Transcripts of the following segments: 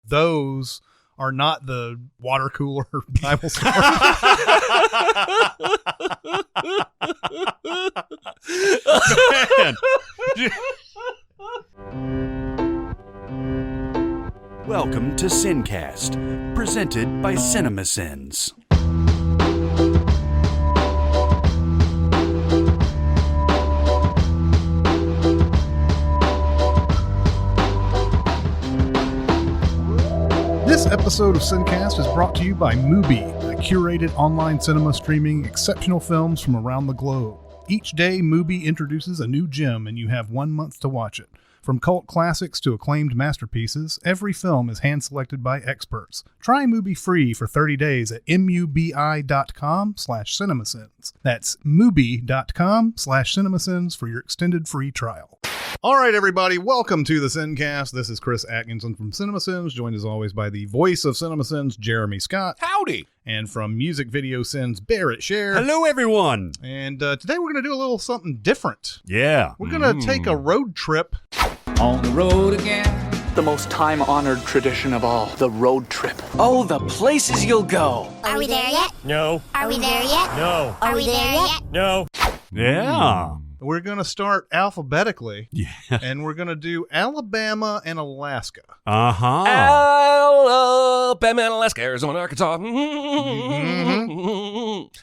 those are not the water cooler Bible story. Welcome to SinCast, presented by Cinemasins. This episode of SinCast is brought to you by Mubi, a curated online cinema streaming exceptional films from around the globe. Each day, Mubi introduces a new gem, and you have 1 month to watch it. From cult classics to acclaimed masterpieces, every film is hand-selected by experts. Try Mubi free for 30 days at mubi.com/cinemasins. That's mubi.com/cinemasins for your extended free trial. All right, everybody, welcome to the SinCast. This is Chris Atkinson from Cinemasins, joined as always by the voice of Cinemasins, Jeremy Scott. Howdy! And from Music Video Sins, Barrett Scher. Hello, everyone! And today we're going to do a little something different. Yeah. We're going to take a road trip. On the road again. The most time-honored tradition of all, the road trip. Oh, the places you'll go. Are we there yet? No. Are we there yet? No. Are we there yet? No. Yeah. We're going to start alphabetically. Yeah. And we're going to do Alabama and Alaska. Uh-huh. Alabama, Alaska, Arizona, Arkansas. Now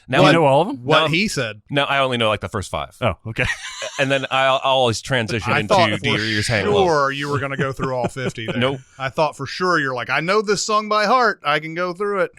You know all of them? What he said. No, I only know like the first five. Oh, okay. And then I'll always transition I into thought Do for Your Ears Hang Low. sure you were going to go through all 50 there. Nope. I thought for sure you're like, I know this song by heart. I can go through it.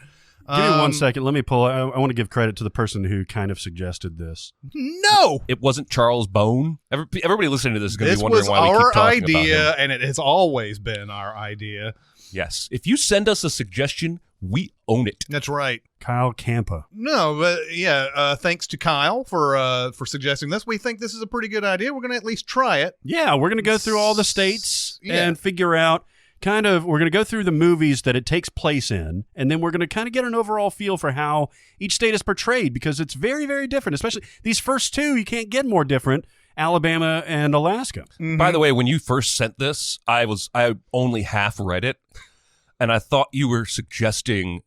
Give me 1 second. Let me pull. I want to give credit to the person who kind of suggested this. No! It wasn't Charles Bone. Everybody listening to this is going to This be wondering was why we keep our talking idea, about him. and it has always been our idea. Yes. If you send us a suggestion, we own it. That's right. Kyle Campa. No, but yeah, thanks to Kyle for suggesting this. We think this is a pretty good idea. We're going to at least try it. Yeah, we're going to go through all the states Yeah. and figure out we're going to go through the movies that it takes place in, and then we're going to kind of get an overall feel for how each state is portrayed, because it's very, very different, especially these first two. You can't get more different, Alabama and Alaska. Mm-hmm. By the way, when you first sent this, I only half read it, and I thought you were suggesting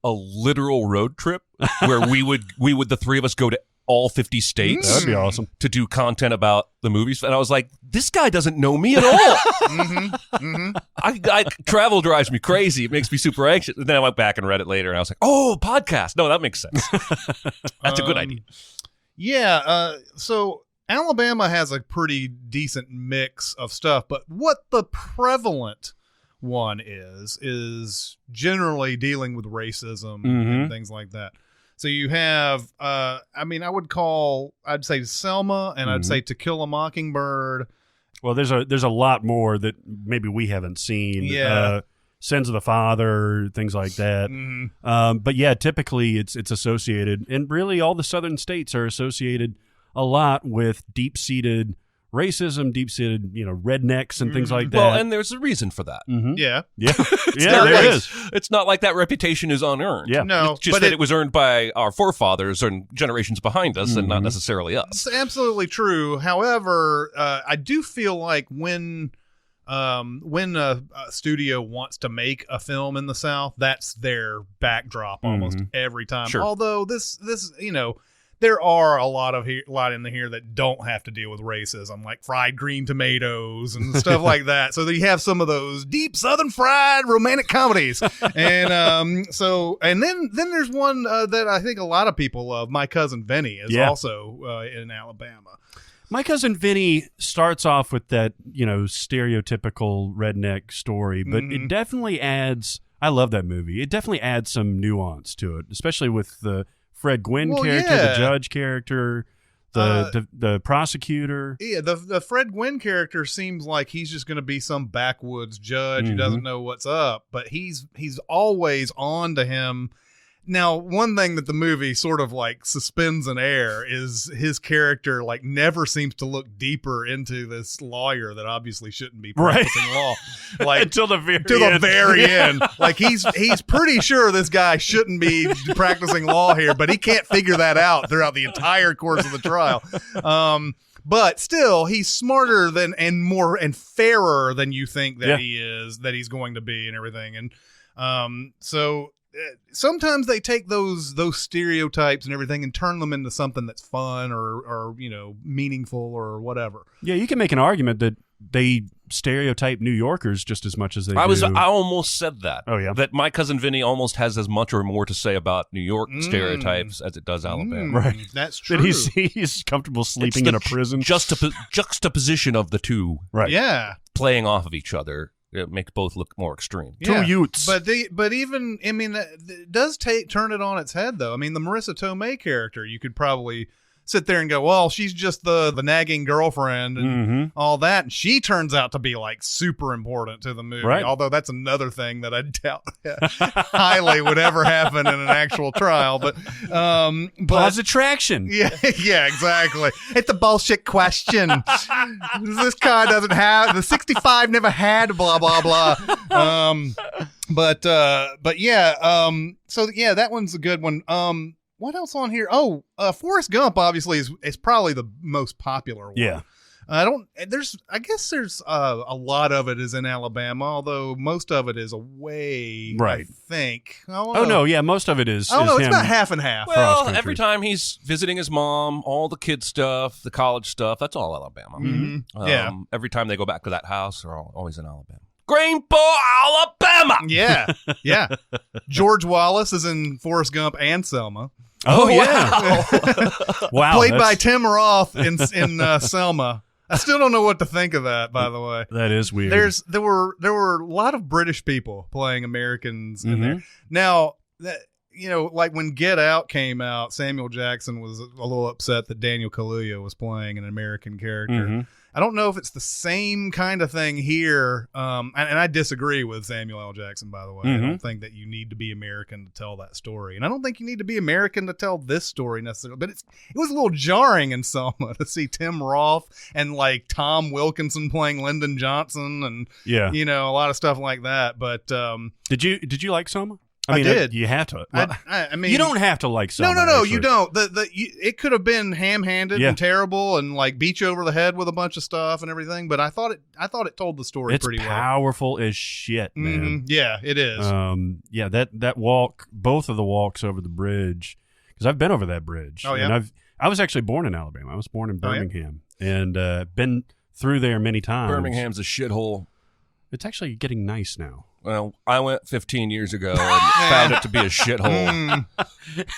a literal road trip where we would the three of us go to all 50 states. That'd be awesome. To do content about the movies. And I was like, this guy doesn't know me at all. Travel drives me crazy. It makes me super anxious. And then I went back and read it later, and I was like, oh, podcast. No, that makes sense. That's a good idea. Yeah, so Alabama has a pretty decent mix of stuff, but what the prevalent one is generally dealing with racism and things like that. So you have, I'd say Selma, and I'd say To Kill a Mockingbird. Well, there's a lot more that maybe we haven't seen. Yeah. Sins of the Father, things like that. But yeah, typically it's associated, and really all the southern states are associated a lot with deep-seated racism, deep-seated, rednecks and things like that. Well, and there's a reason for that. Yeah. Yeah, there is. It's not like that reputation is unearned. Yeah. No, It's just that it was earned by our forefathers and generations behind us, and not necessarily us. It's absolutely true. However, I do feel like when a studio wants to make a film in the South, that's their backdrop almost every time. Sure. Although this there are a lot in here that don't have to deal with racism, like fried green tomatoes and stuff like that. So you have some of those deep Southern fried romantic comedies, and then there's one that I think a lot of people love. My Cousin Vinny is also in Alabama. My Cousin Vinny starts off with that, stereotypical redneck story, but it definitely adds. I love that movie. It definitely adds some nuance to it, especially with the Fred Gwynn character, the judge character, the prosecutor. Yeah, the Fred Gwynn character seems like he's just going to be some backwoods judge who doesn't know what's up, but he's always on to him. Now, one thing that the movie sort of like suspends in air is his character like never seems to look deeper into this lawyer that obviously shouldn't be practicing law, like until the very end. Like he's pretty sure this guy shouldn't be practicing law here, but he can't figure that out throughout the entire course of the trial. but still, he's smarter than and more and fairer than you think that he is, that he's going to be, and everything. And so sometimes they take those stereotypes and everything and turn them into something that's fun or meaningful or whatever. Yeah, you can make an argument that they stereotype New Yorkers just as much as they do. I almost said that. Oh, yeah. That My Cousin Vinny almost has as much or more to say about New York stereotypes as it does Alabama. Right. That's true. That he's comfortable sleeping in a prison. Juxtaposition of the two. Right. Yeah. Playing off of each other. It makes both look more extreme. Yeah. Two Utes. But even, I mean, it does turn it on its head, though. I mean, the Marissa Tomei character, you could probably sit there and go, well, she's just the nagging girlfriend and all that. And she turns out to be like super important to the movie. Right. Although that's another thing that I doubt highly would ever happen in an actual trial. But Pause attraction. Yeah, exactly. It's a bullshit question. This car doesn't have the 65 never had blah blah blah. But yeah. So yeah, that one's a good one. What else on here? Oh, Forrest Gump obviously is probably the most popular one. Yeah. I guess there's a lot of it is in Alabama, although most of it is away. Right. I think. Oh no, yeah, most of it is. Oh no, it's him. about half and half. Well, country. every time he's visiting his mom, all the kid stuff, the college stuff, that's all Alabama. Yeah. Every time they go back to that house, they're always in Alabama. Greenbow, Alabama! Yeah. George Wallace is in Forrest Gump and Selma. Oh yeah. Wow. Played by Tim Roth in Selma. I still don't know what to think of that, by the way. That is weird. There were a lot of British people playing Americans in there. Now, like when Get Out came out, Samuel Jackson was a little upset that Daniel Kaluuya was playing an American character. I don't know if it's the same kind of thing here. And I disagree with Samuel L. Jackson, by the way. I don't think that you need to be American to tell that story. And I don't think you need to be American to tell this story necessarily. But it was a little jarring in Selma to see Tim Roth and like Tom Wilkinson playing Lyndon Johnson and a lot of stuff like that. But did you like Selma? I did. You have to. Well, I mean, you don't have to like Selma. No, actually. you don't. It could have been ham-handed and terrible and like beat you over the head with a bunch of stuff and everything. But I thought it told the story pretty well. It's powerful as shit, man. Yeah, it is. Yeah, that walk, both of the walks over the bridge, because I've been over that bridge. Oh yeah. And I was actually born in Alabama. I was born in Birmingham and been through there many times. Birmingham's a shithole. It's actually getting nice now. Well, I went 15 years ago and found it to be a shithole.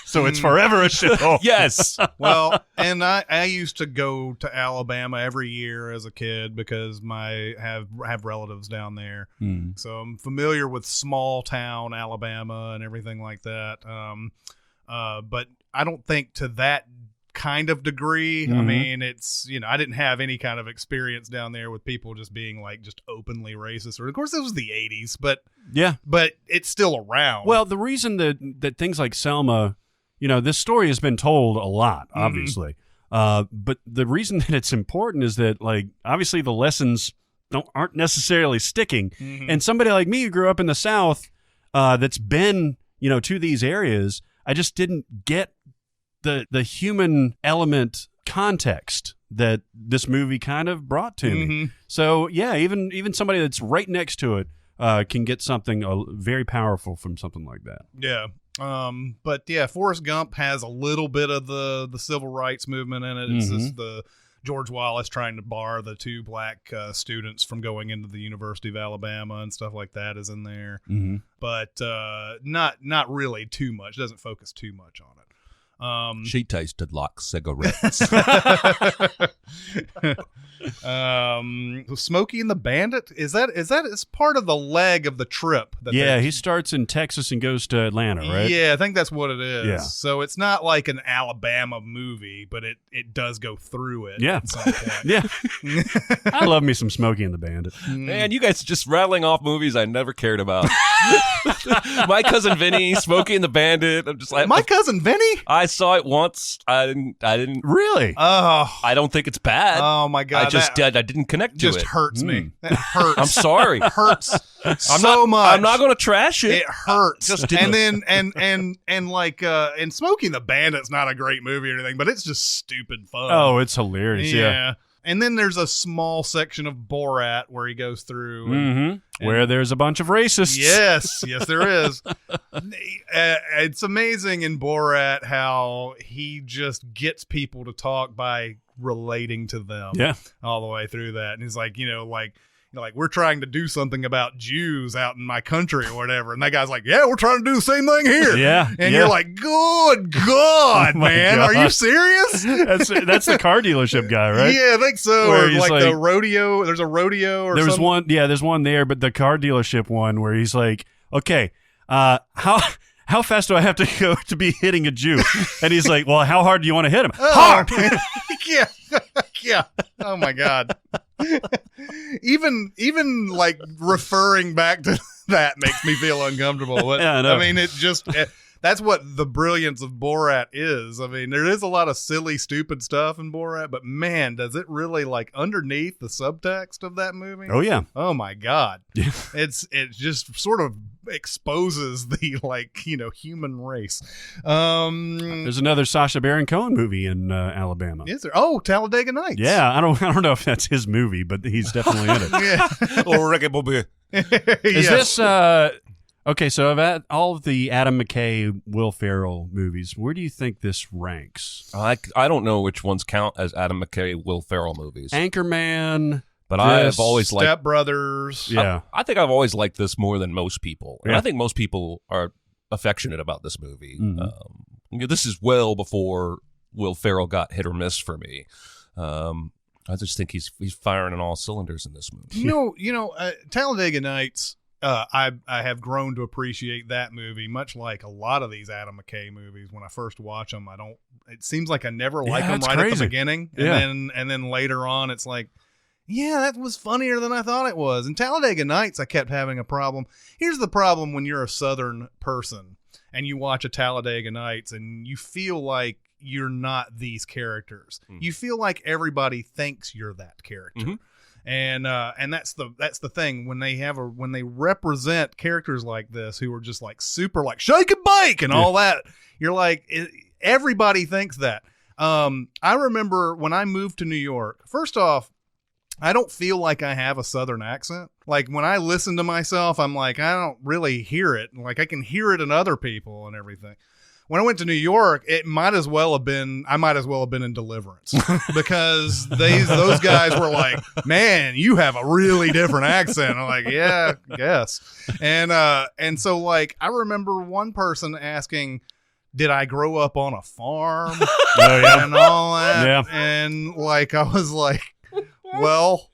So it's forever a shithole. Yes. Well, and I used to go to Alabama every year as a kid because I have relatives down there. So I'm familiar with small town Alabama and everything like that. But I don't think to that kind of degree. I mean, it's, I didn't have any kind of experience down there with people just being like just openly racist. Or of course, this was the 80s, but it's still around. Well, the reason that things like Selma, this story has been told a lot, obviously. But the reason that it's important is that, like, obviously the lessons aren't necessarily sticking. And somebody like me who grew up in the South, that's been, to these areas, I just didn't get the human element context that this movie kind of brought to me. So yeah, even somebody that's right next to it can get something very powerful from something like that. Yeah. But yeah, Forrest Gump has a little bit of the civil rights movement in it. It's just the George Wallace trying to bar the two black students from going into the University of Alabama and stuff like that is in there. But not really too much. It doesn't focus too much on it. She tasted like cigarettes. Smokey and the Bandit, is that part of the leg of the trip? He starts in Texas and goes to Atlanta, right? Yeah, I think that's what it is. Yeah. So it's not like an Alabama movie, but it does go through it. Yeah. At some point. Yeah. I love me some Smokey and the Bandit. Man, you guys are just rattling off movies I never cared about. My Cousin Vinny, Smokey and the Bandit. I'm just like, My Cousin Vinny? I saw it once. I didn't. Really? Oh. I don't think it's bad. Oh my God. I didn't connect to just it. hurts me. It hurts. I'm sorry. Hurts I'm so much. I'm not going to trash it. It hurts. Just didn't. and then and Smokey and the Bandit's not a great movie or anything, but it's just stupid fun. Oh, it's hilarious. Yeah. And then there's a small section of Borat where he goes through. Where there's a bunch of racists. Yes, there is. It's amazing in Borat how he just gets people to talk by relating to them. Yeah. All the way through that. And he's like, like we're trying to do something about Jews out in my country or whatever. And that guy's like, yeah, we're trying to do the same thing here. Yeah. And you're like, good God, Oh my man. God. Are you serious? That's the car dealership guy, right? Yeah, I think so. Where Or he's like the rodeo. There's a rodeo or There's something. one. Yeah, there's one there, but the car dealership one where he's like, okay, how fast do I have to go to be hitting a Jew? And he's like, well, how hard do you want to hit him? Hard. Yeah. Oh my God. Even like referring back to that makes me feel uncomfortable. But, Yeah, I know. I mean, that's what the brilliance of Borat is. I mean, there is a lot of silly, stupid stuff in Borat, but man, does it really like underneath the subtext of that movie? Oh yeah. Oh my God. Yeah. It just sort of exposes the human race. There's another Sacha Baron Cohen movie in Alabama. Is there? Oh, Talladega Nights. Yeah, I don't know if that's his movie, but he's definitely in it. Yeah. Or Ricky Bobby. Is this okay? So of all of the Adam McKay, Will Ferrell movies, where do you think this ranks? I don't know which ones count as Adam McKay, Will Ferrell movies. Anchorman. But I've always liked Step Brothers. Yeah. I think I've always liked this more than most people. And Yeah. I think most people are affectionate about this movie. Mhm. This is well before Will Ferrell got hit or miss for me. I just think he's firing on all cylinders in this movie. Talladega Nights. I have grown to appreciate that movie, much like a lot of these Adam McKay movies. When I first watch them, it seems like I never like them it's right at crazy. the beginning, and then later on, it's like, yeah, that was funnier than I thought it was. In Talladega Nights, I kept having a problem. Here's the problem when you're a Southern person and you watch a Talladega Nights and you feel like you're not these characters. Mm-hmm. You feel like everybody thinks you're that character. Mm-hmm. And that's the thing when they represent characters like this who are just like super like shake and bake and all that. You're like everybody thinks that. I remember when I moved to New York. First off, I don't feel like I have a Southern accent. Like when I listen to myself, I'm like I don't really hear it. Like I can hear it in other people and everything. When I went to New York, I might as well have been in Deliverance because those guys were like, man, you have a really different accent. I'm like, yeah, I guess. And so like, I remember one person asking, did I grow up on a farm and all that? Yeah. And like, I was like, well,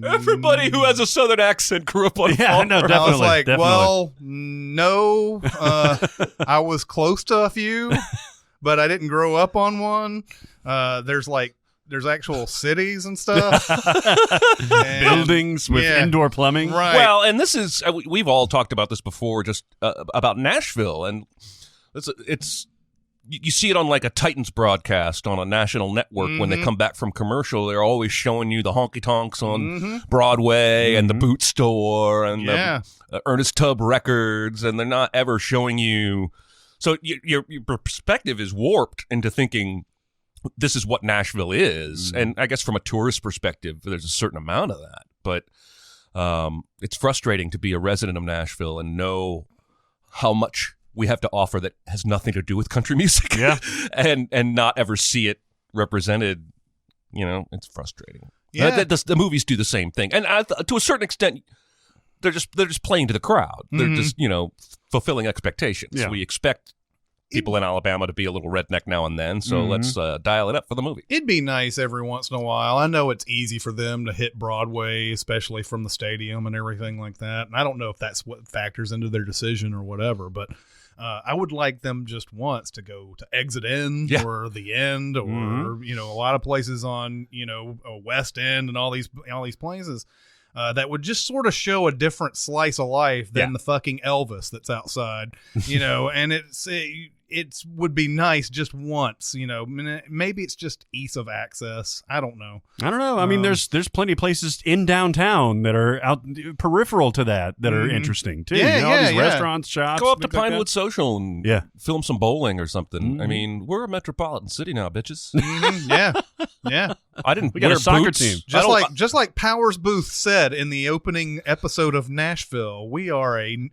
Everybody who has a Southern accent grew up on a farm. No, definitely. I was like, definitely. well, no, I was close to a few, but I didn't grow up on one. There's actual cities and stuff. And, buildings with indoor plumbing. Right. Well, and this is we've all talked about this before, just about Nashville, and it's you see it on like a Titans broadcast on a national network when they come back from commercial. They're always showing you the honky tonks on Broadway and the boot store and the Ernest Tubb Records, and they're not ever showing you. So your perspective is warped into thinking this is what Nashville is, and I guess from a tourist perspective, there's a certain amount of that. But it's frustrating to be a resident of Nashville and know how much we have to offer that has nothing to do with country music, and not ever see it represented. It's frustrating. Yeah. The movies do the same thing, and to a certain extent, they're just playing to the crowd. They're just fulfilling expectations. Yeah. We expect people in Alabama to be a little redneck now and then, so let's dial it up for the movie. It'd be nice every once in a while. I know it's easy for them to hit Broadway, especially from the stadium and everything like that. And I don't know if that's what factors into their decision or whatever, but I would like them just once to go to Exit End or the End or a lot of places on a West End and all these places. that would just sort of show a different slice of life than the fucking Elvis that's outside, and it would be nice just once, maybe it's just ease of access. I don't know. I mean, there's plenty of places in downtown that are out peripheral to that are interesting too. All these restaurants, shops. Go up to things like Pinewood that. Social and film some bowling or something. I mean, we're a metropolitan city now, bitches. Yeah. I didn't. We got wear a soccer boots. team. Just like Powers Booth said in the opening episode of Nashville, we are an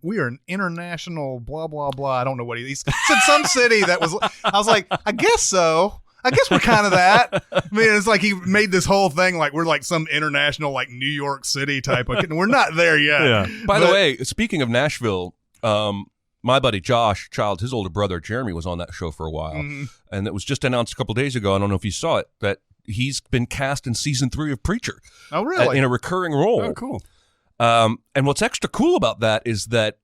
international blah blah blah. I don't know what he said. Some city that was. I was like, I guess so. I guess we're kind of that. I mean, it's like he made this whole thing like we're like some international like New York City type of. We're not there yet. Yeah. By the way, speaking of Nashville, my buddy Josh Child, his older brother Jeremy, was on that show for a while, and it was just announced a couple days ago. I don't know if you saw it, that he's been cast in season 3 of Preacher. Oh, really? In a recurring role. Oh, cool. And what's extra cool about that is that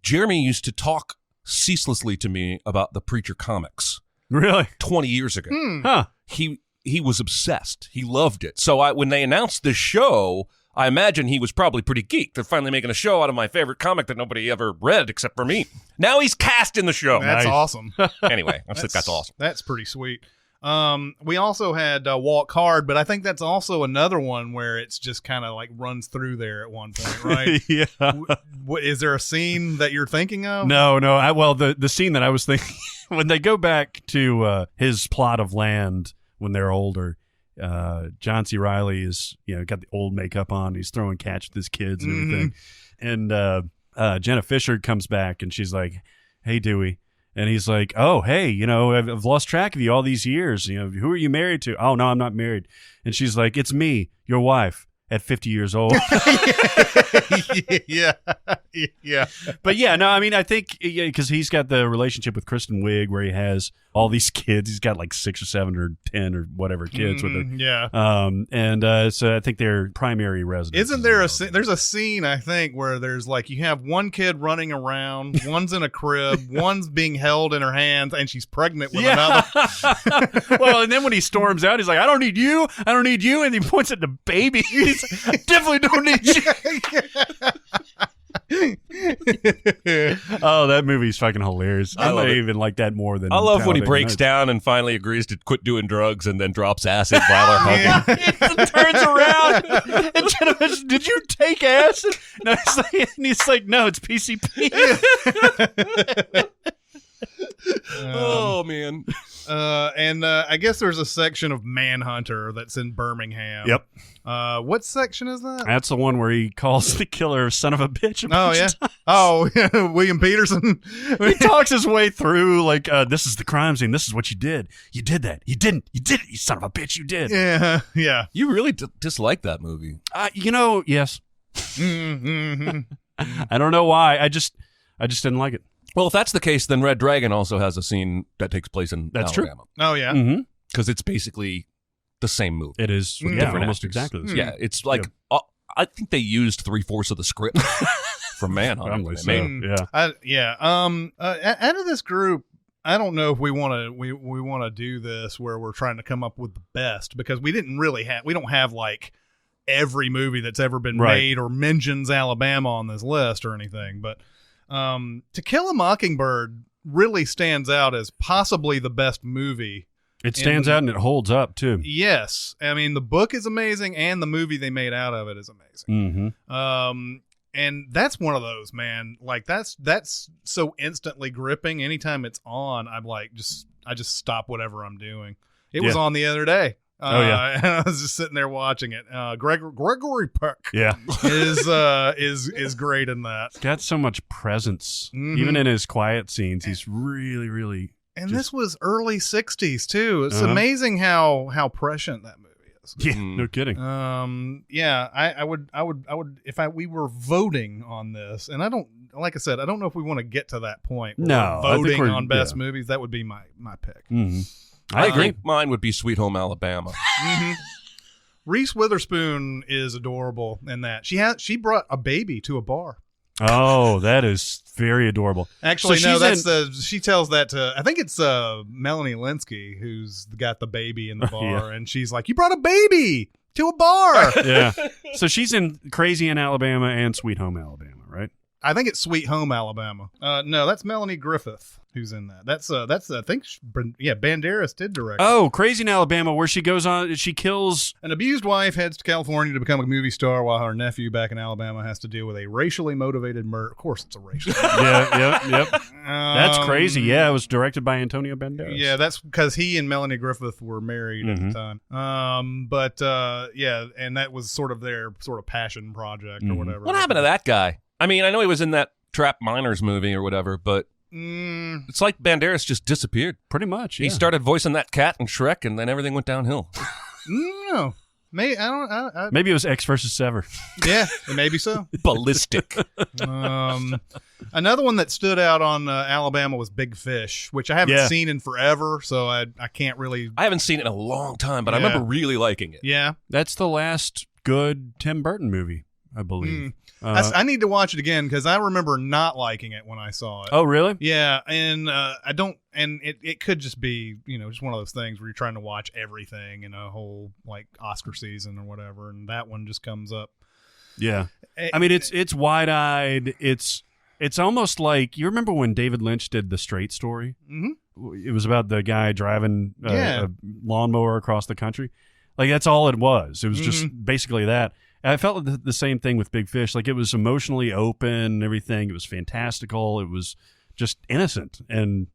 Jeremy used to talk ceaselessly to me about the Preacher comics. Really? 20 years ago. Huh. He was obsessed. He loved it. So when they announced this show, I imagine he was probably pretty geeked. They're finally making a show out of my favorite comic that nobody ever read except for me. Now he's cast in the show. That's awesome. Anyway, I think that's awesome. That's pretty sweet. We also had Walk Hard, but I think that's also another one where it's just kind of like runs through there at one point, right? Yeah. What is there a scene that you're thinking of? No. The scene that I was thinking when they go back to his plot of land when they're older, John C. Reilly is got the old makeup on. He's throwing catch with his kids and everything, and Jenna Fisher comes back and she's like, "Hey, Dewey." And he's like, "Oh, hey, I've lost track of you all these years. Who are you married to?" "Oh, no, I'm not married." And she's like, "It's me, your wife, at 50 years old." Yeah. But yeah, no, I mean, I think because he's got the relationship with Kristen Wiig where he has all these kids. He's got like 6 or 7 or 10 or whatever kids with her. Yeah. So I think they're primary residents. Isn't there there's a scene, I think, where there's like you have one kid running around, one's in a crib, one's being held in her hands, and she's pregnant with another. Well, and then when he storms out, he's like, I don't need you. And he points at the baby. He's like, I definitely don't need you. Oh, that movie's fucking hilarious. I might even like that more than I love when he Talladega breaks Nights. down and finally agrees to quit doing drugs and then drops acid while they're hugging. He turns around and Jennifer, "Did you take acid?" And he's like, "No, it's PCP." Oh man. And I guess there's a section of Manhunter that's in Birmingham. Yep. What section is that? That's the one where he calls the killer son of a bitch. A Oh, bunch yeah. of times. Oh, yeah. William Peterson. He talks his way through like, this is the crime scene. This is what you did. You did that. You didn't. You did it. You son of a bitch. You did. Yeah. Yeah. You really dislike that movie. Yes. Mm-hmm. I don't know why. I just didn't like it. Well, if that's the case, then Red Dragon also has a scene that takes place in That's true. Alabama. Oh, yeah. Mm-hmm. Because it's basically the same movie. It is With different almost actors. exactly the same. Yeah, it's like I think they used 3/4 of the script from Manhunter. Probably when they made it. so. Yeah. Out of this group, I don't know if we want to do this where we're trying to come up with the best, because we don't have like every movie that's ever been made or mentions Alabama on this list or anything, but To Kill a Mockingbird really stands out as possibly the best movie. It stands out and it holds up too. Yes. I mean, the book is amazing and the movie they made out of it is amazing. Mm-hmm. And that's one of those, man. Like that's so instantly gripping. Anytime it's on, I just stop whatever I'm doing. It was on the other day. And I was just sitting there watching it. Gregory Peck, is great in that. He's got so much presence, Mhm. even in his quiet scenes. He's really, really. And this was early '60s too. It's amazing how prescient that movie is. Yeah, Mm. no kidding. I would if we were voting on this, and I don't know if we want to get to that point. Where No, we're I think voting we're- on best movies. That would be my pick. Mm-hmm. I think mine would be Sweet Home Alabama. Mm-hmm. Reese Witherspoon is adorable in that. She brought a baby to a bar. Oh, that is very adorable. Actually, So no, she's that's she tells that to, I think it's Melanie Linsky who's got the baby in the bar, and she's like, "You brought a baby." to a bar. Yeah. So she's in Crazy in Alabama and Sweet Home Alabama, right? I think it's Sweet Home Alabama. No, that's Melanie Griffith who's in that. That's I think Banderas did direct it. Oh, Crazy in Alabama, where she goes on, she kills. An abused wife heads to California to become a movie star while her nephew back in Alabama has to deal with a racially motivated murder. Of course, it's a racial. Yep. That's crazy. Yeah, it was directed by Antonio Banderas. Yeah, that's because he and Melanie Griffith were married at the time. And that was sort of their passion project or whatever. What happened to that guy? I mean, I know he was in that Trap Miners movie or whatever, but it's like Banderas just disappeared. Pretty much. Yeah. He started voicing that cat in Shrek, and then everything went downhill. No. Maybe it was X versus Sever. Yeah, maybe so. Ballistic. Another one that stood out on Alabama was Big Fish, which I haven't seen in forever, so I can't really. I haven't seen it in a long time, but I remember really liking it. Yeah. That's the last good Tim Burton movie, I believe. I need to watch it again because I remember not liking it when I saw it. Oh, really? Yeah, and I don't, and it could just be, just one of those things where you're trying to watch everything in a whole like Oscar season or whatever, and that one just comes up. Yeah, I mean it's wide-eyed. It's almost like, you remember when David Lynch did The Straight Story? Mm-hmm. It was about the guy driving a lawnmower across the country. Like, that's all it was. It was just basically that. I felt the same thing with Big Fish. Like, it was emotionally open and everything. It was fantastical. It was just innocent. And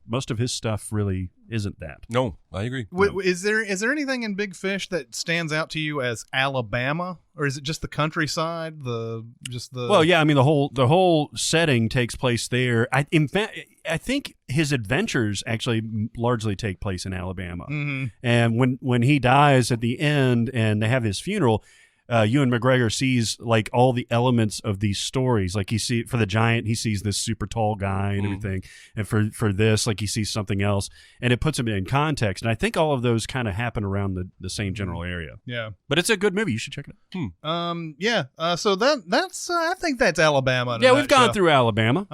most of his stuff really isn't that. No, I agree. Is there anything in Big Fish that stands out to you as Alabama, or is it just the countryside? Well, yeah. I mean, the whole setting takes place there. In fact, I think his adventures actually largely take place in Alabama. Mm-hmm. And when he dies at the end, and they have his funeral, Ewan McGregor sees like all the elements of these stories. Like, for the giant, he sees this super tall guy and everything, and for this, like, he sees something else, and it puts him in context. And I think all of those kind of happen around the same general area. Yeah, but it's a good movie. You should check it out. So that's I think that's Alabama. Yeah, we've gone through Alabama.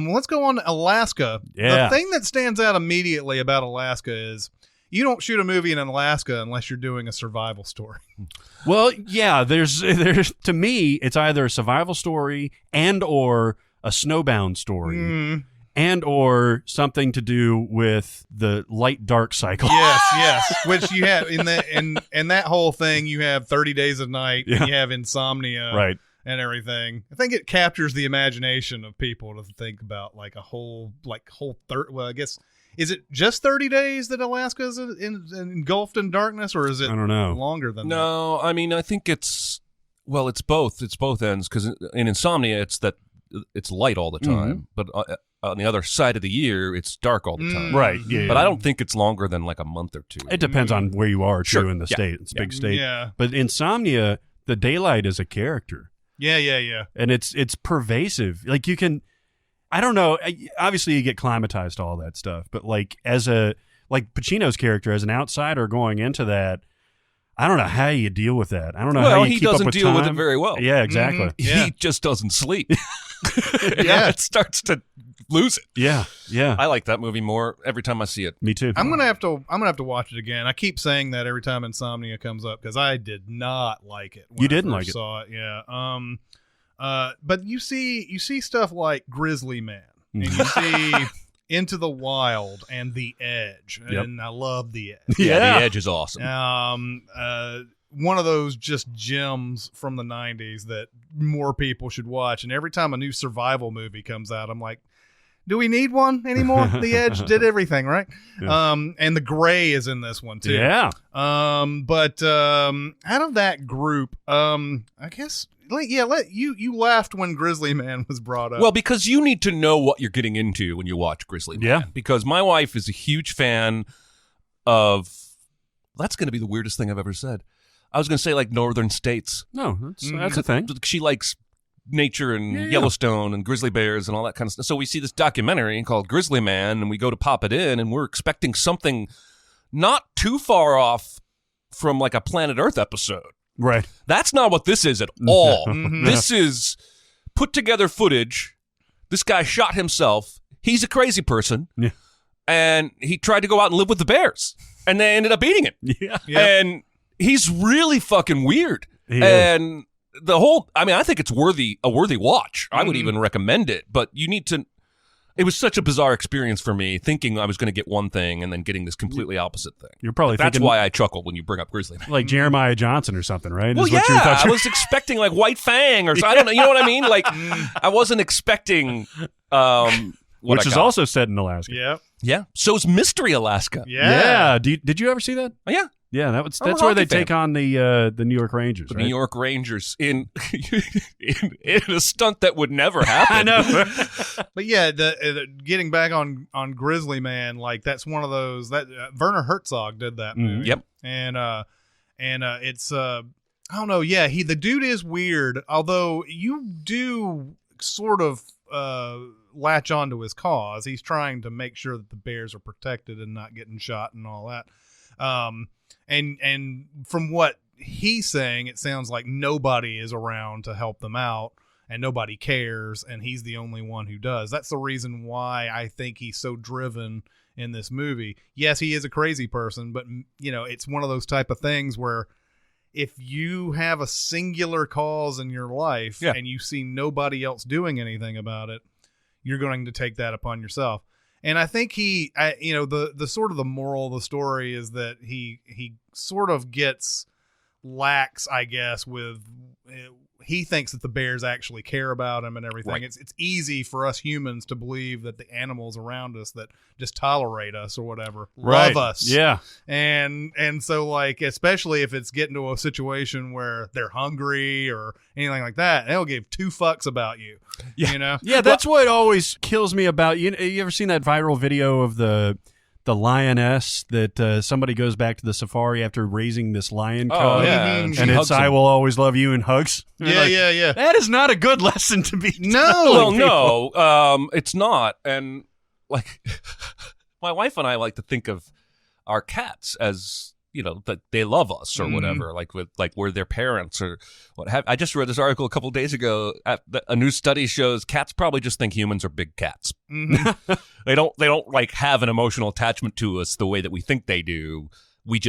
Let's go on to Alaska. Yeah. The thing that stands out immediately about Alaska is, you don't shoot a movie in Alaska unless you're doing a survival story. Well, yeah, there's to me, it's either a survival story and or a snowbound story and or something to do with the light dark cycle. Yes, which you have in that whole thing. You have 30 Days of Night, and you have Insomnia, right, and everything. I think it captures the imagination of people to think about like a whole well, I guess. Is it just 30 days that Alaska is engulfed in darkness, or is it, I don't know, longer than that? No, I mean, I think it's both. It's both ends, because in Insomnia, it's light all the time, but on the other side of the year, it's dark all the time. Right, yeah. But I don't think it's longer than like a month or two. It depends on where you are, too, in the state. It's a big state. Yeah. But Insomnia, the daylight is a character. Yeah. And it's pervasive. Like, you can... I don't know. Obviously, you get climatized to all that stuff, but like Pacino's character as an outsider going into that, I don't know how you deal with that. I don't know how you keep up with time. He doesn't deal with it very well. Yeah, exactly. Mm-hmm. Yeah. He just doesn't sleep. It starts to lose it. Yeah. I like that movie more every time I see it. Me too. I'm gonna have to watch it again. I keep saying that every time Insomnia comes up because I did not like it. You didn't like it. Saw it, yeah. But you see stuff like Grizzly Man, and you see Into the Wild and The Edge, and I love The Edge. Yeah, The Edge is awesome. One of those just gems from the 90s that more people should watch. And every time a new survival movie comes out, I'm like, do we need one anymore? The Edge did everything, right? Yeah. And The Gray is in this one too. Yeah. But out of that group, I guess. You laughed when Grizzly Man was brought up. Well, because you need to know what you're getting into when you watch Grizzly Man. Yeah. Because my wife is a huge fan of. That's going to be the weirdest thing I've ever said. I was going to say like northern states. No, that's a thing. She likes nature and Yellowstone and grizzly bears and all that kind of stuff. So we see this documentary called Grizzly Man, and we go to pop it in, and we're expecting something not too far off from like a Planet Earth episode. Right. That's not what this is at all. This is put together footage. This guy shot himself. He's a crazy person. Yeah. And he tried to go out and live with the bears. And they ended up eating him. Yeah. And He's really fucking weird. He is. And the whole, I mean, I think it's a worthy watch. I would even recommend it, but you need to, it was such a bizarre experience for me, thinking I was going to get one thing and then getting this completely opposite thing. You're probably That's thinking why I chuckled when you bring up Grizzly Man. like Jeremiah Johnson or something, right? Well, Is what you yeah, thought I was expecting like White Fang or something. I don't know. You know what I mean? Like, I wasn't expecting which is also set in Alaska. Yeah. Yeah. So's Mystery Alaska. Yeah. Did you ever see that? Oh, yeah. Yeah, I'm that's a where hockey they fan. take on the New York Rangers. The Right? New York Rangers in a stunt that would never happen. I know. But yeah, the getting back on Grizzly Man, like that's one of those that Werner Herzog did that movie. Yep. And it's I don't know. Yeah, the dude is weird. Although you do sort of latch onto his cause. He's trying to make sure that the bears are protected and not getting shot and all that. And from what he's saying, it sounds like nobody is around to help them out and nobody cares, and he's the only one who does. That's the reason why I think he's so driven in this movie. Yes, he is a crazy person, but you know, it's one of those type of things where if you have a singular cause in your life and you see nobody else doing anything about it, you're going to take that upon yourself. And I think the sort of the moral of the story is that he sort of gets lax, I guess, with he thinks that the bears actually care about him and everything. Right. It's easy for us humans to believe that the animals around us that just tolerate us or whatever love us. Yeah. And so like, especially if it's getting to a situation where they're hungry or anything like that, they'll give two fucks about you. Yeah. You know? Yeah, that's what always kills me about you ever seen that viral video of the lioness that somebody goes back to the safari after raising this lion cub? Oh, yeah. Mhm. And, she And hugs it's I him. will always love you and hugs. Yeah. That is not a good lesson to be No. telling Well, people. no, it's not. And like, my wife and I like to think of our cats as, you know, that they love us or whatever, like we're their parents or what have. I just read this article a couple days ago. A new study shows cats probably just think humans are big cats. Mhm. They don't like have an emotional attachment to us the way that we think they do. We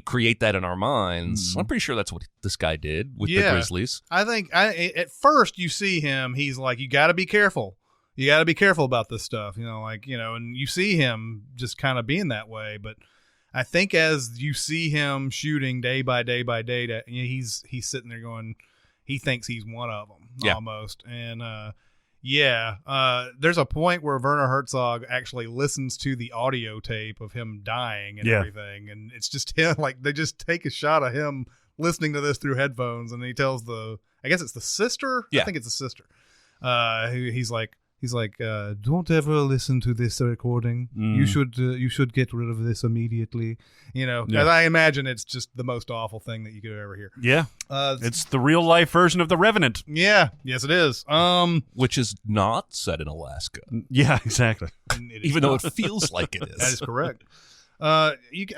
create that in our minds. I'm pretty sure that's what this guy did with the Grizzlies. I think at first you see him, he's like, you got to be careful. You got to be careful about this stuff, you know, like, you know, and you see him just kind of being that way. But I think as you see him shooting day by day by day, he's sitting there going, he thinks he's one of them almost. And there's a point where Werner Herzog actually listens to the audio tape of him dying and everything. And it's just him, like they just take a shot of him listening to this through headphones. And he tells I guess it's the sister. Yeah. I think it's the sister. He's like, don't ever listen to this recording. You should get rid of this immediately. You know, and I imagine it's just the most awful thing that you could ever hear. Yeah. It's the real life version of The Revenant. Yeah. Yes, it is. Which is not set in Alaska, Yeah, exactly. even though it feels like it is. That is correct. I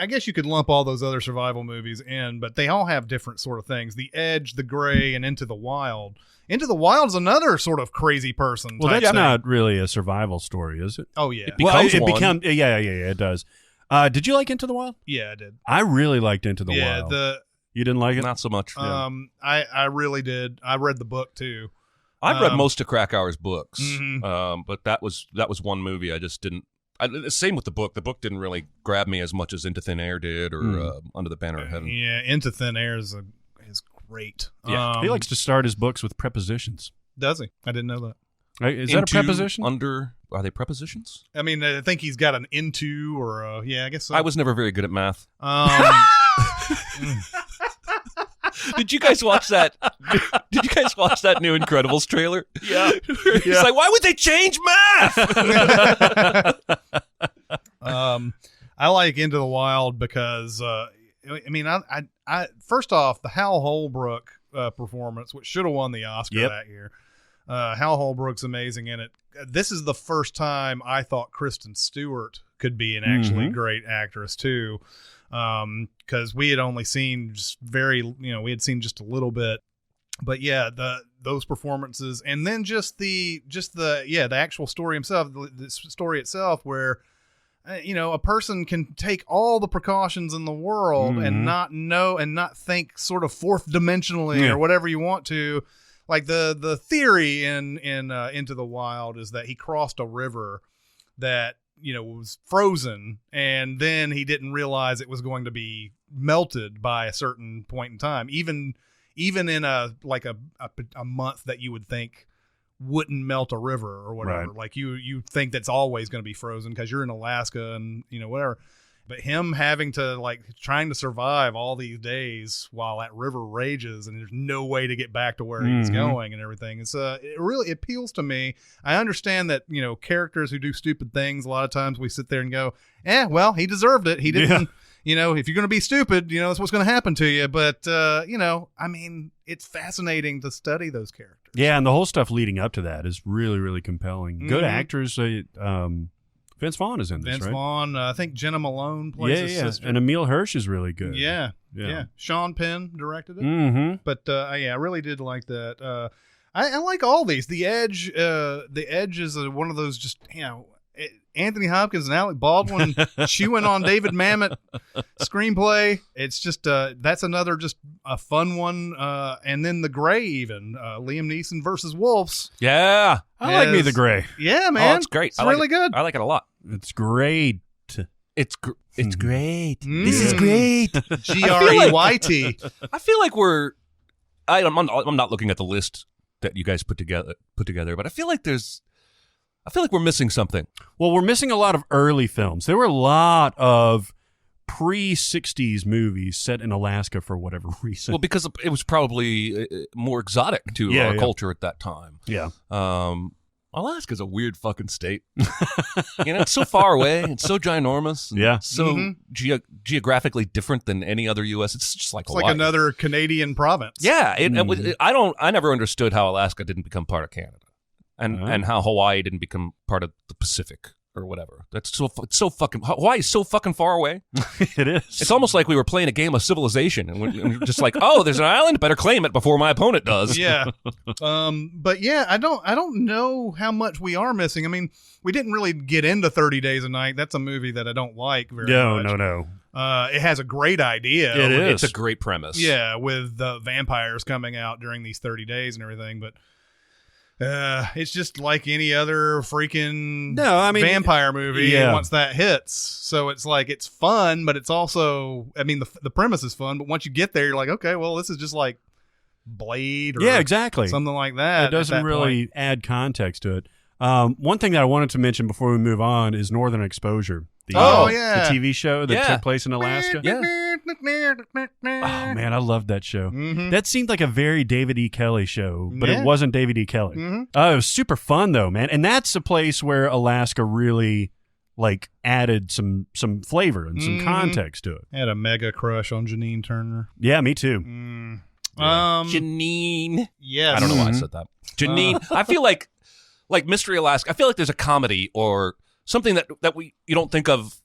guess you could lump all those other survival movies in, but they all have different sort of things. The Edge, The Gray, and Into the Wild. Into the Wild's another sort of crazy person. Well, type that's thing. not really a survival story, is it? Oh yeah, It does. Did you like Into the Wild? yeah, I did. I really liked Into the Wild. You didn't like it? Not so much. I really did. I read the book too. I've read most of Krakauer's books, Mhm. but that was one movie I just didn't. Same with the book. The book didn't really grab me as much as Into Thin Air did or Under the Banner of Heaven. Yeah, Into Thin Air is great. Yeah. He likes to start his books with prepositions. Does he? I didn't know that. Is that a preposition? Are they prepositions? I mean, I think he's got an into or a, yeah, I guess so. I was never very good at math. Did you guys watch that? Did you guys watch that new Incredibles trailer? Yeah. It's like, why would they change math? I like Into the Wild because I mean, I first off, the Hal Holbrook performance, which should have won the Oscar that year. Hal Holbrook's amazing in it. This is the first time I thought Kristen Stewart could be an actually great actress too, because we had only seen we had seen just a little bit, but yeah, those performances, and then just the actual story himself, the story itself, where a person can take all the precautions in the world and not know and not think sort of fourth dimensionally or whatever you want to. Like the theory in Into the Wild is that he crossed a river that was frozen, and then he didn't realize it was going to be melted by a certain point in time. Even in a month that you would think wouldn't melt a river or whatever. Right. Like you think that's always going to be frozen because you're in Alaska and whatever. But him having to trying to survive all these days while that river rages and there's no way to get back to where he's going and everything. It's it really appeals to me. I understand that, characters who do stupid things, a lot of times we sit there and go, well, he deserved it. He didn't, if you're going to be stupid, that's what's going to happen to you. But, it's fascinating to study those characters. Yeah, and the whole stuff leading up to that is really, really compelling. Good actors. Vince Vaughn is in this, Vince right? Vaughn. I think Jenna Malone plays his sister. And Emile Hirsch is really good. Yeah. Sean Penn directed it. Mm-hmm. But I really did like that. I like all these. The Edge is one of those just Anthony Hopkins and Alec Baldwin chewing on David Mamet screenplay. It's just that's another just a fun one. And then The Gray, even Liam Neeson versus Wolves. Yeah, I like Me the Gray. Yeah, man, it's great. It's really good. I like it a lot. It's great. It's great. This is great. GREYT. I feel like I'm not looking at the list that you guys put together, but I feel like we're missing something. Well, we're missing a lot of early films. There were a lot of pre-60s movies set in Alaska for whatever reason. Well, because it was probably more exotic to our culture at that time. Yeah. Alaska's a weird fucking state. It's so far away. It's so ginormous. And Yeah. so geographically different than any other U.S. It's just like Hawaii. Like another Canadian province. Yeah. I never understood how Alaska didn't become part of Canada. And how Hawaii didn't become part of the Pacific or whatever. That's so fucking Hawaii is so fucking far away. It is. It's almost like we were playing a game of Civilization and we're just like, oh, there's an island, better claim it before my opponent does. Yeah. But yeah, I don't know how much we are missing. I mean, we didn't really get into 30 Days a Night. That's a movie that I don't like very much. No. It has a great idea. It is. It's a great premise. Yeah, with the vampires coming out during these 30 days and everything, but it's just like any other freaking vampire movie once that hits. So it's like it's fun, but it's also, the premise is fun, but once you get there, you're like, okay, well, this is just like Blade or exactly. something like that. It doesn't really add context to it. One thing that I wanted to mention before we move on is Northern Exposure. The TV show that took place in Alaska. Yeah. Oh, man, I loved that show. Mm-hmm. That seemed like a very David E. Kelly show, but Yeah. it wasn't David E. Kelly. Mm-hmm. It was super fun, though, man. And that's a place where Alaska really, added some flavor and some context to it. I had a mega crush on Janine Turner. Yeah, me too. Janine. Yes. I don't know why I said that. Janine. I feel like Mystery Alaska, I feel like there's a comedy or something that you don't think of.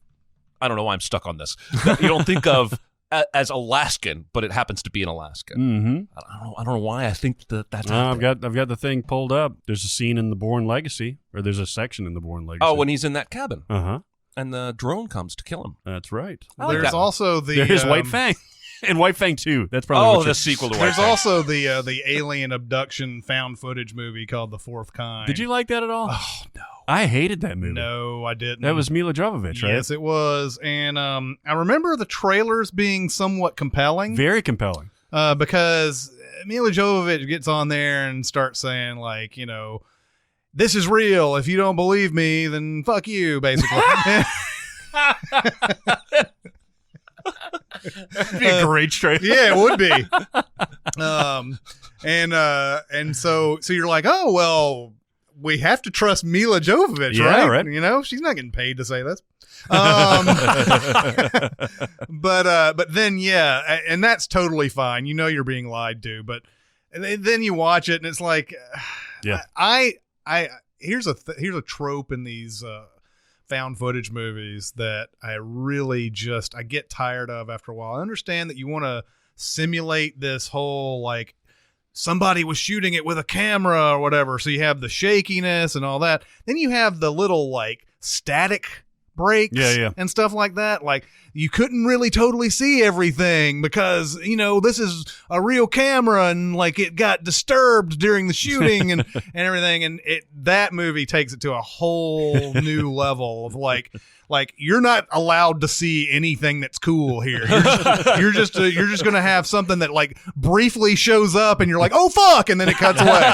I don't know why I'm stuck on this. That you don't think of as Alaskan, but it happens to be in Alaska. Mm-hmm. I don't know why I think that's out there. I've got the thing pulled up. There's a scene in The Bourne Legacy, or there's a section in The Bourne Legacy. Oh, when he's in that cabin. Uh-huh. And the drone comes to kill him. That's right. There's also There's White Fang. And White Fang 2. That's probably the sequel to White There's Fang. also the alien abduction found footage movie called The Fourth Kind. Did you like that at all? Oh, no. I hated that movie. No, I didn't. That was Mila Jovovich, right? Yes, it was. And I remember the trailers being somewhat compelling. Very compelling. Because Mila Jovovich gets on there and starts saying, this is real. If you don't believe me, then fuck you, basically. That'd be a great trailer. Yeah, it would be. And so you're like, oh, well, we have to trust Mila Jovovich, Yeah, right? right. She's not getting paid to say this. But then, yeah, and that's totally fine. You're being lied to, but then you watch it and it's like, yeah, here's a trope in these found footage movies that I really I get tired of after a while. I understand that you want to simulate this whole somebody was shooting it with a camera or whatever, so you have the shakiness and all that. Then you have the little static breaks Yeah. and stuff like that. Like, you couldn't really totally see everything because, this is a real camera and like it got disturbed during the shooting and everything. And that movie takes it to a whole new level of like you're not allowed to see anything that's cool here. You're just going to have something that like briefly shows up and you're like, oh fuck, and then it cuts away.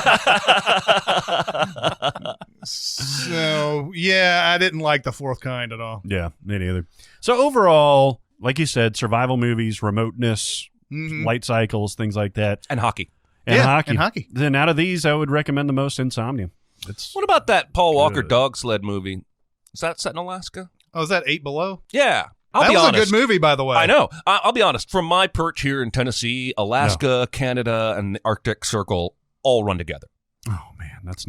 So yeah, I didn't like The Fourth Kind at all. Yeah, me neither. So overall, like you said, survival movies, remoteness, light cycles, things like that. And hockey. And hockey. And hockey. Then out of these, I would recommend the most Insomnia. What about that Paul Walker Good. dog sled movie? Is that set in Alaska? Oh, is that 8 Below? Yeah. I'll That be was honest. a good movie, by the way. I know. I'll be honest. From my perch here in Tennessee, Alaska, Canada, and the Arctic Circle all run together. Oh, man, that's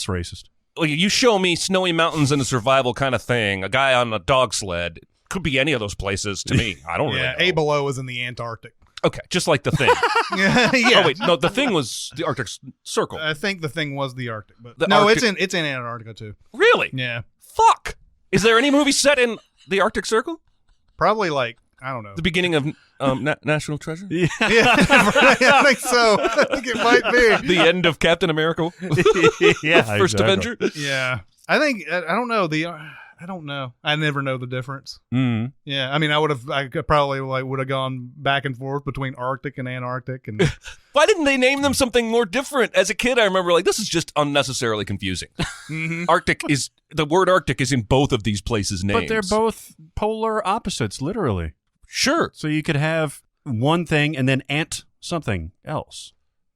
racist. Well, you show me snowy mountains and a survival kind of thing, a guy on a dog sled, could be any of those places to me. I don't really know. 8 Below was in the Antarctic. Okay, just like The Thing. Yeah. Oh, wait. No, The Thing was the Arctic Circle. I think The Thing was the Arctic, but The no, Arctic- it's in Antarctica too. Really? Yeah. Fuck. Is there any movie set in the Arctic Circle? Probably like, I don't know. The beginning of National Treasure? Yeah. Yeah, I think so. I think it might be. The end of Captain America? Yeah, First exactly. Avenger? Yeah. I think, I don't know. I don't know. I never know the difference. Mm. Yeah. I mean, I could probably would have gone back and forth between Arctic and Antarctic. And Why didn't they name them something more different? As a kid, I remember this is just unnecessarily confusing. The word Arctic is in both of these places' names. But they're both polar opposites, literally. Sure. So you could have one thing and then ant something else.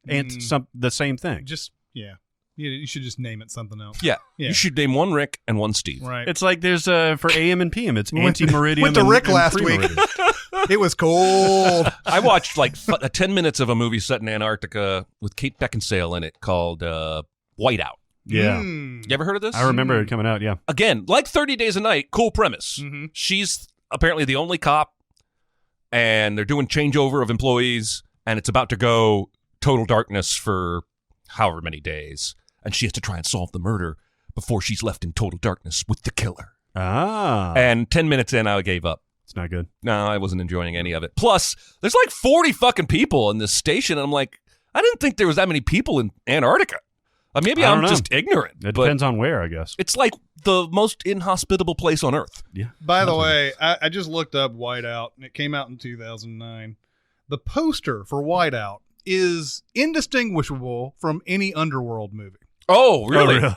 The same thing. just, yeah. You should just name it something else. Yeah. Yeah. You should name one Rick and one Steve. Right. It's like there's for AM and PM. It's anti-meridium. Went to and- Rick and last week. pre-meridium. It was cold. I watched 10 minutes of a movie set in Antarctica with Kate Beckinsale in it called Whiteout. Yeah. Mm. You ever heard of this? I remember it coming out, yeah. Again, like 30 Days a Night, cool premise. Mm-hmm. She's apparently the only cop, and they're doing changeover of employees, and it's about to go total darkness for however many days, and she has to try and solve the murder before she's left in total darkness with the killer. Ah. And 10 minutes in, I gave up. It's not good. No, I wasn't enjoying any of it. Plus, there's 40 fucking people in this station, and I'm like, I didn't think there was that many people in Antarctica. Maybe I don't I'm know. just ignorant. It but depends on where, I guess. it's like the most inhospitable place on Earth. Yeah. By the way, I just looked up Whiteout, and it came out in 2009. The poster for Whiteout is indistinguishable from any Underworld movie Oh, really? Oh, really?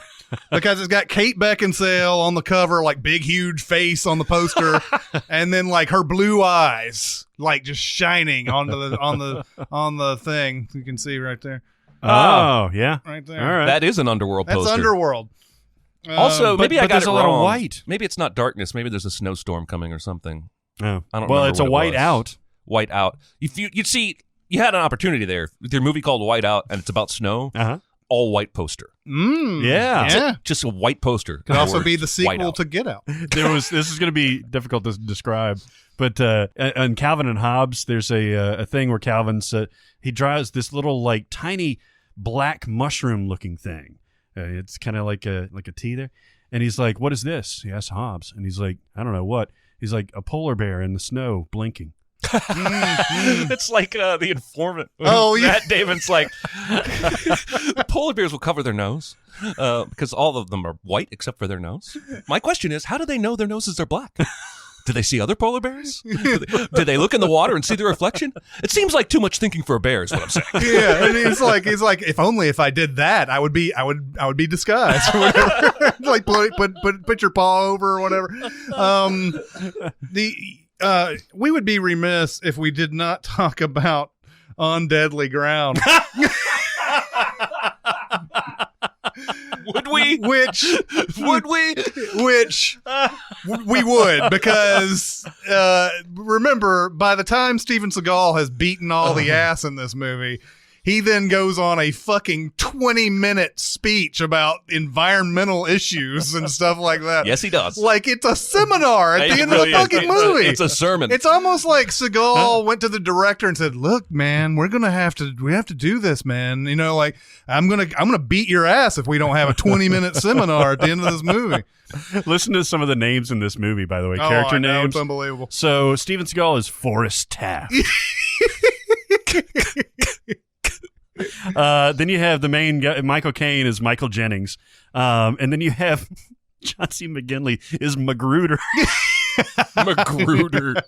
because it's got Kate Beckinsale on the cover, like big, huge face on the poster, and then like her blue eyes, like just shining on the thing. You can see right there, Oh, yeah. right there. All right. That is an Underworld That's poster. Underworld. Also, but- maybe I but got there's it a lot of wrong. white. Maybe it's not darkness. Maybe there's a snowstorm coming or something. Oh. I don't Well, remember it's a what it white was. out. White out. If you see, you had an opportunity there. With your movie called White Out, and it's about snow. Uh-huh. All white poster. Yeah. Yeah. Just a white poster. Could also Word, be the White sequel Out. to Get Out. This is going to be difficult to describe, but on Calvin and Hobbes, there's a thing where Calvin's he draws this little like tiny black mushroom looking thing. It's kind of like a T there, and he's like, "What is this?" He asks Hobbes, and he's like, "I don't know what." He's like, "A polar bear in the snow blinking." It's like the informant. Oh, yeah. Matt Damon's like, polar bears will cover their nose because all of them are white except for their nose. My question is, how do they know their noses are black? Do they see other polar bears? Do they look in the water and see the reflection? It seems like too much thinking for a bear is what I'm saying. Yeah, and he's like, if I did that, I would be disguised or whatever. Like put your paw over or whatever. We would be remiss if we did not talk about On Deadly Ground. Would we? Which Would we? We would, because remember, by the time Steven Seagal has beaten all the ass in this movie, He then goes on a fucking 20-minute speech about environmental issues and stuff like that. Yes, he does. Like it's a seminar at It the end really of the is. fucking movie. It's a sermon. It's almost like Seagal went to the director and said, "Look, man, we have to do this, man. You know, like I'm gonna beat your ass if we don't have a 20-minute seminar at the end of this movie." Listen to some of the names in this movie, by the way. Oh, Character I know, names. it's unbelievable. So Steven Seagal is Forrest Taft. Then you have the main guy, Michael Caine is Michael Jennings. And then you have John C. McGinley is Magruder. Magruder.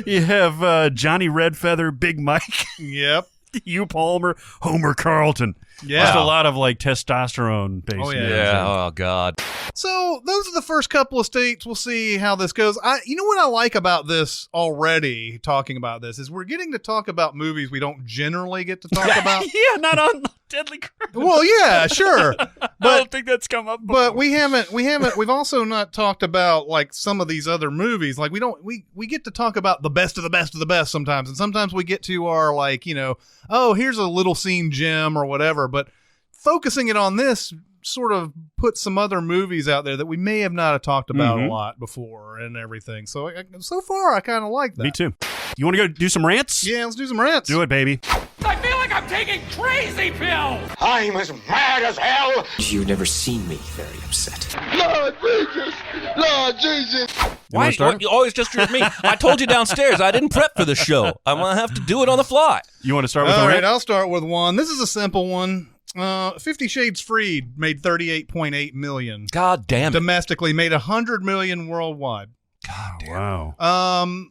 You have Johnny Redfeather, Big Mike, Yep. Hugh Palmer, Homer Carlton. Yeah. Just a lot of like testosterone based. Oh, yeah. Yeah. Oh God. So those are the first couple of states. We'll see how this goes. You know what I like about this already, talking about this, is we're getting to talk about movies we don't generally get to talk about. Yeah, not on Deadly Criminal. Well, yeah, sure. I But don't think that's come up before. but we've also not talked about like some of these other movies. Like we get to talk about the best of the best of the best sometimes. And sometimes we get to our like, you know, oh, here's a little scene gem or whatever. But focusing it on this sort of put some other movies out there that we may have not talked about a lot before and everything. So so far I kind of like that. Me too. You want to go do some rants? Yeah, let's do some rants. Do it, baby. I feel like I'm taking crazy pills! I'm as mad as hell. You've never seen me very upset. Lord Jesus! Lord Jesus! Why you always just with me? I told you downstairs I didn't prep for the show. I'm gonna have to do it on the fly. You want to start with All a right, rant? I'll start with one. This is a simple one. 50 Shades Freed made 38.8 million. God damn it. Domestically, made 100 million worldwide. God damn. Wow.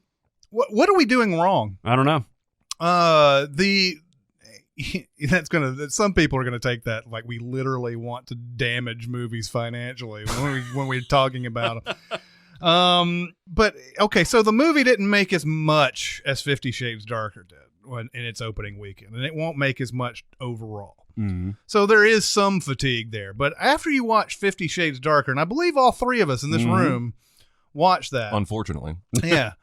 What are we doing wrong? I don't know. Some people are gonna take that like we literally want to damage movies financially when we're talking about them. But okay, so the movie didn't make as much as 50 Shades Darker did in its opening weekend, and it won't make as much overall. Mm-hmm. So there is some fatigue there. But after you watch 50 Shades Darker, and I believe all three of us in this room watched that. Unfortunately. Yeah.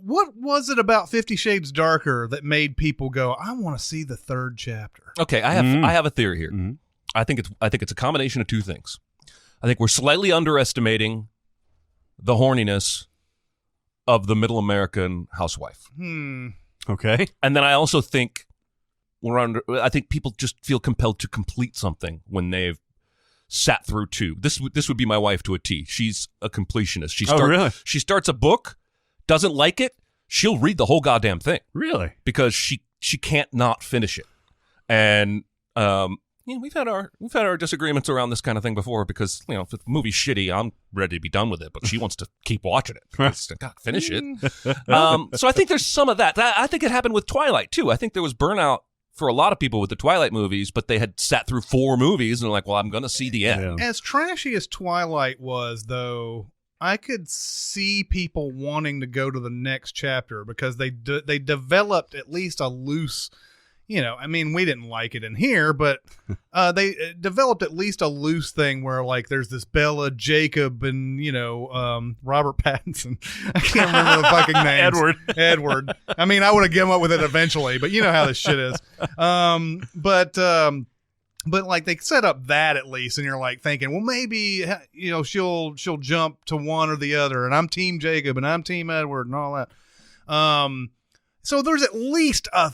What was it about 50 Shades Darker that made people go, I want to see the third chapter? Okay, I have a theory here. Mhm. I think it's a combination of two things. I think we're slightly underestimating the horniness of the middle American housewife. Okay. And then I also think I think people just feel compelled to complete something when they've sat through two. This would be my wife to a T. She's a completionist. Really? She starts a book, doesn't like it, she'll read the whole goddamn thing Really? because she can't not finish it. And we've had our disagreements around this kind of thing before because if the movie's shitty, I'm ready to be done with it, but she wants to keep watching it. God, finish it. So I think there's some of that. I think it happened with Twilight too. I think there was burnout for a lot of people with the Twilight movies, but they had sat through 4 movies and they're like, well, I'm going to see the end. Yeah. As trashy as Twilight was, though, I could see people wanting to go to the next chapter because they developed at least a loose, I mean, we didn't like it in here, but they developed at least a loose thing where like there's this Bella, Jacob, and Robert Pattinson. I can't remember the fucking names. Edward. I mean, I would have come up with it eventually, but you know how this shit is. But like they set up that at least, and you're like thinking, well, maybe she'll jump to one or the other, and I'm Team Jacob and I'm Team Edward and all that. So there's at least a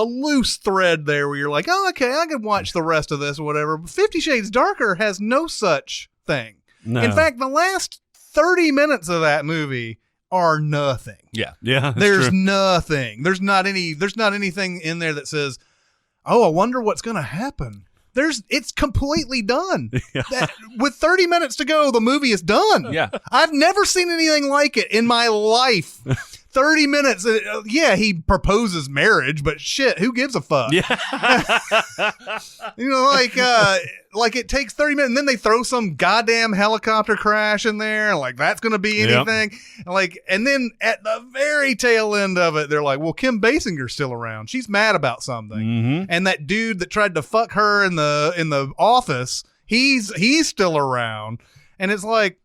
loose thread there where you're like, oh, okay, I could watch the rest of this or whatever. But 50 Shades Darker has no such thing. No. In fact, the last 30 minutes of that movie are nothing. Yeah. Yeah. There's true. nothing. There's not anything in there that says, oh, I wonder what's going to happen. It's completely done. Yeah. With 30 minutes to go, the movie is done. Yeah. I've never seen anything like it in my life. 30 minutes. Yeah, he proposes marriage, but shit, who gives a fuck? Yeah. Like it takes 30 minutes and then they throw some goddamn helicopter crash in there. Like that's going to be anything. Yep. And then at the very tail end of it, they're like, well, Kim Basinger's still around. She's mad about something. Mm-hmm. And that dude that tried to fuck her in the office, he's still around. And it's like,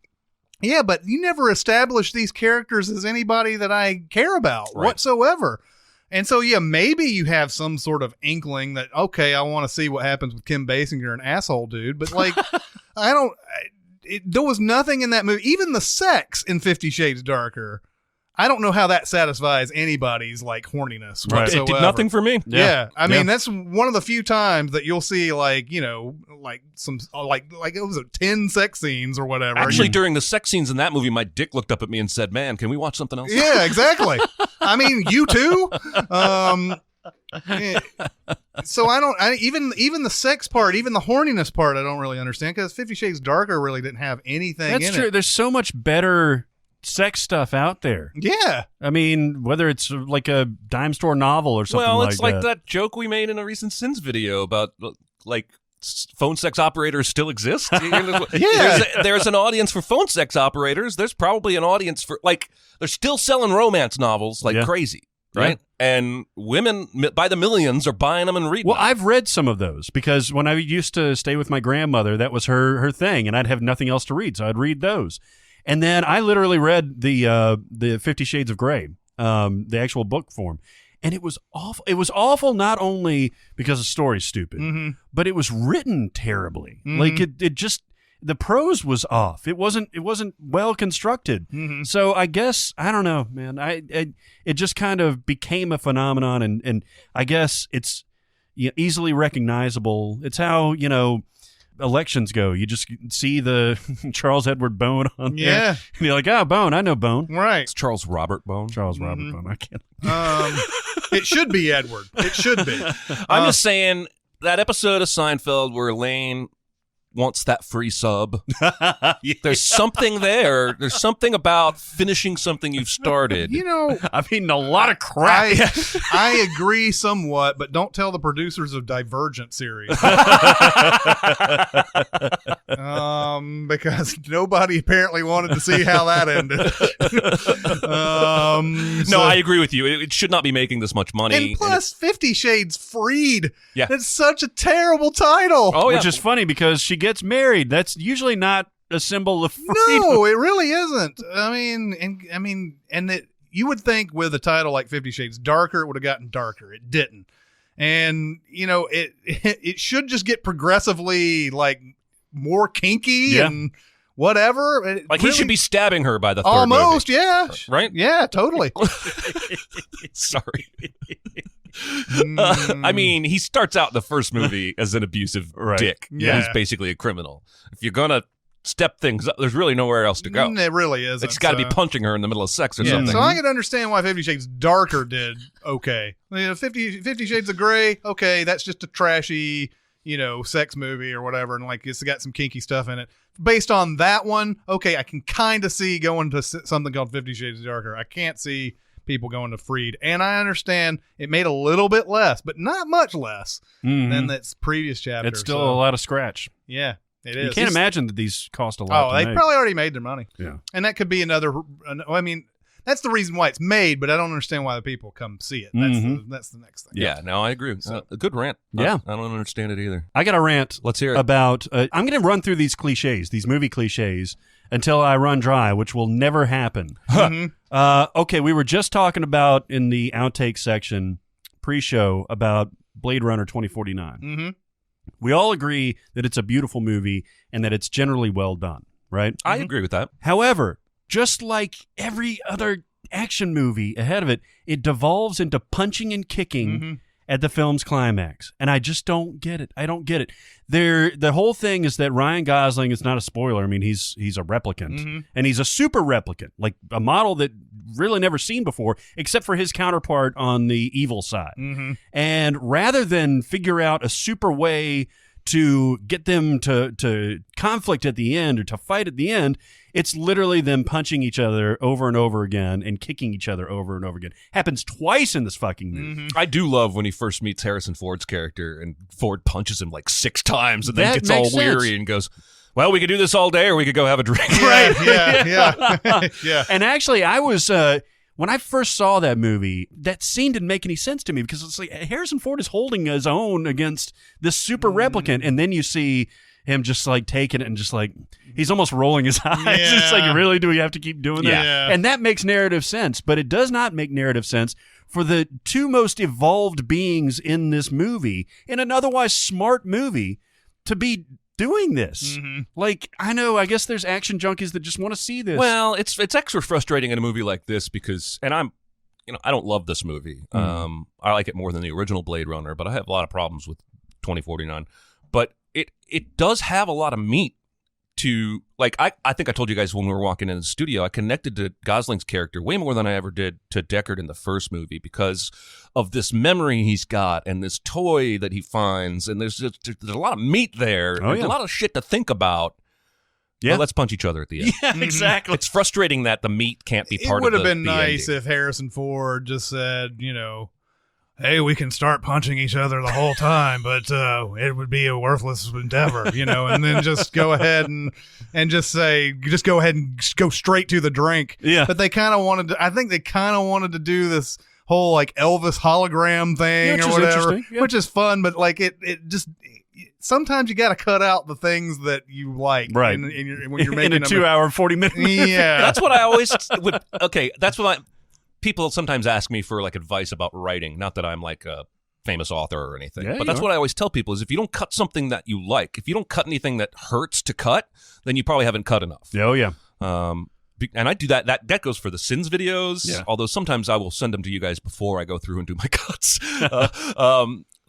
yeah, but you never established these characters as anybody that I care about whatsoever. And so, yeah, maybe you have some sort of inkling that, okay, I want to see what happens with Kim Basinger, an asshole dude. But, like, there was nothing in that movie. Even the sex in 50 Shades Darker, I don't know how that satisfies anybody's, like, horniness Right. whatsoever. It did nothing for me. Yeah. I mean, that's one of the few times that you'll see, like, you know, like some, like it was 10 sex scenes or whatever. Actually, during the sex scenes in that movie, my dick looked up at me and said, "Man, can we watch something else?" Yeah, exactly. I mean, you too. So even the sex part, even the horniness part, I don't really understand, because 50 Shades Darker really didn't have anything That's in true. it. There's so much better sex stuff out there. Yeah. I mean, whether it's like a dime store novel or something Well, it's like that. that joke we made in a recent Sins video about, like, phone sex operators still exist. There's an audience for phone sex operators. There's probably an audience for, like, they're still selling romance novels like crazy, right? Yeah. And women by the millions are buying them and reading Well, them. I've read some of those because when I used to stay with my grandmother, that was her thing, and I'd have nothing else to read, so I'd read those. And then I literally read the 50 Shades of Grey, the actual book form. And it was awful. It was awful not only because the story's stupid, but it was written terribly. Like it just, the prose was off. It wasn't well constructed. So I guess, I don't know, man. It just kind of became a phenomenon, and I guess it's easily recognizable. It's how, elections go. You just see the Charles Edward Bone on there. And you're like, oh, Bone, I know Bone. Right. It's Charles Robert Bone. Charles Robert Bone. I can't. It should be Edward. It should be. I'm just saying, that episode of Seinfeld where Elaine wants that free sub. There's something there. There's something about finishing something you've started. I've eaten a lot of crap. I agree somewhat, but don't tell the producers of Divergent series. Because nobody apparently wanted to see how that ended. No, I agree with you. It should not be making this much money. And plus, 50 Shades Freed. Yeah. It's such a terrible title. Oh, yeah. Which is funny because she gets married. That's usually not a symbol of freedom. No, it really isn't. And that you would think with a title like 50 Shades Darker, it would have gotten darker. It didn't. And, it should just get progressively, like, more kinky and whatever. Like, he should be stabbing her by the third almost, movie. yeah. Right? Yeah, totally. Sorry. I mean, he starts out in the first movie as an abusive dick. Yeah. He's basically a criminal. If you're going to step things up, there's really nowhere else to go. It really isn't. It's got to be punching her in the middle of sex or Yeah, something. so I can understand why 50 Shades Darker did okay. 50 Shades of Grey, okay, that's just a trashy, sex movie or whatever, and like it's got some kinky stuff in it. Based on that one, okay, I can kind of see going to something called 50 Shades Darker. I can't see people going to Freed, and I understand it made a little bit less, but not much less than that previous chapter. It's still a lot of scratch. Yeah. It is. You can't imagine that these cost a lot. Oh, they probably already made their money. Yeah. And that could be another. I mean, that's the reason why it's made, but I don't understand why the people come see it. That's the next thing. Yeah, no, I agree. A good rant. Yeah. I don't understand it either. I got a rant. Let's hear it. About, I'm going to run through these cliches, these movie cliches, until I run dry, which will never happen. Okay, we were just talking about in the outtake section, pre-show, about Blade Runner 2049. We all agree that it's a beautiful movie and that it's generally well done, right? I agree with that. However, just like every other action movie ahead of it, it devolves into punching and kicking at the film's climax. And I just don't get it. I don't get it. The whole thing is that Ryan Gosling is not a spoiler. I mean, he's a replicant. And he's a super replicant, like a model that really never seen before, except for his counterpart on the evil side. And rather than figure out a super way to get them to conflict at the end or to fight at the end, it's literally them punching each other over and over again and kicking each other over and over again. Happens twice in this fucking movie. I do love when he first meets Harrison Ford's character and Ford punches him like 6 times and then That gets all makes weary sense. and goes, well, we could do this all day or we could go have a drink. Right. Yeah. And actually, I was when I first saw that movie, that scene didn't make any sense to me because it's like Harrison Ford is holding his own against this super replicant, and then you see him just like taking it and just like he's almost rolling his eyes. Yeah. It's like, really, do we have to keep doing that? Yeah. And that makes narrative sense, but it does not make narrative sense for the two most evolved beings in this movie, in an otherwise smart movie, to be doing this. Like, I guess there's action junkies that just want to see this. Well, it's extra frustrating in a movie like this because, and I don't love this movie. I like it more than the original Blade Runner, but I have a lot of problems with 2049. But it does have a lot of meat to, like, I think I told you guys when we were walking in the studio, I connected to Gosling's character way more than I ever did to Deckard in the first movie because of this memory he's got and this toy that he finds, and there's a lot of meat there. Oh, There's yeah. a lot of shit to think about. Yeah. Well, let's punch each other at the end. Yeah, exactly. It's frustrating that the meat can't be part It would of have been the nice ending. if Harrison Ford just said, hey, we can start punching each other the whole time, but it would be a worthless endeavor, and then just go ahead and just say, just go ahead and go straight to the drink. Yeah. But they kind of wanted to, I think they kind of wanted to do this whole like Elvis hologram thing Which or is whatever, interesting, yeah. which is fun, but like it just, sometimes you got to cut out the things that you like. Right. when you're making in a 2 hour, 40-minute movie. Yeah. That's what I always would. Okay, that's what people sometimes ask me for like advice about writing. Not that I'm like a famous author or anything, Yeah, but you that's are. what I always tell people is if you don't cut something that you like, if you don't cut anything that hurts to cut, then you probably haven't cut enough. Oh, yeah. And I do that. That goes for the Sins videos. Yeah. Although sometimes I will send them to you guys before I go through and do my cuts.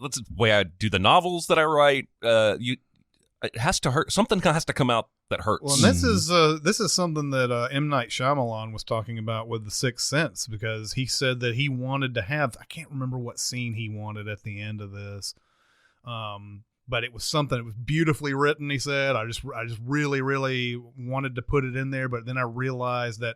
That's the way I do the novels that I write. It has to hurt. Something has to come out that hurts. Well, and this is something that M. Night Shyamalan was talking about with The Sixth Sense, because he said that he wanted to have, I can't remember what scene he wanted at the end of this, but it was something. It was beautifully written. He said, I just really, really wanted to put it in there, but then I realized that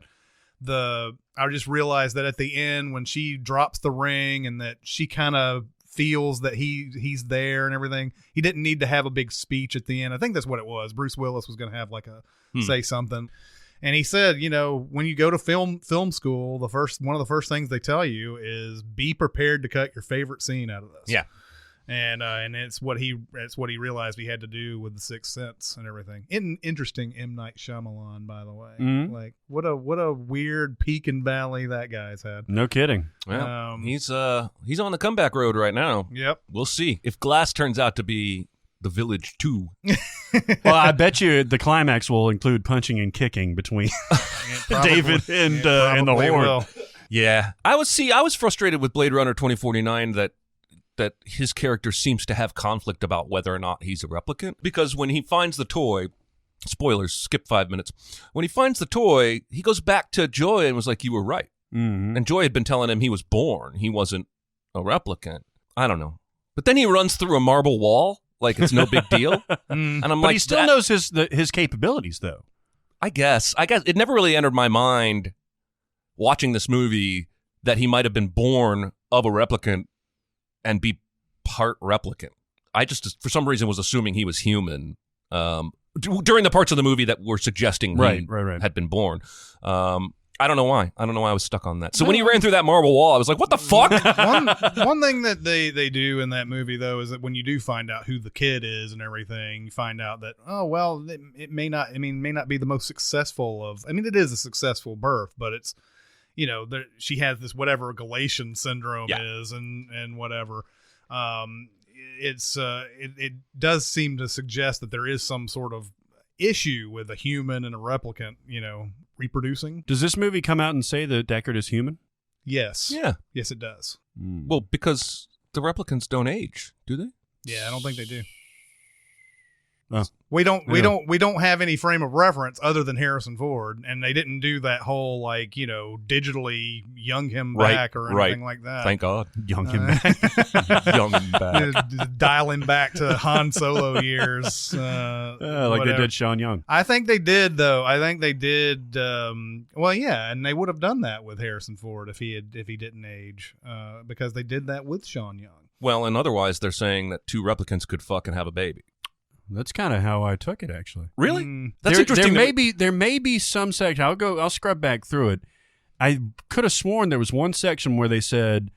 at the end when she drops the ring and that she kind of feels that he's there and everything, he didn't need to have a big speech at the end. I think that's what it was. Bruce Willis was going to have like say something, and he said, when you go to film school, one of the first things they tell you is be prepared to cut your favorite scene out of this. Yeah. And it's what he realized he had to do with The Sixth Sense and everything. Interesting M. Night Shyamalan, by the way. Mhm. Like what a weird peak and valley that guy's had. No kidding. Well, he's on the comeback road right now. Yep. We'll see if Glass turns out to be The Village 2. Well, I bet you the climax will include punching and kicking between David and the probably Horde. will. Yeah, I was frustrated with Blade Runner 2049 that his character seems to have conflict about whether or not he's a replicant, because when he finds the toy, spoilers, skip 5 minutes. When he finds the toy, he goes back to Joy and was like, "You were right." Mm-hmm. And Joy had been telling him he was born. He wasn't a replicant. I don't know. But then he runs through a marble wall like it's no big deal. And I'm But like, he still knows his capabilities, though. I guess it never really entered my mind watching this movie that he might have been born of a replicant and be part replicant. I just, for some reason, was assuming he was human during the parts of the movie that were suggesting he had been born. I don't know why. I was stuck on that. So when he ran through that marble wall, I was like, what the fuck? One thing that they do in that movie, though, is that when you do find out who the kid is and everything, you find out that, oh, well, it may not be the most successful of, it is a successful birth, but it's, she has this whatever Galatian syndrome is and whatever. It does seem to suggest that there is some sort of issue with a human and a replicant, reproducing. Does this movie come out and say that Deckard is human? Yes. Yeah. Yes, it does. Well, because the replicants don't age, do they? Yeah, I don't think they do. Oh. We don't have any frame of reference other than Harrison Ford, and they didn't do that whole digitally young him back or anything like that. Thank God. Young him back. Young him back. Dial him back to Han Solo years. Like they did Sean Young. I think they did, though. I think they did. And they would have done that with Harrison Ford if he didn't age, because they did that with Sean Young. Well, and otherwise they're saying that two replicants could fuck and have a baby. That's kind of how I took it, actually. Really? That's interesting. There may be some section. I'll scrub back through it. I could have sworn there was one section where they said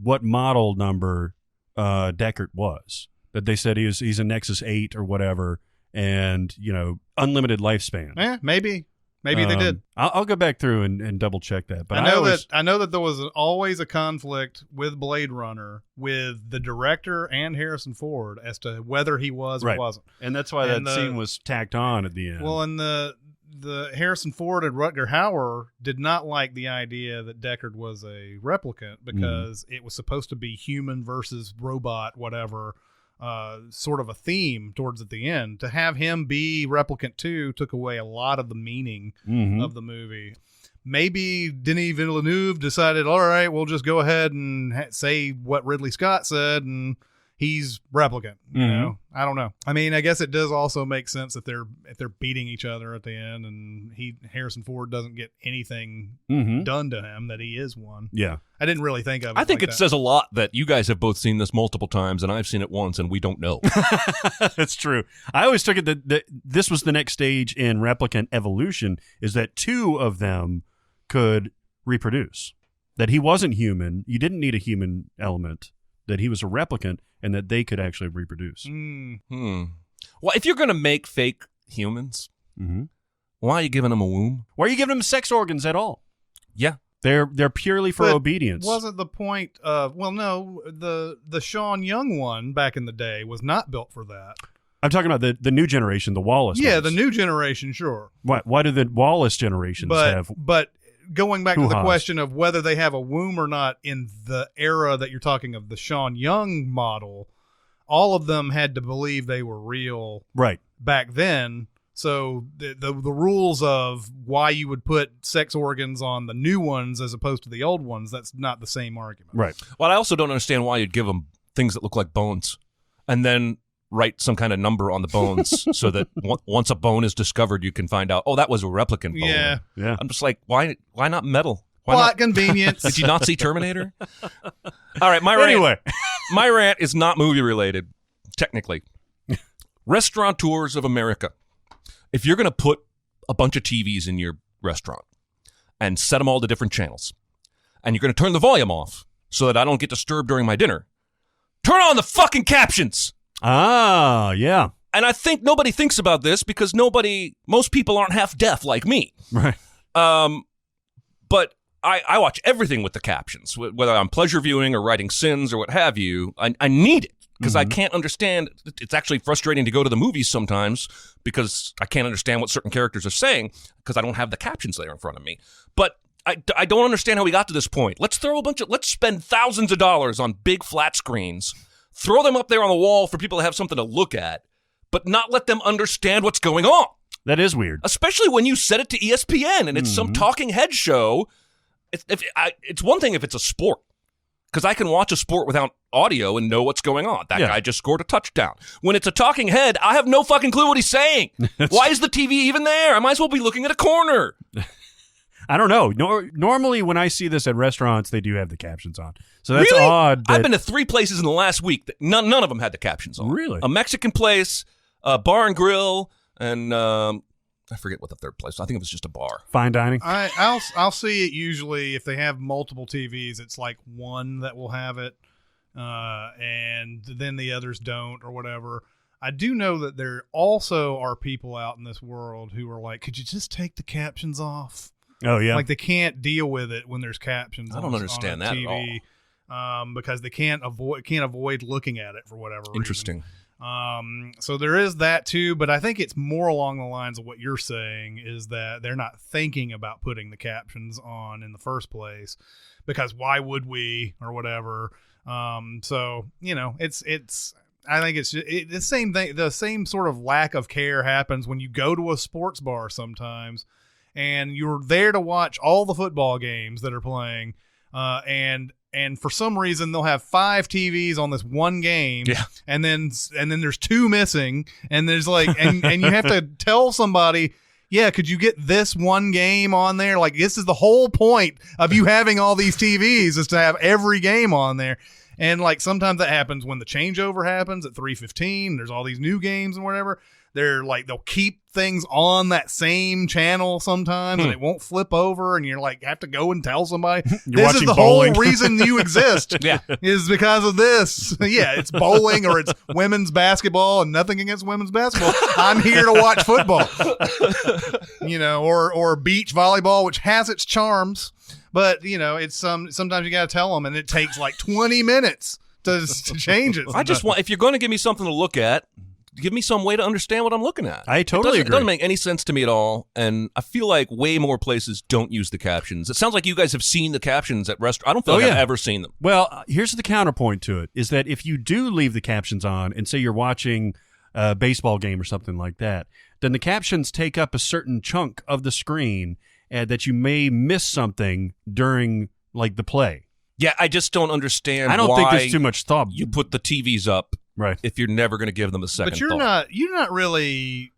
what model number Deckard was. That they said he's a Nexus 8 or whatever, and unlimited lifespan. Maybe they did. I'll go back through and double check that. But I know that there was always a conflict with Blade Runner with the director and Harrison Ford as to whether he was or wasn't, and that's why that scene was tacked on at the end. Well, and the Harrison Ford and Rutger Hauer did not like the idea that Deckard was a replicant because it was supposed to be human versus robot, whatever. Sort of a theme towards at the end. To have him be replicant too took away a lot of the meaning of the movie. Maybe Denis Villeneuve decided, all right, we'll just go ahead and say what Ridley Scott said, and he's replicant. You know, I don't know. I mean, I guess it does also make sense if they're beating each other at the end, and Harrison Ford doesn't get anything done to him that he is one. Yeah, I didn't really think of it. I think like it that. says a lot that you guys have both seen this multiple times, and I've seen it once, and we don't know. That's true. I always took it that this was the next stage in replicant evolution, is that two of them could reproduce. That he wasn't human. You didn't need a human element. That he was a replicant, and that they could actually reproduce. Well, if you're going to make fake humans, why are you giving them a womb? Why are you giving them sex organs at all? Yeah. They're purely for But obedience. Wasn't the point of the Sean Young one back in the day was not built for that. I'm talking about the new generation, the Wallace Yeah, ones. the new generation, sure. Why do the Wallace generations have... But going back to the hoo-has. question of whether they have a womb or not in the era that you're talking of, the Sean Young model, all of them had to believe they were real Right. back then. So the rules of why you would put sex organs on the new ones as opposed to the old ones, that's not the same argument. Right. Well, I also don't understand why you'd give them things that look like bones and then write some kind of number on the bones so that once a bone is discovered, you can find out, oh, that was a replicant bone. Yeah. Yeah. I'm just like, why not metal? Why Plot not? convenience. Did you not see Terminator? All right, my rant is not movie related, technically. Restaurateurs of America. If you're going to put a bunch of TVs in your restaurant and set them all to different channels, and you're going to turn the volume off so that I don't get disturbed during my dinner, turn on the fucking captions. Ah, yeah. And I think nobody thinks about this because most people aren't half deaf like me. Right. But I watch everything with the captions, whether I'm pleasure viewing or writing sins or what have you. I need it because I can't understand. It's actually frustrating to go to the movies sometimes because I can't understand what certain characters are saying because I don't have the captions there in front of me. But I don't understand how we got to this point. Let's spend thousands of dollars on big flat screens, throw them up there on the wall for people to have something to look at, but not let them understand what's going on. That is weird. Especially when you set it to ESPN and it's some talking head show. It's one thing if it's a sport, because I can watch a sport without audio and know what's going on. That guy just scored a touchdown. When it's a talking head, I have no fucking clue what he's saying. Why is the TV even there? I might as well be looking at a corner. I don't know. Normally, when I see this at restaurants, they do have the captions on. So that's Really? odd. I've been to 3 places in the last week that none of them had the captions on. Really? A Mexican place, a bar and grill, and I forget what the third place. I think it was just a bar. Fine dining. I'll see it usually if they have multiple TVs. It's like one that will have it, and then the others don't or whatever. I do know that there also are people out in this world who are like, could you just take the captions off? Oh, yeah. Like they can't deal with it when there's captions. I don't understand that TV, at all. Because they can't avoid looking at it for whatever reason. Interesting. So there is that too, but I think it's more along the lines of what you're saying is that they're not thinking about putting the captions on in the first place because why would we or whatever. So it's I think it's the same thing. The same sort of lack of care happens when you go to a sports bar sometimes and you're there to watch all the football games that are playing, and for some reason they'll have 5 TVs on this one game, and then there's 2 missing, and there's like, and you have to tell somebody, yeah, could you get this one game on there? Like this is the whole point of you having all these TVs is to have every game on there. And like sometimes that happens when the changeover happens at 3:15. There's all these new games and whatever. they'll keep things on that same channel sometimes, and it won't flip over, and you're like have to go and tell somebody this is the bowling. whole reason you exist. Yeah. Is because of this. Yeah, it's bowling or it's women's basketball, and nothing against women's basketball. I'm here to watch football. Or beach volleyball, which has its charms, but it's sometimes you got to tell them, and it takes like 20 minutes to change it. I just want, if you're going to give me something to look at, give me some way to understand what I'm looking at. I totally It agree. doesn't make any sense to me at all, and I feel like way more places don't use the captions. It sounds like you guys have seen the captions at restaurants. I don't feel like I've ever seen them. Well, here's the counterpoint to it, is that if you do leave the captions on and say you're watching a baseball game or something like that, then the captions take up a certain chunk of the screen that you may miss something during like the play. Yeah, I just don't understand I don't why think there's too much thought. you put the TVs up Right. if you're never going to give them a second But you're thought. not really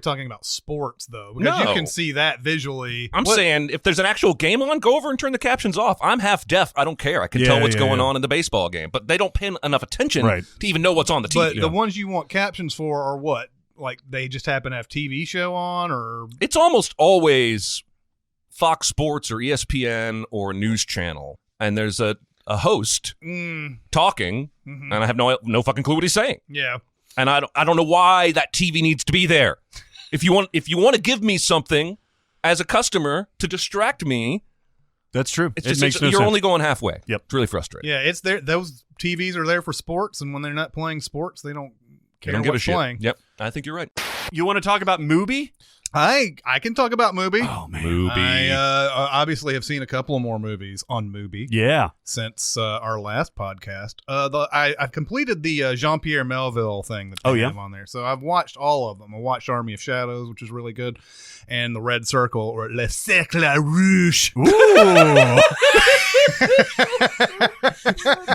talking about sports though, because you No. can see that visually. I'm saying if there's an actual game on, go over and turn the captions off. I'm half deaf. I don't care. I can tell what's going on in the baseball game, but they don't pay enough attention to even know what's on the TV. But the ones you want captions for are what? Like they just happen to have TV show on, or It's almost always Fox Sports or ESPN or a news channel, and there's a host talking, and I have no fucking clue what he's saying. Yeah. And I don't know why that TV needs to be there. If you want to give me something as a customer to distract me, That's true. it's It just makes no you're sense. only going halfway. Yep. It's really frustrating. Yeah, it's there. Those TVs are there for sports, and when they're not playing sports, they don't They care don't give a what's shit. playing. Yep, I think you're right. You want to talk about Mubi? I can talk about Mubi. Oh, man. Mubi. I obviously have seen a couple of more movies on Mubi. Yeah. Since our last podcast. I've completed the Jean-Pierre Melville thing that they have on there. So I've watched all of them. I watched Army of Shadows, which is really good, and The Red Circle, or Le Cercle Rouge. Ooh.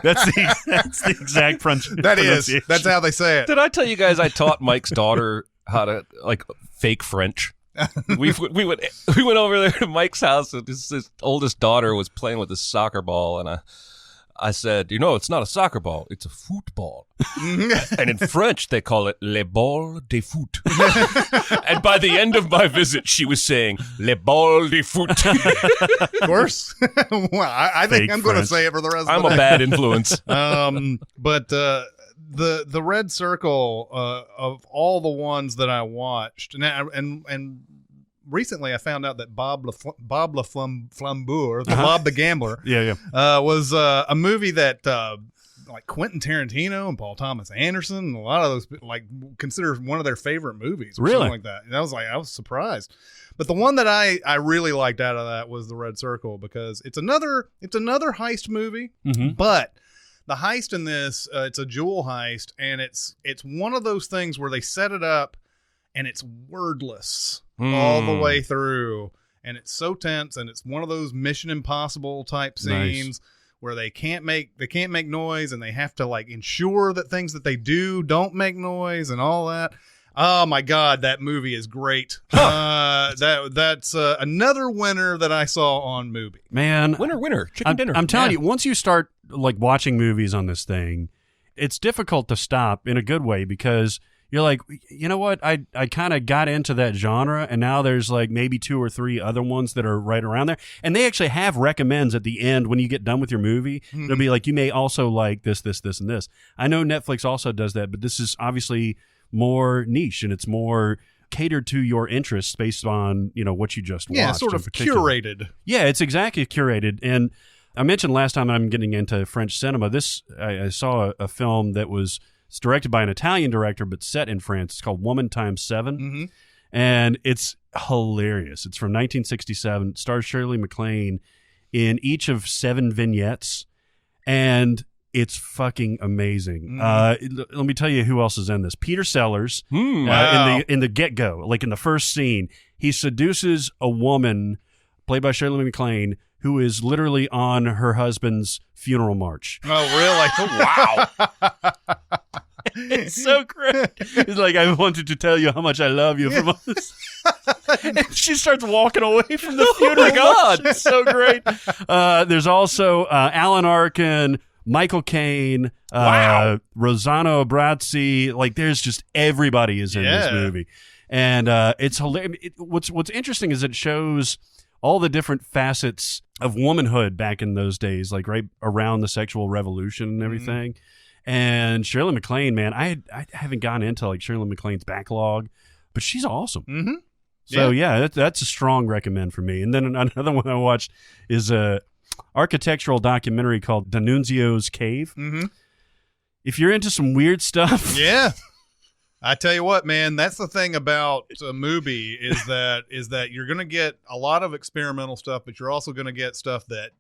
That's the exact French. That is. pronunciation. That's how they say it. Did I tell you guys I taught Mike's daughter how to like fake French? we went over there to Mike's house, and his oldest daughter was playing with a soccer ball, and I said, it's not a soccer ball, it's a football. And in French, they call it le ball de foot. And by the end of my visit, she was saying le ball de foot. Of course. Well, I think Fake I'm going to French. say it for the rest I'm of the a day. bad influence. But the Red Circle of all the ones that I watched, and recently I found out that Bob Le Flambour, Bob the Gambler, was a movie that like Quentin Tarantino and Paul Thomas Anderson and a lot of those like consider one of their favorite movies. Or Really? something like that. And I was surprised. But the one that I really liked out of that was The Red Circle, because it's another heist movie, but the heist in this, it's a jewel heist, and it's one of those things where they set it up and it's wordless all the way through, and it's so tense, and it's one of those Mission Impossible type scenes where they can't make noise, and they have to like ensure that things that they do don't make noise and all that. Oh my God, that movie is great. That's another winner that I saw on Mubi. Man, Winner, chicken dinner. I'm telling you, once you start like watching movies on this thing, it's difficult to stop in a good way, because you're like, you know what? I kind of got into that genre, and now there's like maybe 2 or 3 other ones that are right around there. And they actually have recommends at the end when you get done with your movie. They'll be like, you may also like this, this, this, and this. I know Netflix also does that, but this is obviously more niche, and it's more catered to your interests based on, what you just watched. Yeah, sort of curated. Yeah, it's exactly curated. And I mentioned last time I'm getting into French cinema. I saw a film that was directed by an Italian director, but set in France. It's called Woman Times 7. And it's hilarious. It's from 1967. It stars Shirley MacLaine in each of 7 vignettes. And it's fucking amazing. Let me tell you who else is in this. Peter Sellers, Wow. in the get-go, like in the first scene, he seduces a woman played by Shirley MacLaine, who is literally on her husband's funeral march. Oh, really? Wow. It's so great. He's like, I wanted to tell you how much I love you. From us. And she starts walking away from the funeral. God. It's so great. There's also Alan Arkin, Michael Caine, Rossano Brazzi. Like, there's just everybody is in this movie. And it's hilarious. What's interesting is it shows all the different facets of womanhood back in those days, like right around the sexual revolution and everything. And Shirley MacLaine, man, I haven't gone into like Shirley MacLaine's backlog, but she's awesome. Mm-hmm. So that's a strong recommend for me. And then another one I watched is a architectural documentary called D'Annunzio's Cave. Mm-hmm. If you're into some weird stuff, I tell you what, man, that's the thing about Mubi is that you're going to get a lot of experimental stuff, but you're also going to get stuff that,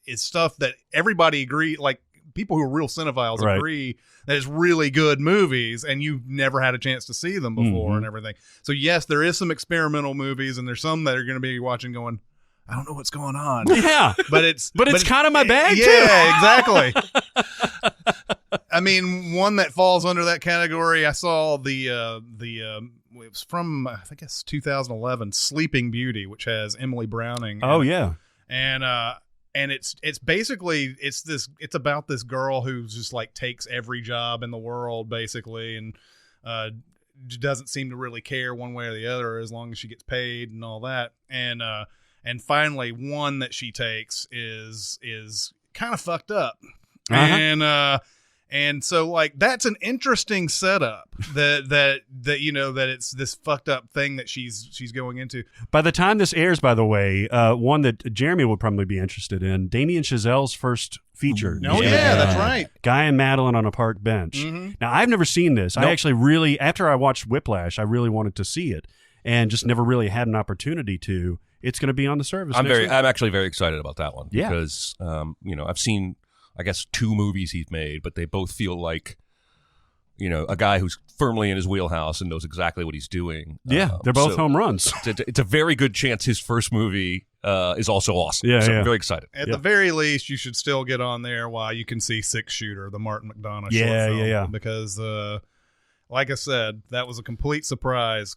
is stuff that everybody agree, like people who are real cinephiles agree that it's really good movies and you've never had a chance to see them before and everything. So yes, there is some experimental movies and there's some that are going to be watching going, I don't know what's going on. Yeah. But it's kind of my bag too. Yeah, exactly. I mean, one that falls under that category, I saw it was from, I think it's 2011, Sleeping Beauty, which has Emily Browning. Oh, yeah. And it's basically, it's about this girl who's just like takes every job in the world basically and doesn't seem to really care one way or the other as long as she gets paid and all that. And finally one that she takes is kind of fucked up. And so like that's an interesting setup that it's this fucked up thing that she's going into. By the time this airs, by the way, one that Jeremy would probably be interested in, Damien Chazelle's first feature. Oh yeah, that's right. Guy and Madeline on a park bench. Mm-hmm. Now I've never seen this. Nope. I actually really, after I watched Whiplash, I really wanted to see it and just never really had an opportunity to. It's going to be on the service. I'm actually very excited about that one because I've seen, I guess, 2 movies he's made, but they both feel like, a guy who's firmly in his wheelhouse and knows exactly what he's doing. Yeah, they're both home runs. It's a very good chance his first movie is also awesome. Yeah, so yeah. I'm very excited. At the very least, you should still get on there while you can see Six Shooter, the Martin McDonagh short film. Yeah. Because, like I said, that was a complete surprise,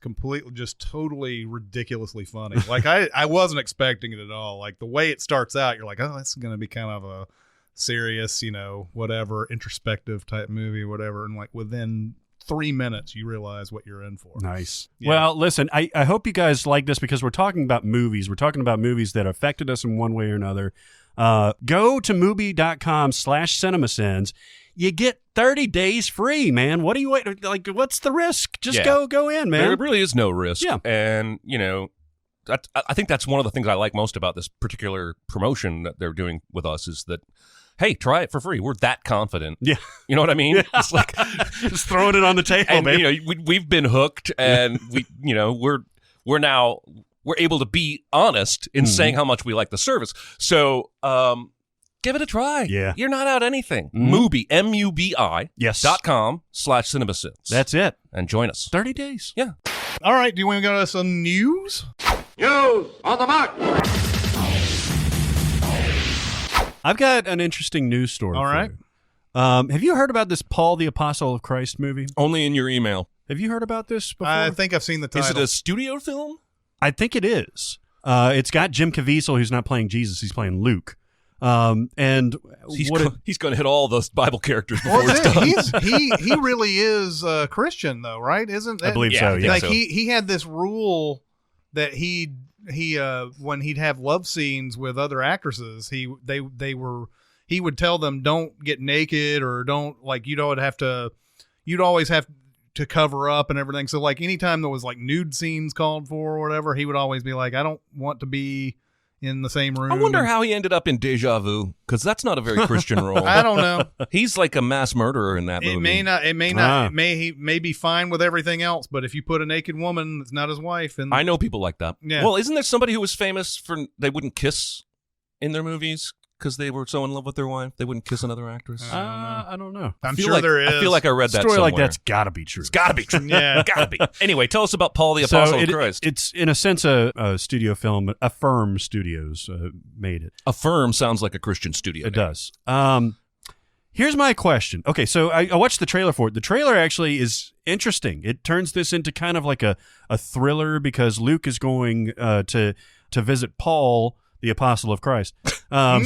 just totally ridiculously funny. Like, I wasn't expecting it at all. Like, the way it starts out, you're like, oh, that's going to be kind of a serious, whatever, introspective type movie, whatever. And, like, within 3 minutes, you realize what you're in for. Nice. Yeah. Well, listen, I hope you guys like this because we're talking about movies. We're talking about movies that affected us in one way or another. Go to Mubi.com/Cinemasins. You get 30 days free, man. What do you wait? Like, what's the risk? Just go in, man. There really is no risk. Yeah. And, I think that's one of the things I like most about this particular promotion that they're doing with us is that, hey, try it for free. We're that confident. Yeah. You know what I mean? Yeah. It's like just throwing it on the table, and, baby. we've been hooked and we're able to be honest in saying how much we like the service. So, give it a try. Yeah. You're not out anything. Mubi, MUBI. Yes. .com/Cinemasins. That's it. And join us. 30 days. Yeah. All right, do you want to go to some news? News on the mark. I've got an interesting news story. All right. For you. Have you heard about this Paul the Apostle of Christ movie? Only in your email. Have you heard about this before? I think I've seen the title. Is it a studio film? I think it is. It's got Jim Caviezel, who's not playing Jesus; he's playing Luke. And He's going to hit all those Bible characters before Well, it's done. he really is a Christian though, right? Isn't that, I believe Yeah, so. I Yeah. think like so. he had this rule that he when he'd have love scenes with other actresses, he would tell them don't get naked or don't like you'd always have to cover up and everything. So like anytime there was like nude scenes called for or whatever, he would always be like, I don't want to be in the same room. I wonder how he ended up in Deja Vu, because that's not a very Christian role. I don't know. He's like a mass murderer in that movie. It may not. He may be fine with everything else, but if you put a naked woman that's not his wife, and I know people like that. Yeah. Well, isn't there somebody who was famous for they wouldn't kiss in their movies because they were so in love with their wife they wouldn't kiss another actress? I don't know. I'm feel sure like, there is. I feel like I read that Story somewhere. like that's got to be true. It's got to be true. Yeah. Gotta be. Anyway, tell us about Paul the Apostle of Christ. It's in a sense a studio film. Affirm Studios made it. Affirm sounds like a Christian studio. It name. does. Here's my question. Okay, so I watched the trailer for it. The trailer actually is interesting. It turns this into kind of like a thriller because Luke is going to visit Paul, the Apostle of Christ. Just Roll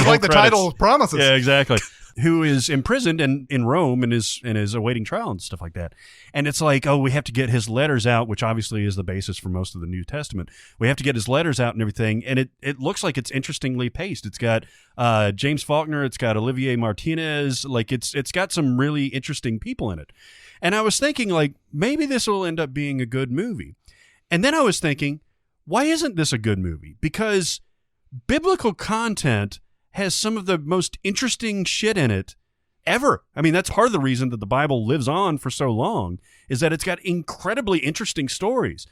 like the credits. title promises. Yeah, exactly. who is imprisoned in Rome and is awaiting trial and stuff like that. And it's like, oh, we have to get his letters out, which obviously is the basis for most of the New Testament. We have to get his letters out and everything. And it looks like it's interestingly paced. It's got James Faulkner. It's got Olivier Martinez. Like it's got some really interesting people in it. And I was thinking, like, maybe this will end up being a good movie. And then I was thinking, why isn't this a good movie? Because biblical content has some of the most interesting shit in it ever. I mean, that's part of the reason that the Bible lives on for so long, is that it's got incredibly interesting stories.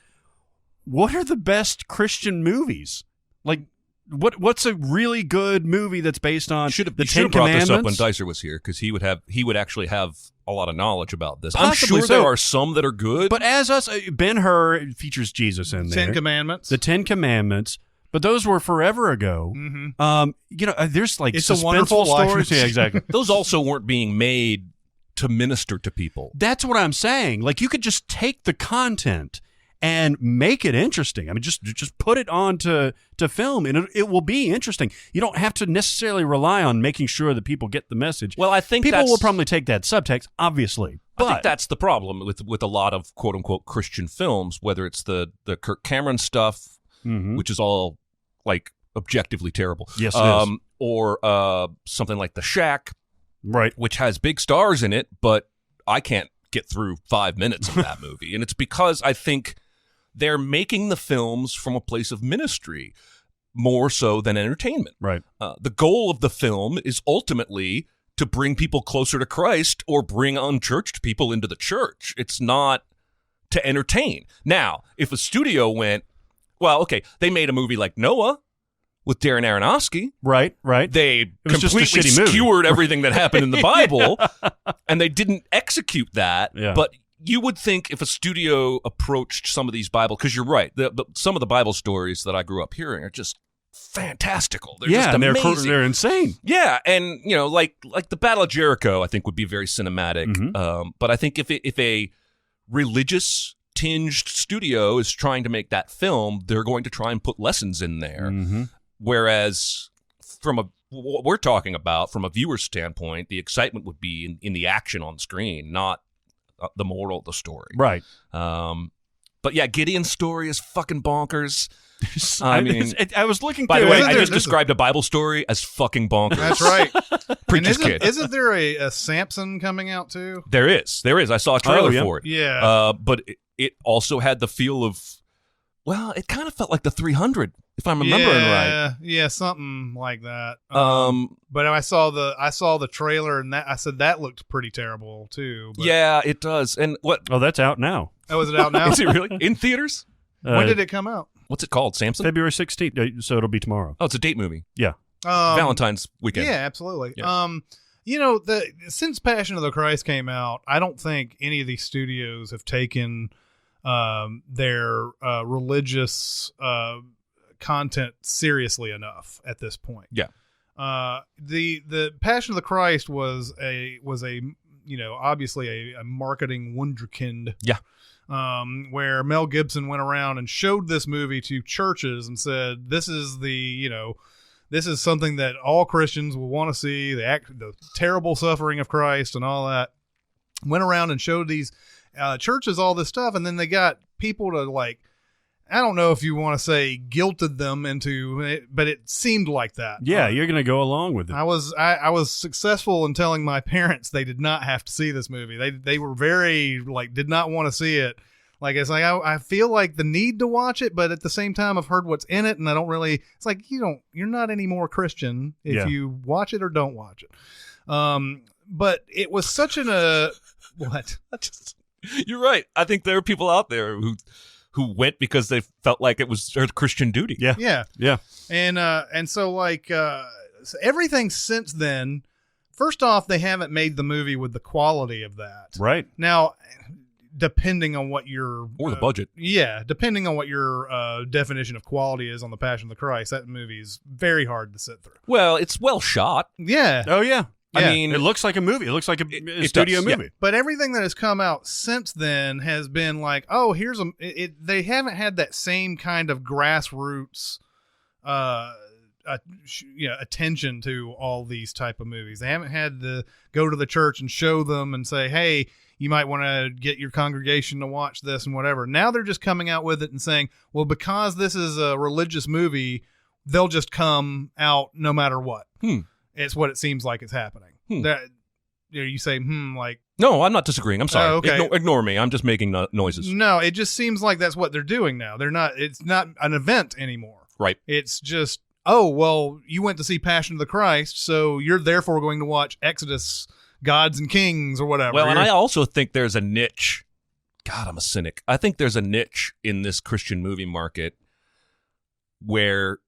What are the best Christian movies? Like, what's a really good movie that's based on the Ten Commandments? Should have brought this up when Dicer was here, because he would actually have a lot of knowledge about this. Possibly I'm sure there are some that are good. But as us, Ben-Hur features Jesus in there. Ten Commandments. The Ten Commandments. But those were forever ago. Mm-hmm. There's like It's a Wonderful suspenseful Life. stories. Yeah, exactly. Those also weren't being made to minister to people. That's what I'm saying. Like, you could just take the content and make it interesting. I mean, just put it on to film, and it will be interesting. You don't have to necessarily rely on making sure that people get the message. Well, I think people that's- will probably take that subtext, obviously. But I think that's the problem with a lot of quote unquote Christian films, whether it's the Kirk Cameron stuff, which is all like objectively terrible. Yes, it is. Or something like The Shack, right, which has big stars in it, but I can't get through 5 minutes of that movie. And it's because I think they're making the films from a place of ministry more so than entertainment. Right. The goal of the film is ultimately to bring people closer to Christ or bring unchurched people into the church. It's not to entertain. Now, if a studio went, well, okay, they made a movie like Noah with Darren Aronofsky. Right. They was just a completely shitty movie. skewered everything that happened in the Bible, and they didn't execute that. Yeah. But you would think if a studio approached some of these Bible, because you're right, some of the Bible stories that I grew up hearing are just fantastical. They're just and amazing. they're insane. Yeah, and like the Battle of Jericho, I think would be very cinematic. But I think if a religious tinged studio is trying to make that film, they're going to try and put lessons in there. Whereas from what we're talking about from a viewer's standpoint, the excitement would be in the action on screen, not the moral of the story. Right. But yeah, Gideon's story is fucking bonkers. I mean, I was looking. By the way, I there- just described a Bible story as fucking bonkers. That's right. Preacher's And kid. isn't there a Samson coming out too? There is. I saw a trailer for it. Yeah. But it also had the feel of, well, it kind of felt like the 300, if I'm remembering right. Yeah, something like that. But I saw the trailer, and I said that looked pretty terrible too. But, Yeah, it does. And what? Oh, that's out now. Oh, is it out now? Is it really in theaters? When did it come out? What's it called? Samson? February 16th. So it'll be tomorrow. Oh, it's a date movie. Yeah. Valentine's weekend. Yeah, absolutely. Yeah. Since Passion of the Christ came out, I don't think any of these studios have taken their religious content seriously enough at this point. Yeah. The Passion of the Christ was a obviously a marketing wunderkind. Yeah. Where Mel Gibson went around and showed this movie to churches and said, this is this is something that all Christians will want to see, the terrible suffering of Christ and all that. Went around and showed these churches all this stuff, and then they got people to, like, I don't know if you want to say guilted them into it, but it seemed like that. Yeah, you're going to go along with it. I was successful in telling my parents they did not have to see this movie. They were very, like, did not want to see it. Like, it's like I feel like the need to watch it, but at the same time I've heard what's in it, and I don't really. It's like you're not any more Christian if you watch it or don't watch it. But it was such what? You're right. I think there are people out there who went because they felt like it was their Christian duty. Yeah. And so, like, so everything since then. First off, they haven't made the movie with the quality of that. Right. Now, depending on what your Or the budget. Depending on what your definition of quality is on the Passion of the Christ, that movie is very hard to sit through. Well, it's well shot. Yeah. Oh, yeah. I mean, it looks like a movie. It looks like a it studio does, yeah. movie. But everything that has come out since then has been like, oh, they haven't had that same kind of grassroots attention to all these type of movies. They haven't had to go to the church and show them and say, hey, you might want to get your congregation to watch this and whatever. Now they're just coming out with it and saying, well, because this is a religious movie, they'll just come out no matter what. It's what it seems like is happening. That you say, like... No, I'm not disagreeing. I'm sorry. Oh, okay. Ignore me. I'm just making noises. No, it just seems like that's what they're doing now. It's not an event anymore. Right. It's just, oh, well, you went to see Passion of the Christ, so you're therefore going to watch Exodus, Gods and Kings, or whatever. Well, and I also think there's a niche. God, I'm a cynic. I think there's a niche in this Christian movie market where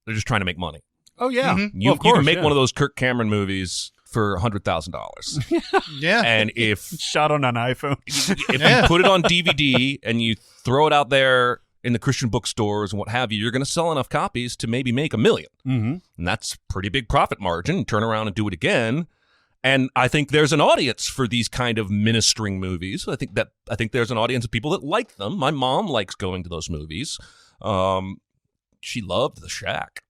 they're just trying to make money. Oh, yeah. Mm-hmm. You can make one of those Kirk Cameron movies for $100,000. Yeah. And if shot on an iPhone, if you put it on DVD and you throw it out there in the Christian bookstores and what have you, you're going to sell enough copies to maybe make $1 million. Mm-hmm. And that's pretty big profit margin. Turn around and do it again. And I think there's an audience for these kind of ministering movies. I think there's an audience of people that like them. My mom likes going to those movies. She loved The Shack.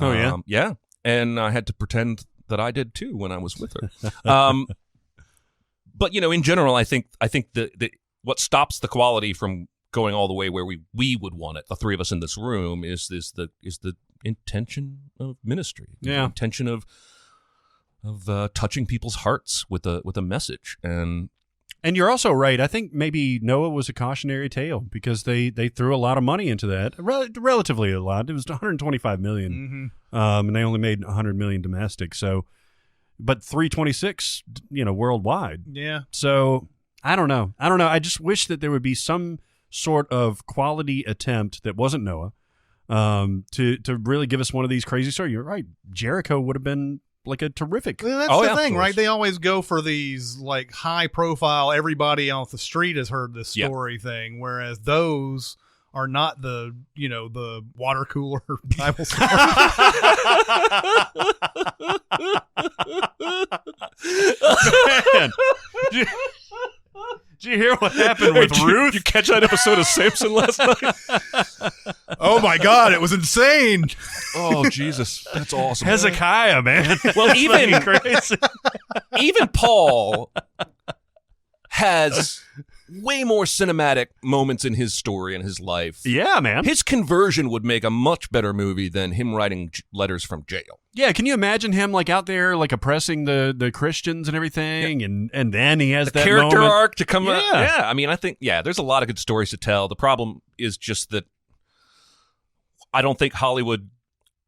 Oh, yeah? Yeah. And I had to pretend that I did too when I was with her. But, in general, I think that what stops the quality from going all the way where we would want it, the three of us in this room, is the intention of ministry. Yeah. The intention of touching people's hearts with a message. And you're also right. I think maybe Noah was a cautionary tale because they threw a lot of money into that, relatively a lot. It was $125 million, and they only made $100 million domestic. So, but 326, worldwide. Yeah. So I don't know. I just wish that there would be some sort of quality attempt that wasn't Noah, to really give us one of these crazy stories. You're right. Jericho would have been like a terrific. Well, that's the thing, right? They always go for these like high profile, everybody off the street has heard this story thing, whereas those are not the water cooler Bible story. Man. Did you hear what happened with Ruth? Did you catch that episode of Samson last night? Oh my God, it was insane. Oh Jesus, that's awesome. Hezekiah, man. Well, even Paul has way more cinematic moments in his story and his life. Yeah, man. His conversion would make a much better movie than him writing letters from jail. Yeah, can you imagine him like out there like oppressing the Christians and everything, and then he has that character moment. arc to come out. Yeah. Yeah, I mean, I think there's a lot of good stories to tell. The problem is just that I don't think Hollywood.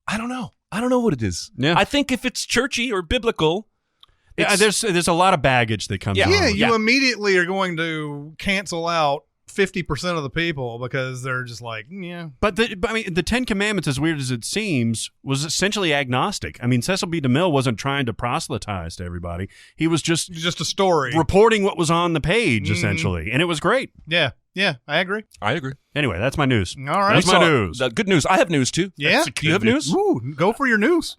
I don't know what it is. Yeah. I think if it's churchy or biblical. Yeah, there's a lot of baggage that comes on. Yeah, you immediately are going to cancel out 50% of the people because they're just like, yeah. But the Ten Commandments, as weird as it seems, was essentially agnostic. I mean, Cecil B. DeMille wasn't trying to proselytize to everybody. He was just a story. Reporting what was on the page, essentially. And it was great. Yeah, I agree. Anyway, that's my news. All right. That's my news. Good news. I have news, too. Yeah? Do you have news? Ooh, go for your news.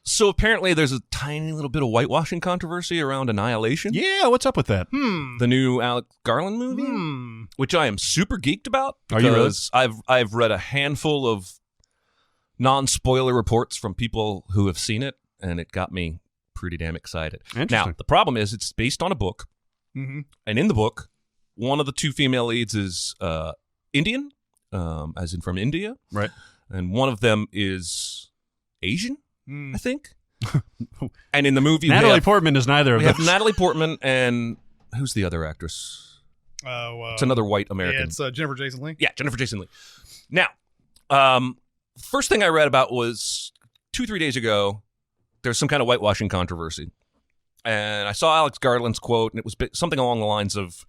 So apparently there's a tiny little bit of whitewashing controversy around Annihilation. Yeah, what's up with that? The new Alex Garland movie, which I am super geeked about. Are you really? I've read a handful of non-spoiler reports from people who have seen it, and it got me pretty damn excited. Now, the problem is it's based on a book, and in the book, one of the two female leads is Indian, as in from India, right? And one of them is Asian. I think. And in the movie, Natalie Portman is neither of them. We have Natalie Portman and who's the other actress? It's another white American. Yeah, it's Jennifer Jason Leigh. Yeah, Jennifer Jason Leigh. Now, first thing I read about was 2-3 days ago, there's some kind of whitewashing controversy. And I saw Alex Garland's quote, and it was something along the lines of,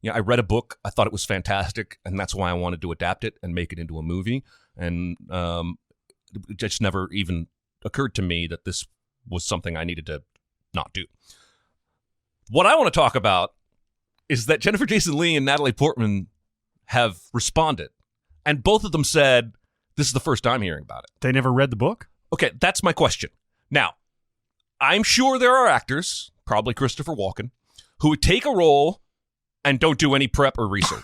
I read a book, I thought it was fantastic, and that's why I wanted to adapt it and make it into a movie. And it just never even occurred to me that this was something I needed to not do. What I want to talk about is that Jennifer Jason Leigh and Natalie Portman have responded, and both of them said, this is the first I'm hearing about it. They never read the book? Okay, that's my question. Now, I'm sure there are actors, probably Christopher Walken, who would take a role and don't do any prep or research.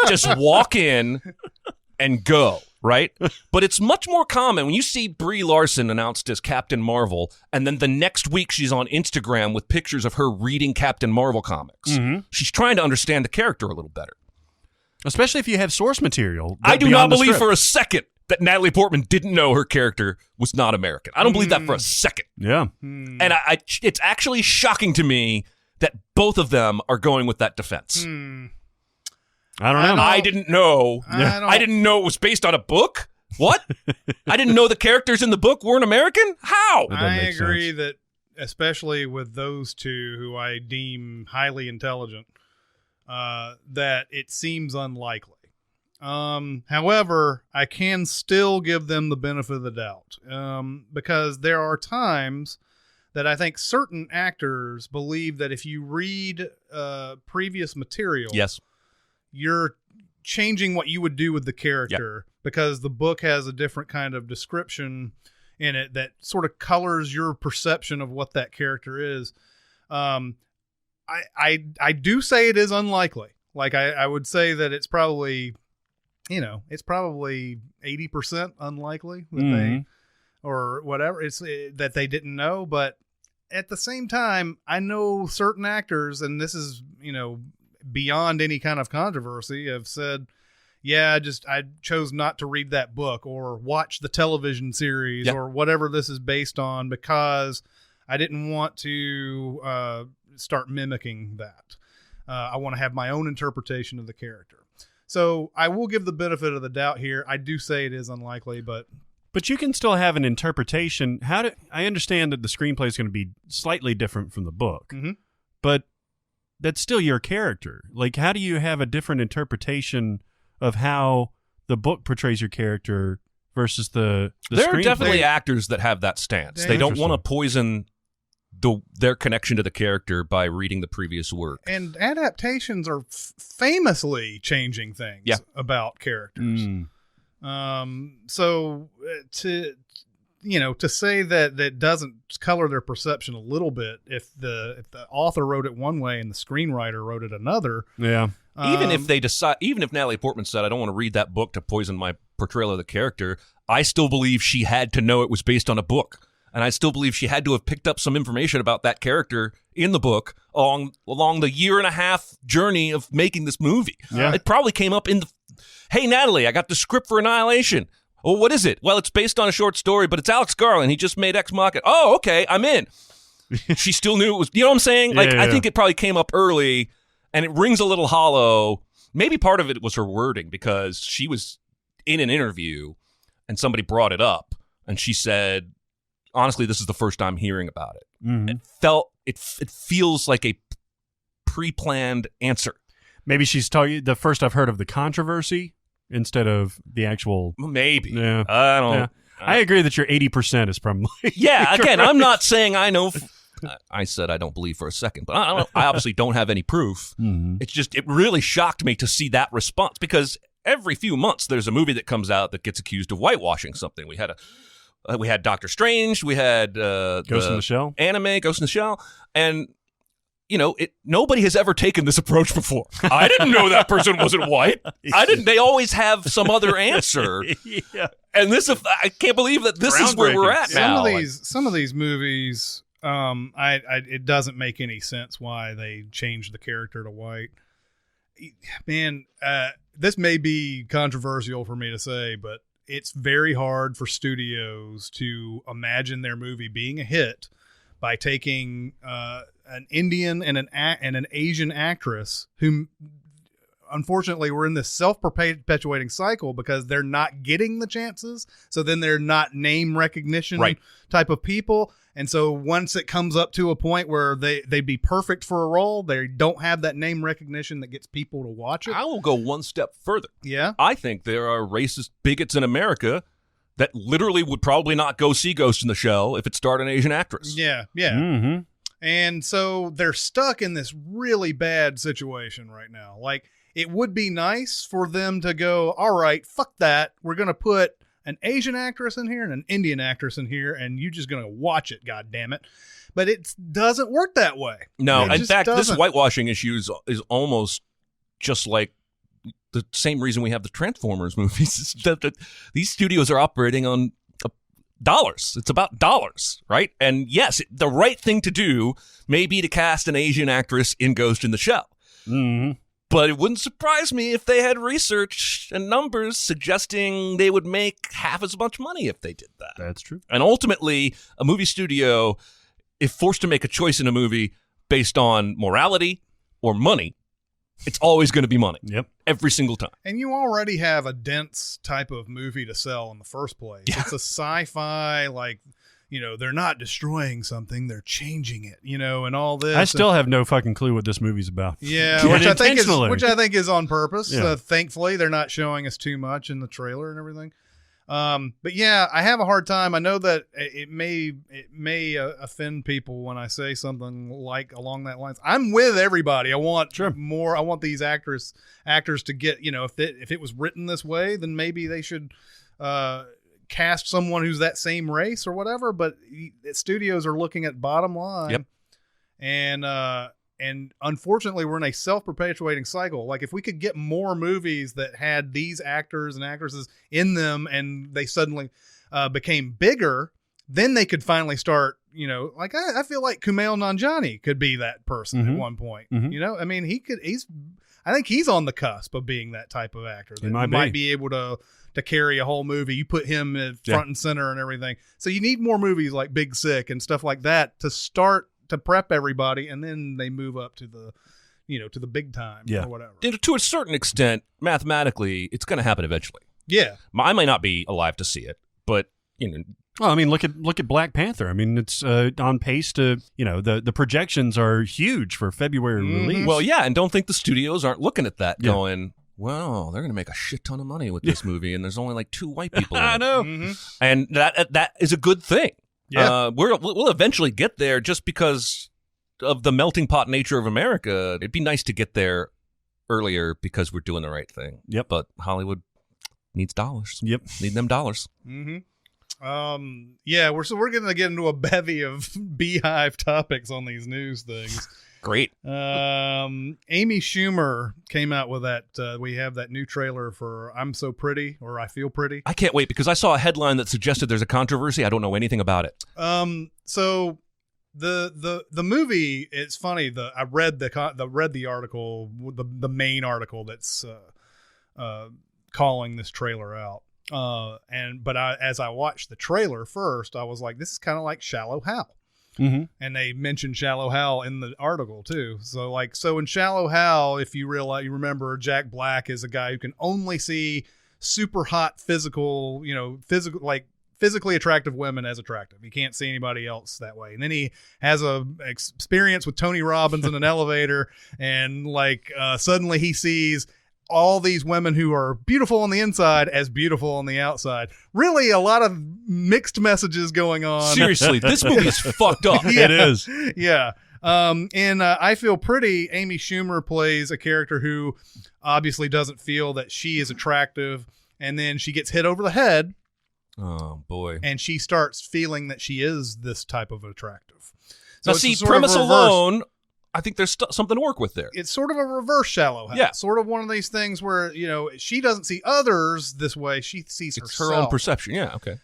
Just walk in and go. right? But it's much more common when you see Brie Larson announced as Captain Marvel, and then the next week she's on Instagram with pictures of her reading Captain Marvel comics. Mm-hmm. She's trying to understand the character a little better. Especially if you have source material. I do not believe script. for a second that Natalie Portman didn't know her character was not American. I don't believe that for a second. Yeah. And it's actually shocking to me that both of them are going with that defense. I don't know. I didn't know. I didn't know it was based on a book. What? I didn't know the characters in the book weren't American? How? I agree that, especially with those two who I deem highly intelligent, that it seems unlikely. However, I can still give them the benefit of the doubt, because there are times that I think certain actors believe that if you read previous material, Yes. you're changing what you would do with the character because the book has a different kind of description in it that sort of colors your perception of what that character is. I do say it is unlikely. Like I would say that it's probably, it's probably 80% unlikely that they, or whatever, that they didn't know. But at the same time, I know certain actors, and this is, beyond any kind of controversy, have said, I chose not to read that book or watch the television series or whatever this is based on because I didn't want to start mimicking that. I want to have my own interpretation of the character. So I will give the benefit of the doubt here. I do say it is unlikely, but you can still have an interpretation. I understand that the screenplay is going to be slightly different from the book, but that's still your character. Like, how do you have a different interpretation of how the book portrays your character versus the There are screenplay? definitely actors that have that stance. They don't want to poison their connection to the character by reading the previous work. And adaptations are famously changing things about characters. So to say that doesn't color their perception a little bit if the author wrote it one way and the screenwriter wrote it another. Yeah. Even if Natalie Portman said, I don't want to read that book to poison my portrayal of the character, I still believe she had to know it was based on a book. And I still believe she had to have picked up some information about that character in the book along the 1.5 year journey of making this movie. Yeah. It probably came up in hey, Natalie, I got the script for Annihilation. Oh, what is it? Well, it's based on a short story, but it's Alex Garland. He just made Ex Machina. Oh, okay, I'm in. She still knew it was, you know what I'm saying? I think it probably came up early, and it rings a little hollow. Maybe part of it was her wording, because she was in an interview, and somebody brought it up, and she said, honestly, this is the first time hearing about it. It feels like a pre-planned answer. Maybe she's talking the first I've heard of the controversy instead of the actual. Maybe. Yeah. I don't. Yeah. I agree that your 80% is probably. Yeah. Again, I'm not saying I know. I said I don't believe for a second, but I obviously don't have any proof. It's just, it really shocked me to see that response, because every few months there's a movie that comes out that gets accused of whitewashing something. We had Doctor Strange, we had Ghost in the Shell, anime Ghost in the Shell, and nobody has ever taken this approach before. I didn't know that person wasn't white. I didn't. They always have some other answer. And I can't believe that this is where we're at now. Some of these movies, it doesn't make any sense why they changed the character to white. Man, this may be controversial for me to say, but it's very hard for studios to imagine their movie being a hit by taking an Indian and an Asian actress who, unfortunately, we're in this self-perpetuating cycle because they're not getting the chances. So then they're not name recognition type of people. And so once it comes up to a point where they'd be perfect for a role, they don't have that name recognition that gets people to watch it. I will go one step further. Yeah. I think there are racist bigots in America that literally would probably not go see Ghost in the Shell if it starred an Asian actress. Yeah. Mm-hmm. And so they're stuck in this really bad situation right now. Like, it would be nice for them to go, all right, fuck that. We're going to put an Asian actress in here and an Indian actress in here, and you're just going to watch it, goddammit. But it doesn't work that way. No, in fact, this whitewashing issue is almost just like, the same reason we have the Transformers movies is that these studios are operating on dollars. It's about dollars, right? And yes, the right thing to do may be to cast an Asian actress in Ghost in the Shell. Mm-hmm. But it wouldn't surprise me if they had research and numbers suggesting they would make half as much money if they did that. That's true. And ultimately, a movie studio, if forced to make a choice in a movie based on morality or money, it's always going to be money. Yep. Every single time. And you already have a dense type of movie to sell in the first place. Yeah. It's a sci-fi, like, they're not destroying something, they're changing it, and all this. I still have no fucking clue what this movie's about. Yeah, which I think is on purpose. Yeah. Thankfully, they're not showing us too much in the trailer and everything. But yeah, I have a hard time. I know that it may offend people when I say something like along that lines. I'm with everybody. I want more. I want these actors to get, if it was written this way, then maybe they should cast someone who's that same race or whatever. But studios are looking at bottom line. Yep. And unfortunately, we're in a self-perpetuating cycle. Like, if we could get more movies that had these actors and actresses in them and they suddenly became bigger, then they could finally start, like I feel like Kumail Nanjiani could be that person at one point. I mean, I think he's on the cusp of being that type of actor that might be able to carry a whole movie. You put him in front and center and everything. So you need more movies like Big Sick and stuff like that to start to prep everybody, and then they move up to the, to the big time or whatever. To a certain extent, mathematically, it's going to happen eventually. Yeah. I might not be alive to see it, but, Well, I mean, look at Black Panther. I mean, it's on pace to, the projections are huge for February release. Well, yeah, and don't think the studios aren't looking at that going, well, they're going to make a shit ton of money with this movie, and there's only like 2 white people in it. I know. And that is a good thing. Yeah. We'll eventually get there just because of the melting pot nature of America. It'd be nice to get there earlier because we're doing the right thing. Yep. But Hollywood needs dollars. Yep. Need them dollars. Yeah, we're going to get into a bevy of beehive topics on these news things. Great. Amy Schumer came out with that. We have that new trailer for I'm So Pretty, or I Feel Pretty. I can't wait because I saw a headline that suggested there's a controversy. I don't know anything about it. So the movie, it's funny. I read the article, the main article that's calling this trailer out. But as I watched the trailer first, I was like, this is kind of like Shallow Hal. And they mentioned Shallow Hal in the article too. So in Shallow Hal, if you remember, Jack Black is a guy who can only see super hot physically attractive women as attractive. He can't see anybody else that way. And then he has a experience with Tony Robbins in an elevator, and suddenly he sees all these women who are beautiful on the inside as beautiful on the outside. Really a lot of mixed messages going on. Seriously, this movie's fucked up. Yeah. It is. Yeah. In I Feel Pretty, Amy Schumer plays a character who obviously doesn't feel that she is attractive, and then she gets hit over the head. Oh, boy. And she starts feeling that she is this type of attractive. So now, see, premise alone, I think there's something to work with there. It's sort of a reverse Shallow Hal. Yeah. Sort of one of these things where, she doesn't see others this way. She sees It's herself. her own perception. Yeah, okay.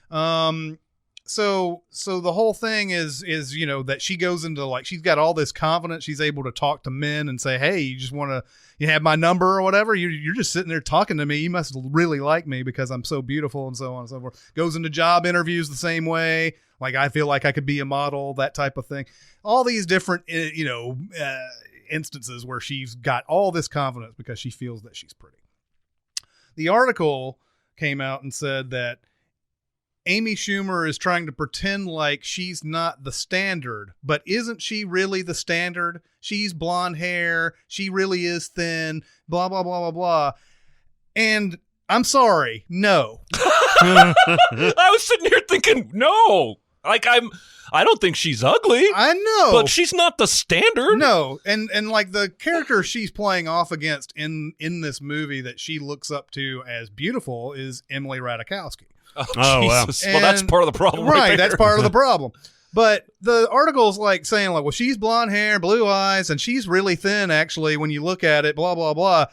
So the whole thing is that she goes into she's got all this confidence. She's able to talk to men and say, hey, you have my number or whatever. You're just sitting there talking to me. You must really like me because I'm so beautiful, and so on and so forth. Goes into job interviews the same way. Like, I feel like I could be a model, that type of thing. All these different, instances where she's got all this confidence because she feels that she's pretty. The article came out and said that Amy Schumer is trying to pretend like she's not the standard, but isn't she really the standard? She's blonde hair. She really is thin, blah, blah, blah, blah, blah. And I'm sorry. No. I was sitting here thinking, no, I don't think she's ugly. I know, but she's not the standard. No. And the character she's playing off against in this movie that she looks up to as beautiful is Emily Ratajkowski. Oh, Jesus. Wow. Well, that's part of the problem. Right. That's part of the problem. But the article's saying well, she's blonde hair, blue eyes, and she's really thin, actually, when you look at it, blah, blah, blah.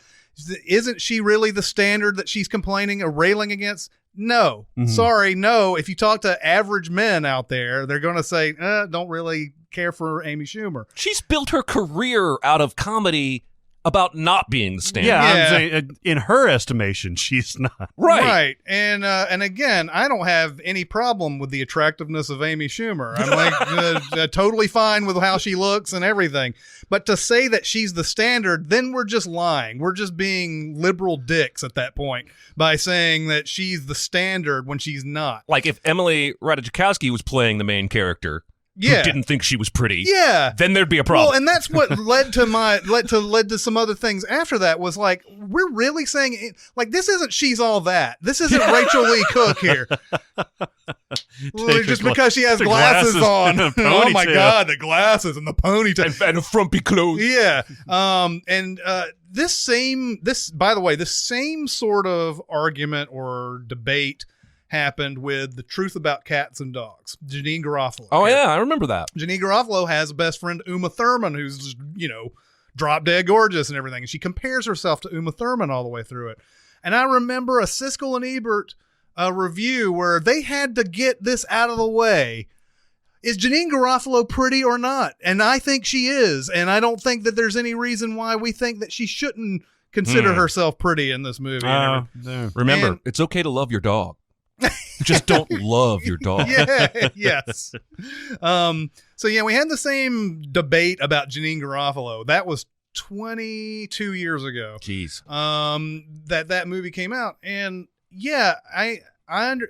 Isn't she really the standard that she's complaining or railing against? No. Sorry, no. If you talk to average men out there, they're going to say, don't really care for Amy Schumer. She's built her career out of comedy about not being the standard. Yeah, I'm saying, in her estimation, she's not. Right. And again, I don't have any problem with the attractiveness of Amy Schumer. I'm like totally fine with how she looks and everything. But to say that she's the standard, then we're just lying. We're just being liberal dicks at that point by saying that she's the standard when she's not. Like if Emily Ratajkowski was playing the main character, who didn't think she was pretty, then there's be a problem. Well, and that's what led to some other things after that. Was like, we're really saying like, this isn't She's All That. This isn't Rachel Lee Cook here. Just because she has glasses on. Oh my God, the glasses and the ponytail and frumpy clothes. Yeah. By the way, this same sort of argument or debate happened with The Truth About Cats and Dogs, Janine Garofalo. Oh, yeah, I remember that. Janine Garofalo has a best friend, Uma Thurman, who's, drop dead gorgeous and everything. And she compares herself to Uma Thurman all the way through it. And I remember a Siskel and Ebert review where they had to get this out of the way. Is Janine Garofalo pretty or not? And I think she is. And I don't think that there's any reason why we think that she shouldn't consider herself pretty in this movie. Remember, it's okay to love your dog. Just don't love your dog. Yes. So we had the same debate about Janine Garofalo. That was 22 years ago. Jeez. That movie came out, and I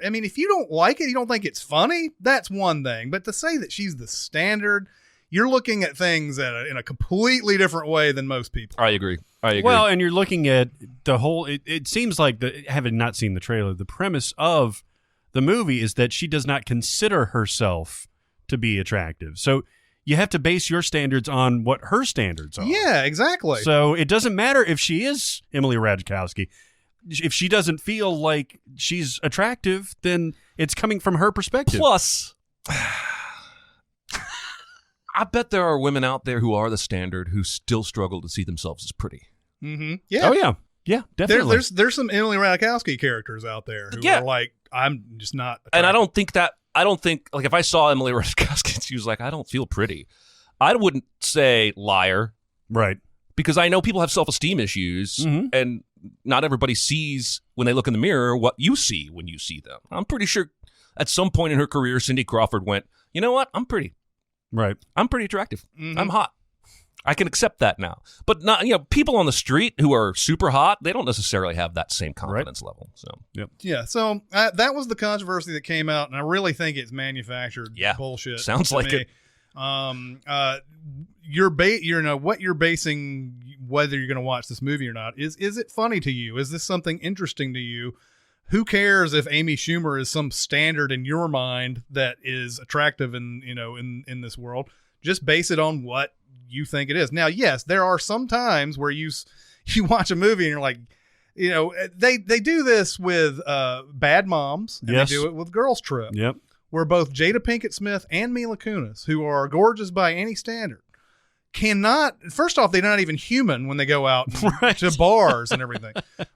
mean, if you don't like it, you don't think it's funny, that's one thing. But to say that she's the standard, you're looking at things in a completely different way than most people. I agree. Well, and you're looking at the whole, it seems like, having not seen the trailer, the premise of the movie is that she does not consider herself to be attractive. So you have to base your standards on what her standards are. Yeah, exactly. So it doesn't matter if she is Emily Ratajkowski. If she doesn't feel like she's attractive, then it's coming from her perspective. Plus, I bet there are women out there who are the standard who still struggle to see themselves as pretty. Mm-hmm. Yeah. Oh, yeah. Yeah, definitely. There's some Emily Ratajkowski characters out there who are like, I'm just not attractive. And I don't think, like, if I saw Emily Ratajkowski and she was like, I don't feel pretty, I wouldn't say liar. Right. Because I know people have self-esteem issues, and not everybody sees, when they look in the mirror, what you see when you see them. I'm pretty sure at some point in her career, Cindy Crawford went, you know what? I'm pretty. Right. I'm pretty attractive. I'm hot. I can accept that now. But not, people on the street who are super hot, they don't necessarily have that same confidence level. So, yeah. So that was the controversy that came out, and I really think it's manufactured bullshit. Sounds like it. What you're basing whether you're going to watch this movie or not is it funny to you? Is this something interesting to you? Who cares if Amy Schumer is some standard in your mind that is attractive in this world? Just base it on what you think it is. Now, yes, there are some times where you watch a movie and you're like, they do this with Bad Moms, and they do it with Girls Trip. Yep. Where both Jada Pinkett Smith and Mila Kunis, who are gorgeous by any standard, first off, they're not even human when they go out to bars and everything.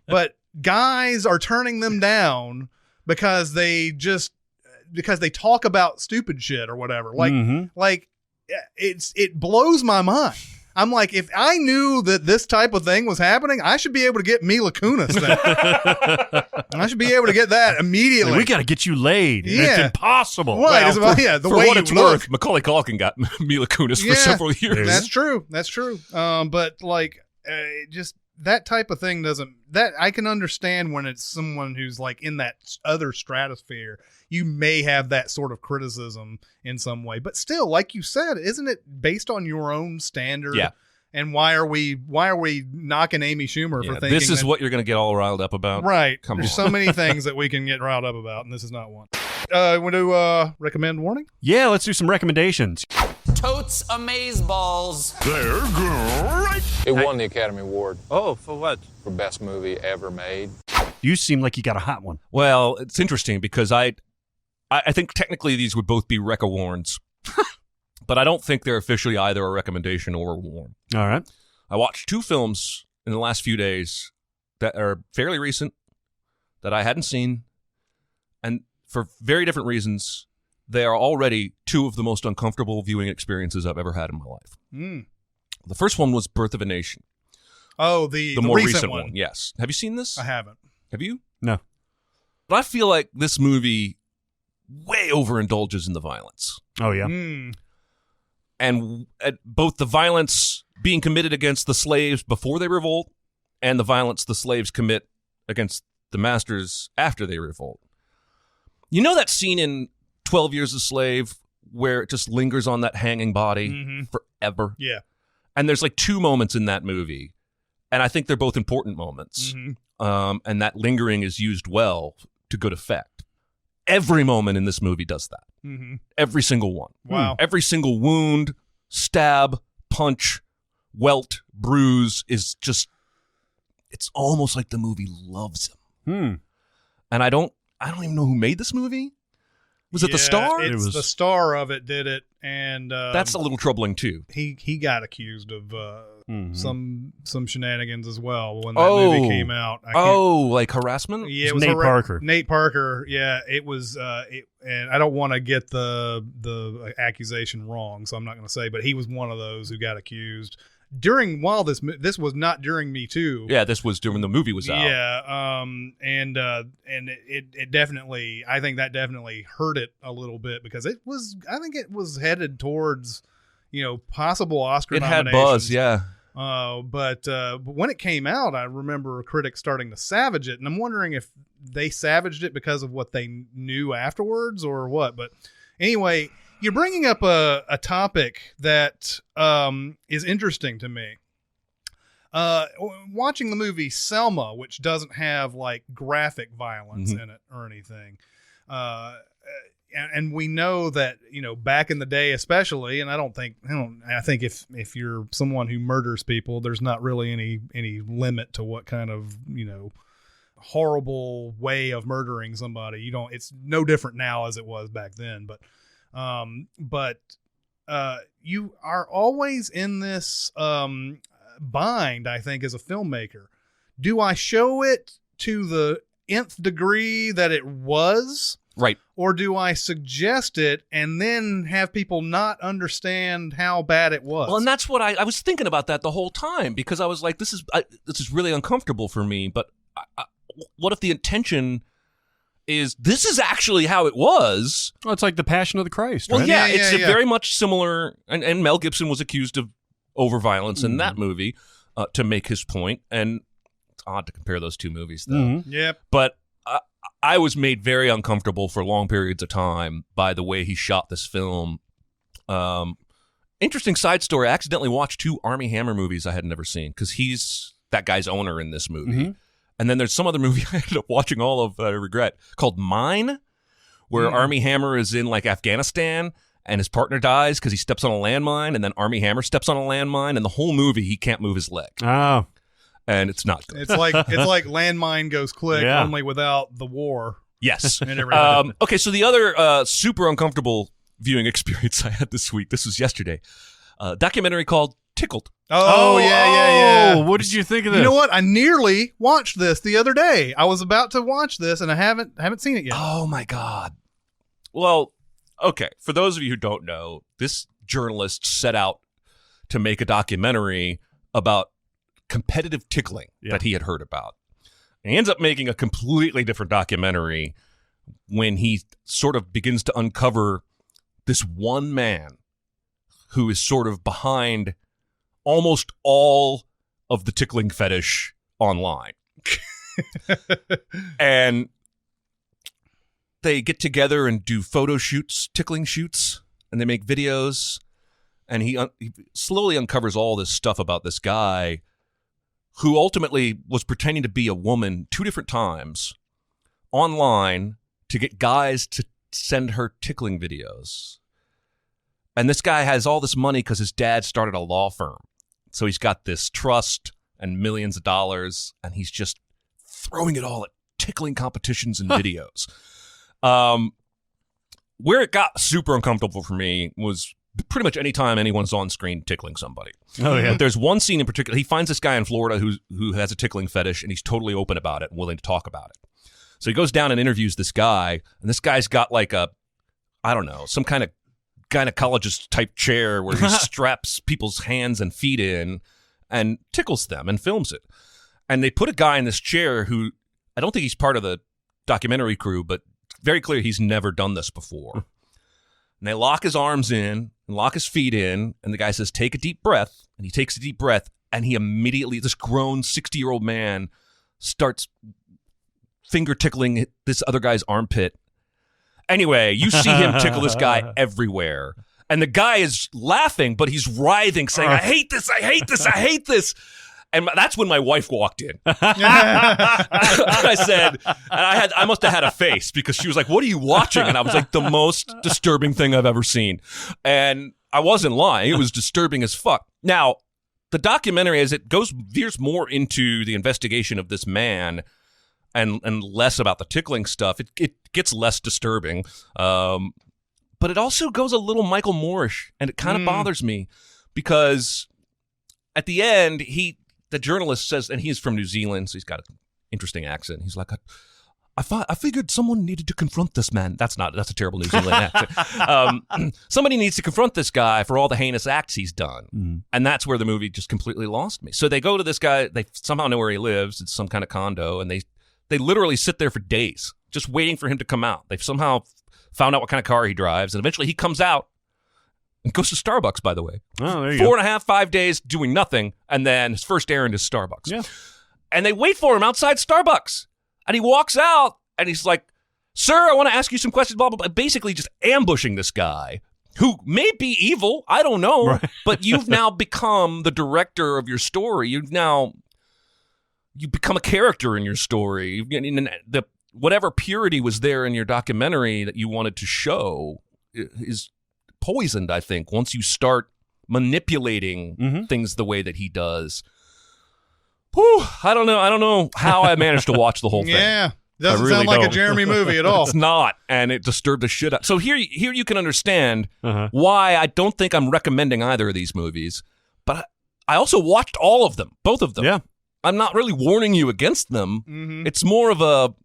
But guys are turning them down because they talk about stupid shit or whatever. It blows my mind. I'm like, if I knew that this type of thing was happening, I should be able to get Mila Kunis then. I should be able to get that immediately. Like, we got to get you laid. Yeah. It's impossible. Right. Well, the for way what you it's look. worth, Macaulay Culkin got Mila Kunis for several years. That's true. But just that type of thing I can understand when it's someone who's like in that other stratosphere. You may have that sort of criticism in some way, but still, like you said, isn't it based on your own standard? Yeah. And why are we knocking Amy Schumer for thinking this is what you're going to get all riled up about? Right. Come There's on. so many things that we can get riled up about, and this is not one. Want to recommend warning? Yeah, let's do some recommendations. Totes Amazeballs. It won the Academy Award Oh, for what? for best movie ever made. You seem like you got a hot one. Well, it's interesting because I think technically these would both be Rec-A-Warns, but I don't think they're officially either a recommendation or a warn. All right. I watched two films in the last few days that are fairly recent that I hadn't seen, and for very different reasons, they are already two of the most uncomfortable viewing experiences I've ever had in my life. The first one was Birth of a Nation. Oh, the more recent one. Yes. Have you seen this? I haven't. Have you? No. But I feel like this movie way overindulges in the violence. Oh, yeah. And both the violence being committed against the slaves before they revolt and the violence the slaves commit against the masters after they revolt. You know that scene in 12 Years a Slave where it just lingers on that hanging body forever? Yeah. And there's like two moments in that movie, and I think they're both important moments. And that lingering is used well to good effect. Every moment in this movie does that. Every single one. Wow. Every single wound, stab, punch, welt, bruise is just, it's almost like the movie loves him. And I don't even know who made this movie. Was it the star? It was the star of it did it, and that's a little troubling too. He got accused of some shenanigans as well when that movie came out. Like harassment? Yeah, it was Nate Parker. Nate Parker. Yeah, it was. And I don't want to get the accusation wrong, so I'm not going to say, but he was one of those who got accused while this was not during Me Too. Yeah, this was during the movie was out. Yeah, and it definitely, I think that definitely hurt it a little bit because I think it was headed towards, possible Oscar nominations. It had buzz, yeah. But when it came out, I remember critics starting to savage it, and I'm wondering if they savaged it because of what they knew afterwards or what. But anyway, you're bringing up a topic that is interesting to me. Watching the movie Selma, which doesn't have like graphic violence in it or anything. And we know that, back in the day, especially, and I think if you're someone who murders people, there's not really any limit to what kind of, horrible way of murdering somebody. It's no different now as it was back then, but you are always in this bind, I think, as a filmmaker. Do I show it to the nth degree that it was? Right. Or do I suggest it and then have people not understand how bad it was? Well, and that's what I was thinking about that the whole time, because I was like, this is really uncomfortable for me, but what if the intention is this is actually how it was? Well, it's like the Passion of the Christ, well, right? yeah, it's very much similar, and Mel Gibson was accused of over-violence in that movie to make his point, and it's odd to compare those two movies, though. Yep. But I was made very uncomfortable for long periods of time by the way he shot this film. Interesting side story, I accidentally watched 2 Armie Hammer movies I had never seen, because he's that guy's owner in this movie. And then there's some other movie I ended up watching all of that I regret, called Mine, where Armie Hammer is in like Afghanistan and his partner dies because he steps on a landmine, and then Armie Hammer steps on a landmine, and the whole movie he can't move his leg. Oh. And it's not good. It's like Landmine Goes Click, only without the war. Yes. And everything. Okay, so the other super uncomfortable viewing experience I had this week, this was yesterday, documentary called Tickled. Oh, yeah. What did you think of this? You know what? I nearly watched this the other day. I was about to watch this, and I haven't seen it yet. Oh, my God. Well, okay, for those of you who don't know, this journalist set out to make a documentary about competitive tickling that he had heard about. And he ends up making a completely different documentary when he sort of begins to uncover this one man who is sort of behind almost all of the tickling fetish online. And they get together and do photo shoots, tickling shoots, and they make videos. And he slowly uncovers all this stuff about this guy who ultimately was pretending to be a woman 2 different times online to get guys to send her tickling videos. And this guy has all this money because his dad started a law firm. So he's got this trust and millions of dollars, and he's just throwing it all at tickling competitions and videos. Where it got super uncomfortable for me was pretty much any time anyone's on screen tickling somebody. Oh yeah. But there's one scene in particular. He finds this guy in Florida who has a tickling fetish, and he's totally open about it and willing to talk about it. So he goes down and interviews this guy, and this guy's got like some kind of gynecologist type chair where he straps people's hands and feet in and tickles them and films it. And they put a guy in this chair who, I don't think he's part of the documentary crew, but very clear he's never done this before. And they lock his arms in and lock his feet in, and the guy says, take a deep breath. And he takes a deep breath, and he immediately, this grown 60-year-old man, starts finger tickling this other guy's armpit. Anyway, you see him tickle this guy everywhere. And the guy is laughing, but he's writhing, saying, I hate this, I hate this, I hate this. And that's when my wife walked in. I said, and I must have had a face because she was like, what are you watching? And I was like, the most disturbing thing I've ever seen. And I wasn't lying. It was disturbing as fuck. Now, the documentary, as it veers more into the investigation of this man and less about the tickling stuff, it gets less disturbing. But it also goes a little Michael Moore-ish, and it kind of bothers me because at the end, the journalist says, and he's from New Zealand, so he's got an interesting accent. He's like, I figured someone needed to confront this man. That's a terrible New Zealand accent. Somebody needs to confront this guy for all the heinous acts he's done. And that's where the movie just completely lost me. So they go to this guy, they somehow know where he lives. It's some kind of condo, and they literally sit there for days just waiting for him to come out. They've somehow found out what kind of car he drives, and eventually he comes out and goes to Starbucks, by the way. Oh, there you go. 4.5, 5 days doing nothing, and then his first errand is Starbucks. Yeah. And they wait for him outside Starbucks. And he walks out, and he's like, sir, I want to ask you some questions, blah, blah, blah. Basically just ambushing this guy, who may be evil, I don't know, right. But you've now become the director of your story. You become a character in your story. Whatever purity was there in your documentary that you wanted to show is poisoned, I think, once you start manipulating things the way that he does. Whew, I don't know how I managed to watch the whole thing. Yeah. Doesn't sound like a Jeremy movie at all. It's not, and it disturbed the shit out. So here you can understand why I don't think I'm recommending either of these movies, but I also watched all of them, both of them. Yeah. I'm not really warning you against them. It's more of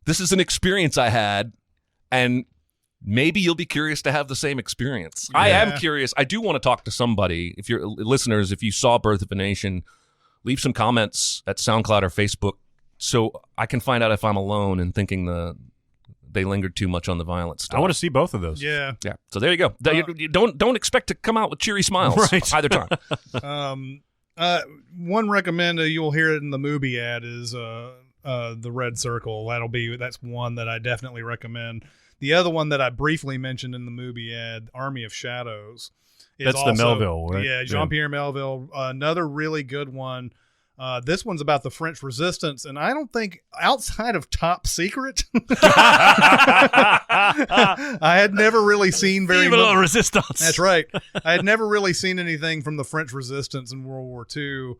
this is an experience I had, and maybe you'll be curious to have the same experience. Yeah. I am curious. I do want to talk to somebody. If you're listeners, if you saw Birth of a Nation, leave some comments at SoundCloud or Facebook so I can find out if I'm alone in thinking they lingered too much on the violence stuff. I want to see both of those. Yeah. So there you go. You don't expect to come out with cheery smiles either time. One recommend, you'll hear it in the Mubi ad, is the Red Circle. That's one that I definitely recommend. The other one that I briefly mentioned in the Mubi ad, Army of Shadows. That's also, the Melville, right? Yeah, Jean-Pierre Melville. Another really good one. This one's about the French Resistance, and I don't think, outside of Top Secret, I had never really seen very much. Resistance. That's right. I had never really seen anything from the French Resistance in World War II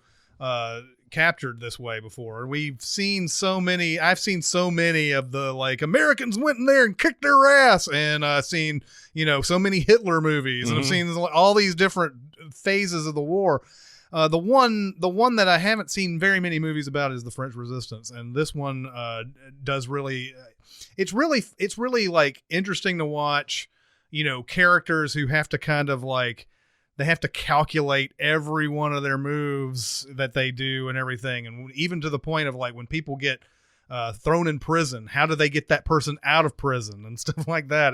captured this way before. I've seen so many of the, like, Americans went in there and kicked their ass, and I've seen, so many Hitler movies, and I've seen all these different phases of the war. The one that I haven't seen very many movies about is the French Resistance, and this one does really. It's really like interesting to watch. Characters who have to kind of like they have to calculate every one of their moves that they do and everything, and even to the point of like when people get thrown in prison, how do they get that person out of prison and stuff like that?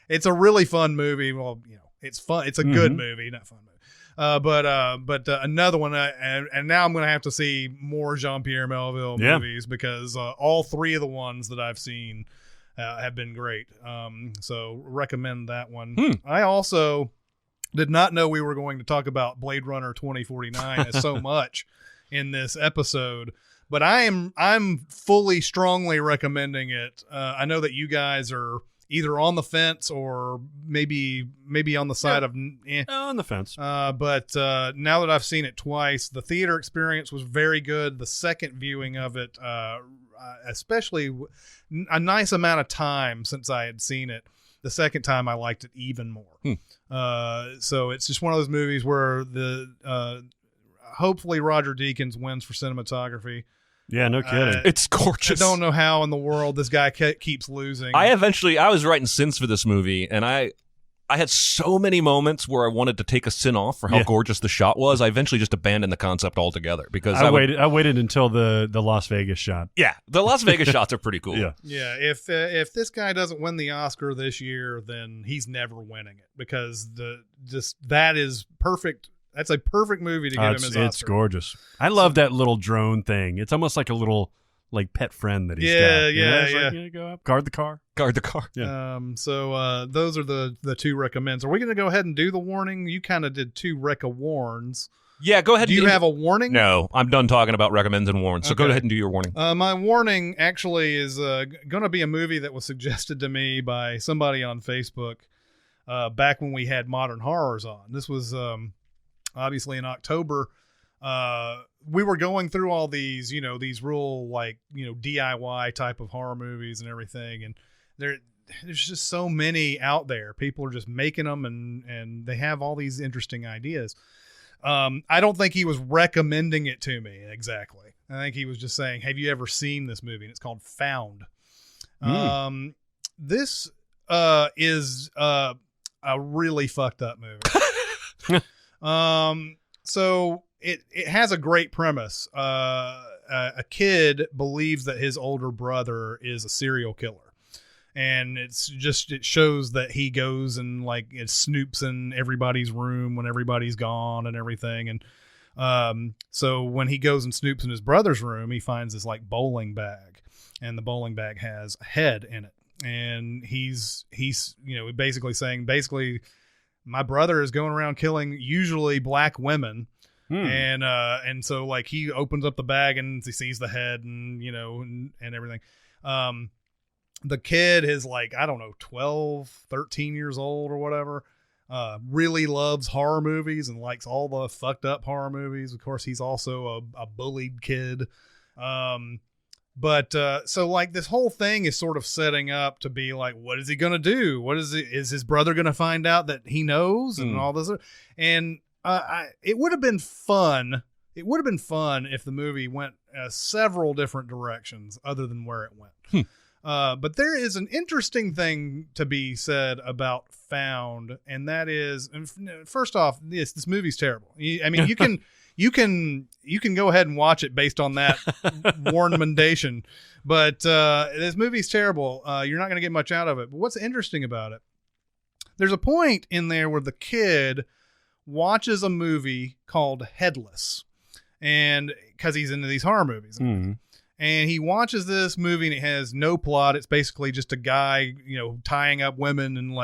It's a really fun movie. Well, it's fun. It's a good movie, not fun movie. But another one, and now I'm going to have to see more Jean-Pierre Melville movies because all three of the ones that I've seen have been great. So recommend that one. I also did not know we were going to talk about Blade Runner 2049 so much in this episode, but I'm fully strongly recommending it. I know that you guys are either on the fence or maybe on the side of on the fence. But now that I've seen it twice, the theater experience was very good. The second viewing of it, especially a nice amount of time since I had seen it, The second time I liked it even more. So it's just one of those movies where hopefully Roger Deakins wins for cinematography. Yeah, no kidding. It's gorgeous. I don't know how in the world this guy keeps losing. I was writing sins for this movie, and I had so many moments where I wanted to take a sin off for how gorgeous the shot was. I eventually just abandoned the concept altogether because I waited until the Las Vegas shot. Yeah, the Las Vegas shots are pretty cool. Yeah. If this guy doesn't win the Oscar this year, then he's never winning it because that is perfect. That's a perfect movie to give him his Oscar. It's gorgeous. I love that little drone thing. It's almost like a little pet friend that he's got. Yeah. Like, go up, guard the car. Yeah. So those are the two recommends. Are we going to go ahead and do the warning? You kind of did two warns. Yeah, go ahead. Do you have a warning? No, I'm done talking about recommends and warns. So Okay. go ahead and do your warning. My warning actually is going to be a movie that was suggested to me by somebody on Facebook back when we had Modern Horrors on. This was obviously in October. We were going through all these, these real DIY type of horror movies and everything. And there's just so many out there. People are just making them and they have all these interesting ideas. I don't think he was recommending it to me exactly. I think he was just saying, have you ever seen this movie? And it's called Found. This is a really fucked up movie. So it has a great premise. A kid believes that his older brother is a serial killer. And it shows that he goes and it snoops in everybody's room when everybody's gone and everything. And so when he goes and snoops in his brother's room, he finds this bowling bag, and the bowling bag has a head in it. And he's basically saying, my brother is going around killing usually black women. And so he opens up the bag and he sees the head and everything. The kid is 12, 13 years old or whatever. Really loves horror movies and likes all the fucked up horror movies. Of course, he's also a bullied kid. But this whole thing is sort of setting up to be what is he going to do? Is his brother going to find out that he knows and all this? And it would have been fun. It would have been fun if the movie went several different directions other than where it went. But there is an interesting thing to be said about Found, and that is, first off, this movie's terrible. I mean, you can go ahead and watch it based on that warnmendation, but this movie's terrible. You're not going to get much out of it. But what's interesting about it? There's a point in there where the kid watches a movie called Headless, and because he's into these horror movies. And he watches this movie and it has no plot. It's basically just a guy, tying up women and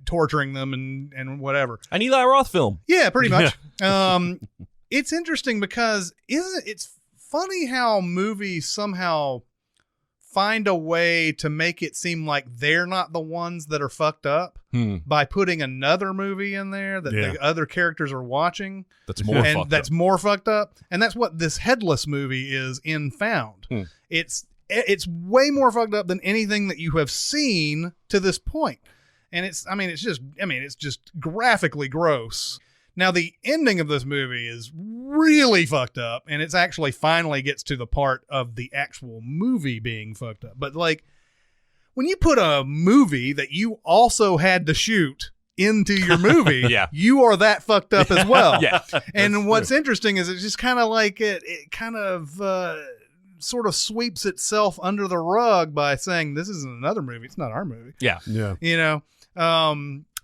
torturing them and whatever. An Eli Roth film. Yeah, pretty much. It's interesting because it's funny how movies somehow find a way to make it seem like they're not the ones that are fucked up by putting another movie in there that the other characters are watching. That's more fucked up. And that's what this Headless movie is in Found. It's way more fucked up than anything that you have seen to this point. And it's just graphically gross. Now, the ending of this movie is really fucked up, and it's actually finally gets to the part of the actual movie being fucked up. But when you put a movie that you also had to shoot into your movie, you are that fucked up as well. And what's interesting is it's just kind of it kind of sort of sweeps itself under the rug by saying this isn't another movie. It's not our movie.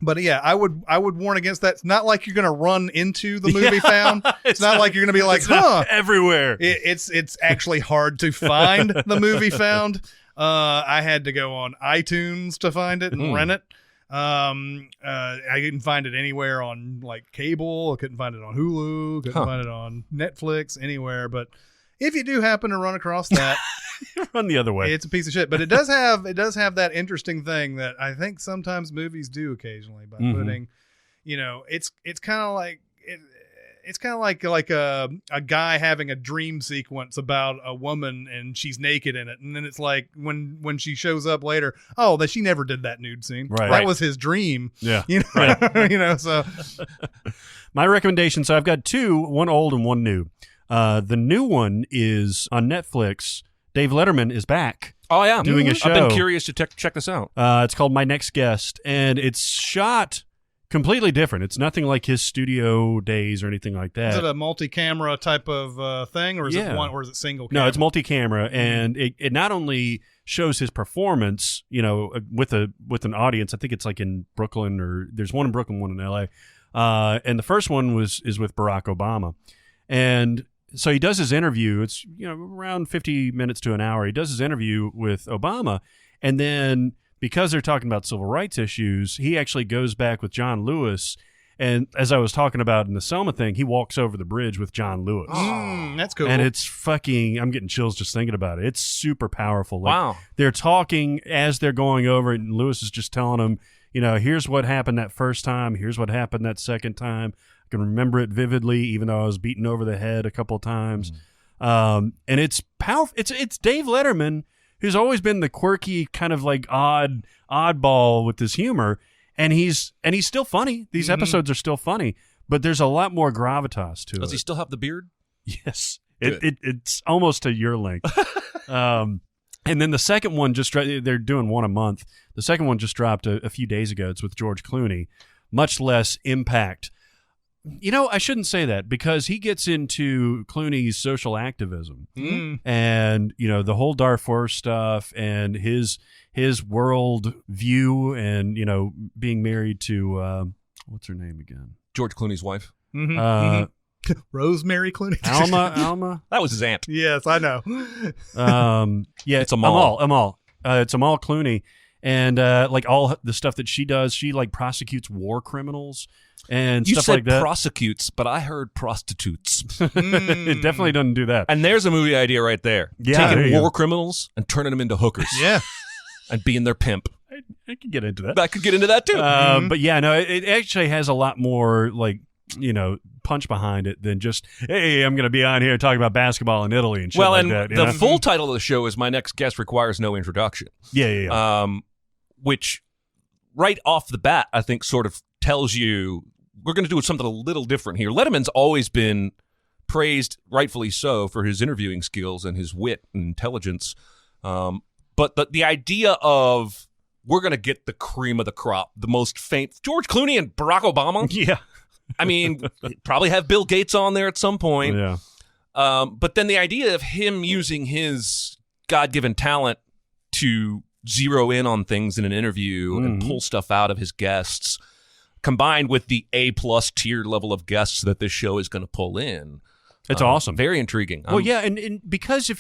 But yeah, I would warn against that. It's not like you're going to run into the movie Found. It's not like you're going to be everywhere. It's actually hard to find the movie Found. I had to go on iTunes to find it and rent it. I didn't find it anywhere on cable. I couldn't find it on Hulu. Couldn't find it on Netflix, anywhere. But if you do happen to run across that, run the other way. It's a piece of shit, but it does have that interesting thing that I think sometimes movies do occasionally by putting, it's kind of it's kind of like a guy having a dream sequence about a woman and she's naked in it, and then it's like when she shows up later, that she never did that nude scene. Right. That was his dream. Yeah. Right. So my recommendation. So I've got two, one old and one new. The new one is on Netflix. Dave Letterman is back. Oh yeah, doing a show. I've been curious to check this out. It's called My Next Guest, and it's shot completely different. It's nothing like his studio days or anything like that. is it a multi-camera type of thing, or is it one, or is it single camera? No, it's multi-camera, and it not only shows his performance, with an audience. I think it's like in Brooklyn, or there's one in Brooklyn, one in LA. And the first one is with Barack Obama. And so he does his interview. It's around 50 minutes to an hour. He does his interview with Obama, and then because they're talking about civil rights issues, he actually goes back with John Lewis. And as I was talking about in the Selma thing, he walks over the bridge with John Lewis. That's cool. And it's I'm getting chills just thinking about it. It's super powerful. Wow. They're talking as they're going over it, and Lewis is just telling them, here's what happened that first time. Here's what happened that second time. I can remember it vividly, even though I was beaten over the head a couple of times. And it's powerful. It's Dave Letterman, who's always been the quirky kind of like oddball with his humor, and he's still funny. These episodes are still funny, but there's a lot more gravitas to it. Does he still have the beard? Yes, it's almost to your length. And then the second one they're doing one a month. The second one just dropped a few days ago. It's with George Clooney. Much less impact. I shouldn't say that, because he gets into Clooney's social activism and, the whole Darfur stuff and his world view and, being married to, what's her name again? George Clooney's wife. Rosemary Clooney. Alma. That was his aunt. Yes, I know. Yeah, it's Amal. It's Amal Clooney. And like all the stuff that she does, she like prosecutes war criminals and stuff like that. You said prosecutes, but I heard prostitutes. It definitely doesn't do that. And there's a movie idea right there. Yeah, taking there war criminals and turning them into hookers. Yeah. And being their pimp. I could get into that. I could get into that too. But yeah, no, it actually has a lot more like, punch behind it than just, hey, I'm going to be on here talking about basketball in Italy and shit like that. The full title of the show is My Next Guest Requires No Introduction. Yeah. Which right off the bat, I think sort of tells you we're going to do something a little different here. Letterman's always been praised, rightfully so, for his interviewing skills and his wit and intelligence. But the idea of we're going to get the cream of the crop, the most famous, George Clooney and Barack Obama. Yeah. I mean, probably have Bill Gates on there at some point. Yeah. But then the idea of him using his God-given talent to zero in on things in an interview and pull stuff out of his guests, combined with the A+ tier level of guests that this show is going to pull in. It's awesome. Very intriguing. Well, yeah, and because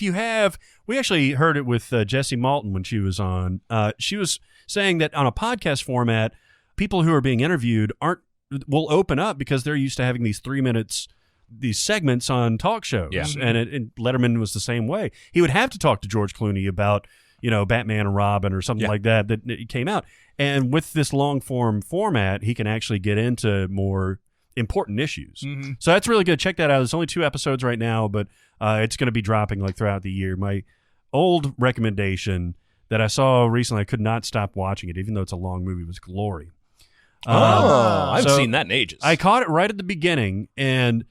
we actually heard it with Jessie Malton when she was on. She was saying that on a podcast format, people who are being interviewed will open up because they're used to having these 3 minutes, these segments on talk shows. Yeah. And Letterman was the same way. He would have to talk to George Clooney about, Batman and Robin or something like that it came out. And with this long form format, he can actually get into more important issues. So that's really good. Check that out. There's only 2 episodes right now, but it's going to be dropping like throughout the year. My old recommendation that I saw recently, I could not stop watching it, even though it's a long movie, was Glory. I haven't seen that in ages. I caught it right at the beginning, and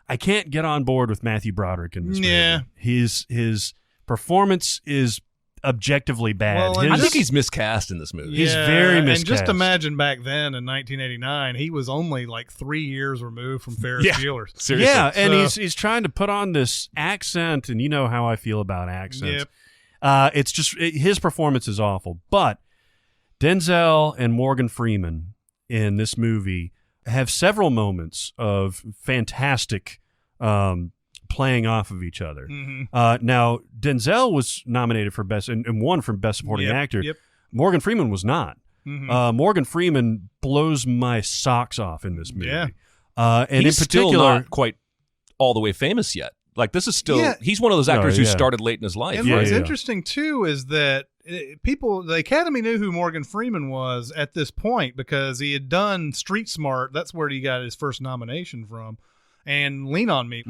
I can't get on board with Matthew Broderick in this movie. His performance is objectively bad. Well, I think he's miscast in this movie. He's very miscast. And just imagine back then in 1989, he was only like 3 years removed from Ferris Bueller. Seriously. Yeah, and he's trying to put on this accent, and you know how I feel about accents. Yep. It's just his performance is awful. But Denzel and Morgan Freeman in this movie have several moments of fantastic playing off of each other. Now, Denzel was nominated for Best and won for Best Supporting Actor. Yep. Morgan Freeman was not. Morgan Freeman blows my socks off in this movie. Yeah. And he's in particular, still not quite all the way famous yet. Like, this is still, he's one of those actors who started late in his life. And what's interesting, too, is that the Academy knew who Morgan Freeman was at this point because he had done Street Smart. That's where he got his first nomination from. and Lean on Me.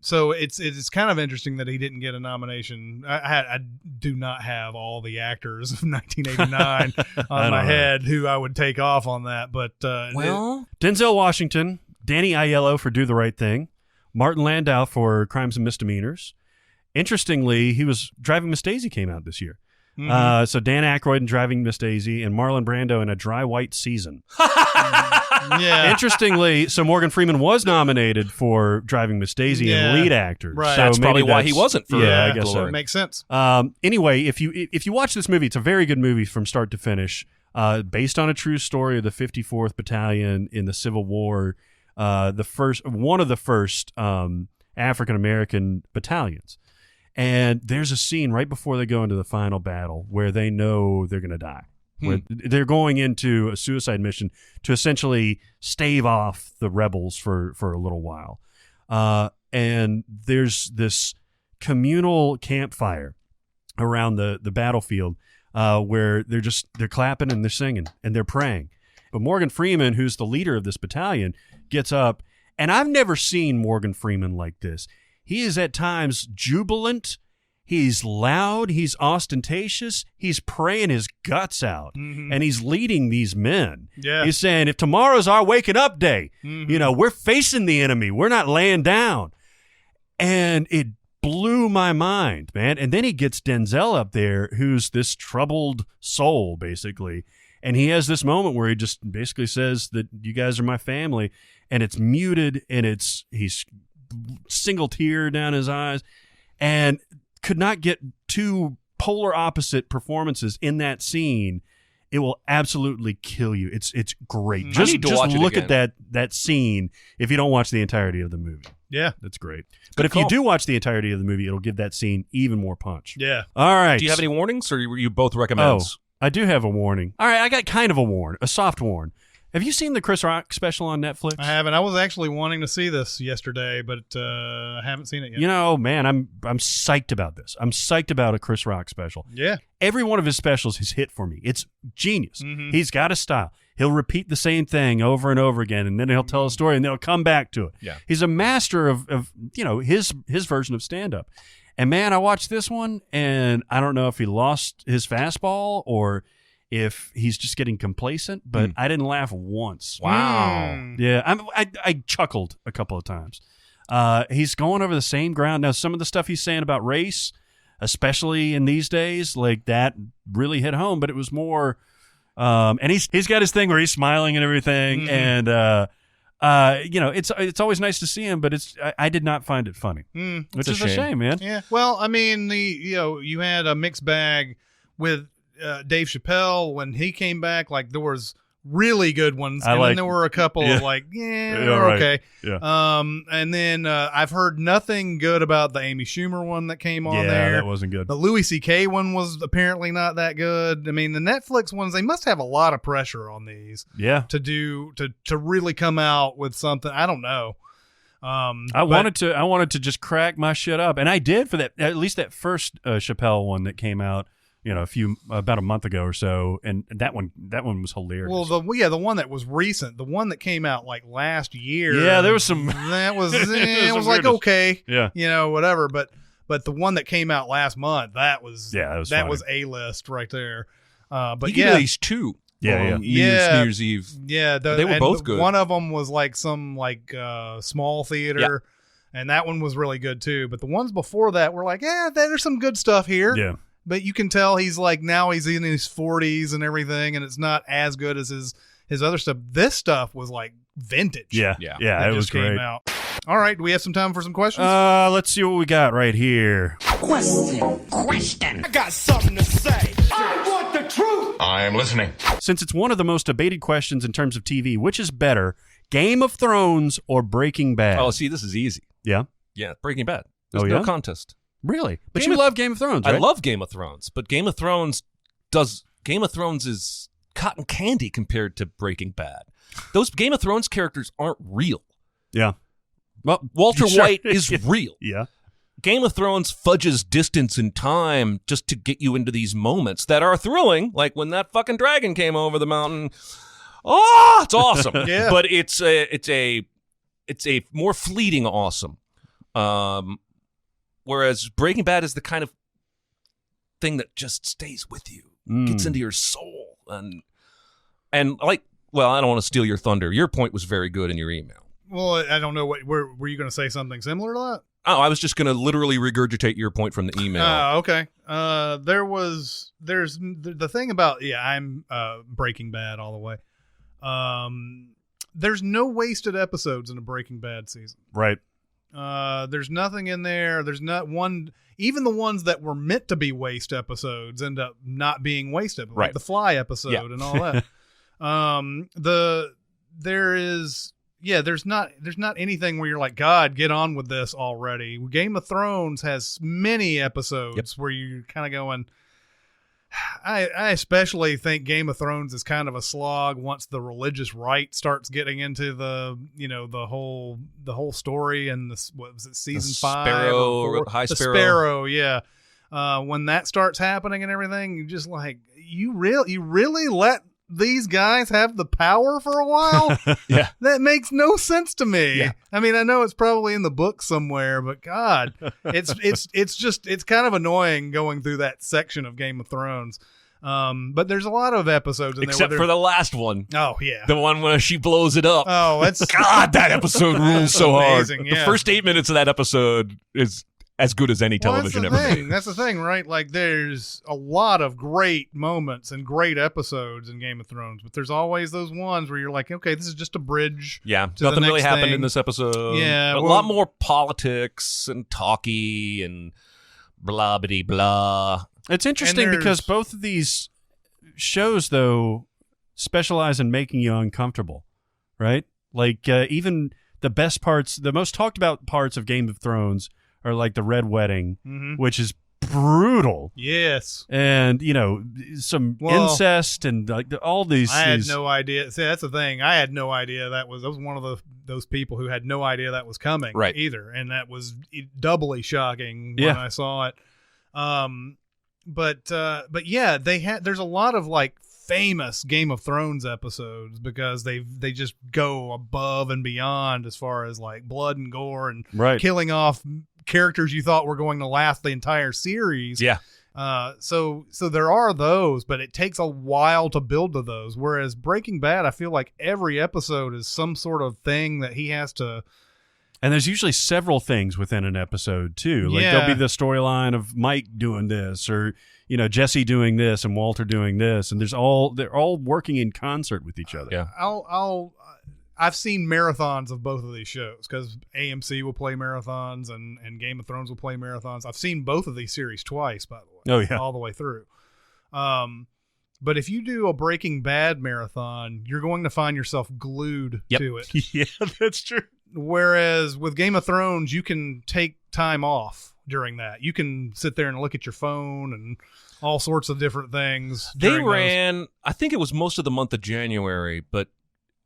So it's kind of interesting that he didn't get a nomination. I do not have all the actors of 1989 on my head who I would take off on that, but Denzel Washington, Danny Aiello for Do the Right Thing, Martin Landau for Crimes and Misdemeanors. Interestingly, he was Driving Miss Daisy came out this year. So Dan Aykroyd in Driving Miss Daisy and Marlon Brando in A Dry White Season. Yeah. Interestingly, so Morgan Freeman was nominated for Driving Miss Daisy and lead actor. Right. So That's maybe probably why he wasn't for I guess so. It makes sense. Anyway, if you watch this movie, it's a very good movie from start to finish. Based on a true story of the 54th Battalion in the Civil War, one of the first African American battalions. And there's a scene right before they go into the final battle where they know they're going to die. Where they're going into a suicide mission to essentially stave off the rebels for a little while. And there's this communal campfire around the battlefield where they're clapping and they're singing and they're praying. But Morgan Freeman, who's the leader of this battalion, gets up, and I've never seen Morgan Freeman like this. He is at times jubilant. He's loud. He's ostentatious. He's praying his guts out, and he's leading these men. Yeah. He's saying, if tomorrow's our waking up day, we're facing the enemy. We're not laying down. And it blew my mind, man. And then he gets Denzel up there, who's this troubled soul, basically. And he has this moment where he just basically says that you guys are my family, and it's muted, and he's single tear down his eyes, and could not get two polar opposite performances in that scene. It will absolutely kill you. It's great. Just look at that scene if you don't watch the entirety of the movie. Yeah. That's great. But if you do watch the entirety of the movie, it'll give that scene even more punch. Yeah. All right. Do you have any warnings, or were you both recommends? I do have a warning. All right, I got kind of a soft warn. Have you seen the Chris Rock special on Netflix? I haven't. I was actually wanting to see this yesterday, but I haven't seen it yet. You know, man, I'm psyched about this. I'm psyched about a Chris Rock special. Yeah. Every one of his specials has hit for me. It's genius. He's got a style. He'll repeat the same thing over and over again, and then he'll tell a story, and then he'll come back to it. Yeah. He's a master of his version of stand-up. And, man, I watched this one, and I don't know if he lost his fastball or if he's just getting complacent, but I didn't laugh once. Wow. Yeah, I chuckled a couple of times. He's going over the same ground. Now, some of the stuff he's saying about race, especially in these days, like that really hit home, but it was more and he's got his thing where he's smiling and everything, and it's always nice to see him, but I did not find it funny, which is a shame, man. Yeah. Well, I mean, you had a mixed bag with Dave Chappelle when he came back. Like, there was really good ones, and then there were a couple of okay. Yeah. And then I've heard nothing good about the Amy Schumer one that came on there. That wasn't good. The Louis C.K. one was apparently not that good. I mean, the Netflix ones, they must have a lot of pressure on these. Yeah. To really come out with something. I don't know. I wanted to just crack my shit up, and I did for that. At least that first Chappelle one that came out, about a month ago or so, and that one was hilarious. Well, the one that was recent, the one that came out like last year. Yeah, there was some. That was it was like okay, yeah, whatever. But the one that came out last month, that was A-list right there. But he did at least two. Yeah, New Year's Eve. Yeah, they were both good. One of them was like some small theater, and that one was really good too. But the ones before that were like, there's some good stuff here. Yeah. But you can tell he's like, now he's in his 40s and everything, and it's not as good as his other stuff. This stuff was like vintage. Yeah. It was great. Came out. All right, do we have some time for some questions? Let's see what we got right here. Question. I got something to say. I want the truth. I am listening. Since it's one of the most debated questions in terms of TV, which is better, Game of Thrones or Breaking Bad? Oh, see, this is easy. Yeah? Yeah, Breaking Bad. There's no contest. Really? But you love Game of Thrones, right? I love Game of Thrones, but Game of Thrones is cotton candy compared to Breaking Bad. Those Game of Thrones characters aren't real. Yeah. Well, Walter White is real. Yeah. Game of Thrones fudges distance and time just to get you into these moments that are thrilling, like when that fucking dragon came over the mountain. Oh, it's awesome. Yeah. But it's a it's a more fleeting awesome. Whereas Breaking Bad is the kind of thing that just stays with you, gets into your soul, and like, well, I don't want to steal your thunder. Your point was very good in your email. Well, I don't know were you going to say something similar to that? Oh, I was just going to literally regurgitate your point from the email. Okay. There's the thing about I'm Breaking Bad all the way. There's no wasted episodes in a Breaking Bad season. Right. There's nothing in there. There's not one. Even the ones that were meant to be waste episodes end up not being wasted. Like Right. the Fly episode and all that. There's not anything where you're like, God, get on with this already. Game of Thrones has many episodes where you're kind of going. I especially think Game of Thrones is kind of a slog once the religious right starts getting into the whole story, and what was it, season 5? High the Sparrow. Sparrow, yeah. When that starts happening and everything, you just like, you really let these guys have the power for a while? Yeah. That makes no sense to me. Yeah. I mean, I know it's probably in the book somewhere, but God, it's kind of annoying going through that section of Game of Thrones. But there's a lot of episodes in Except there. for the last one. Oh yeah. The one where she blows it up. Oh, that's God, that episode rules so amazing, hard. yeah. The first 8 minutes of that episode is as good as any television ever made. That's the thing, right? Like, there's a lot of great moments and great episodes in Game of Thrones, but there's always those ones where you're like, okay, this is just a bridge. Yeah, to the nothing really next happened thing. in this episode. Yeah, a well- lot more politics and talky and blah bitty blah. It's interesting there's- because both of these shows, though, specialize in making you uncomfortable, right? Like, even the best parts, the most talked about parts of Game of Thrones are like the Red Wedding, which is brutal. Yes. And, some incest and like all these. I had no idea. See, that's the thing. I had no idea that was one of those people who had no idea that was coming Right. either. And that was doubly shocking when I saw it. But yeah, there's a lot of like famous Game of Thrones episodes because they just go above and beyond as far as like blood and gore and killing off characters you thought were going to last the entire series. Yeah. So there are those, but it takes a while to build to those. Whereas Breaking Bad, I feel like every episode is some sort of thing that he has to. And there's usually several things within an episode too. Like there'll be the storyline of Mike doing this, or Jesse doing this, and Walter doing this, and they're all working in concert with each other. Yeah. I've seen marathons of both of these shows because AMC will play marathons and Game of Thrones will play marathons. I've seen both of these series twice, by the way. Oh yeah, all the way through. But if you do a Breaking Bad marathon, you're going to find yourself glued to it. Yeah, that's true. Whereas with Game of Thrones, you can take time off during that. You can sit there and look at your phone and all sorts of different things. They ran, I think it was most of the month of January, but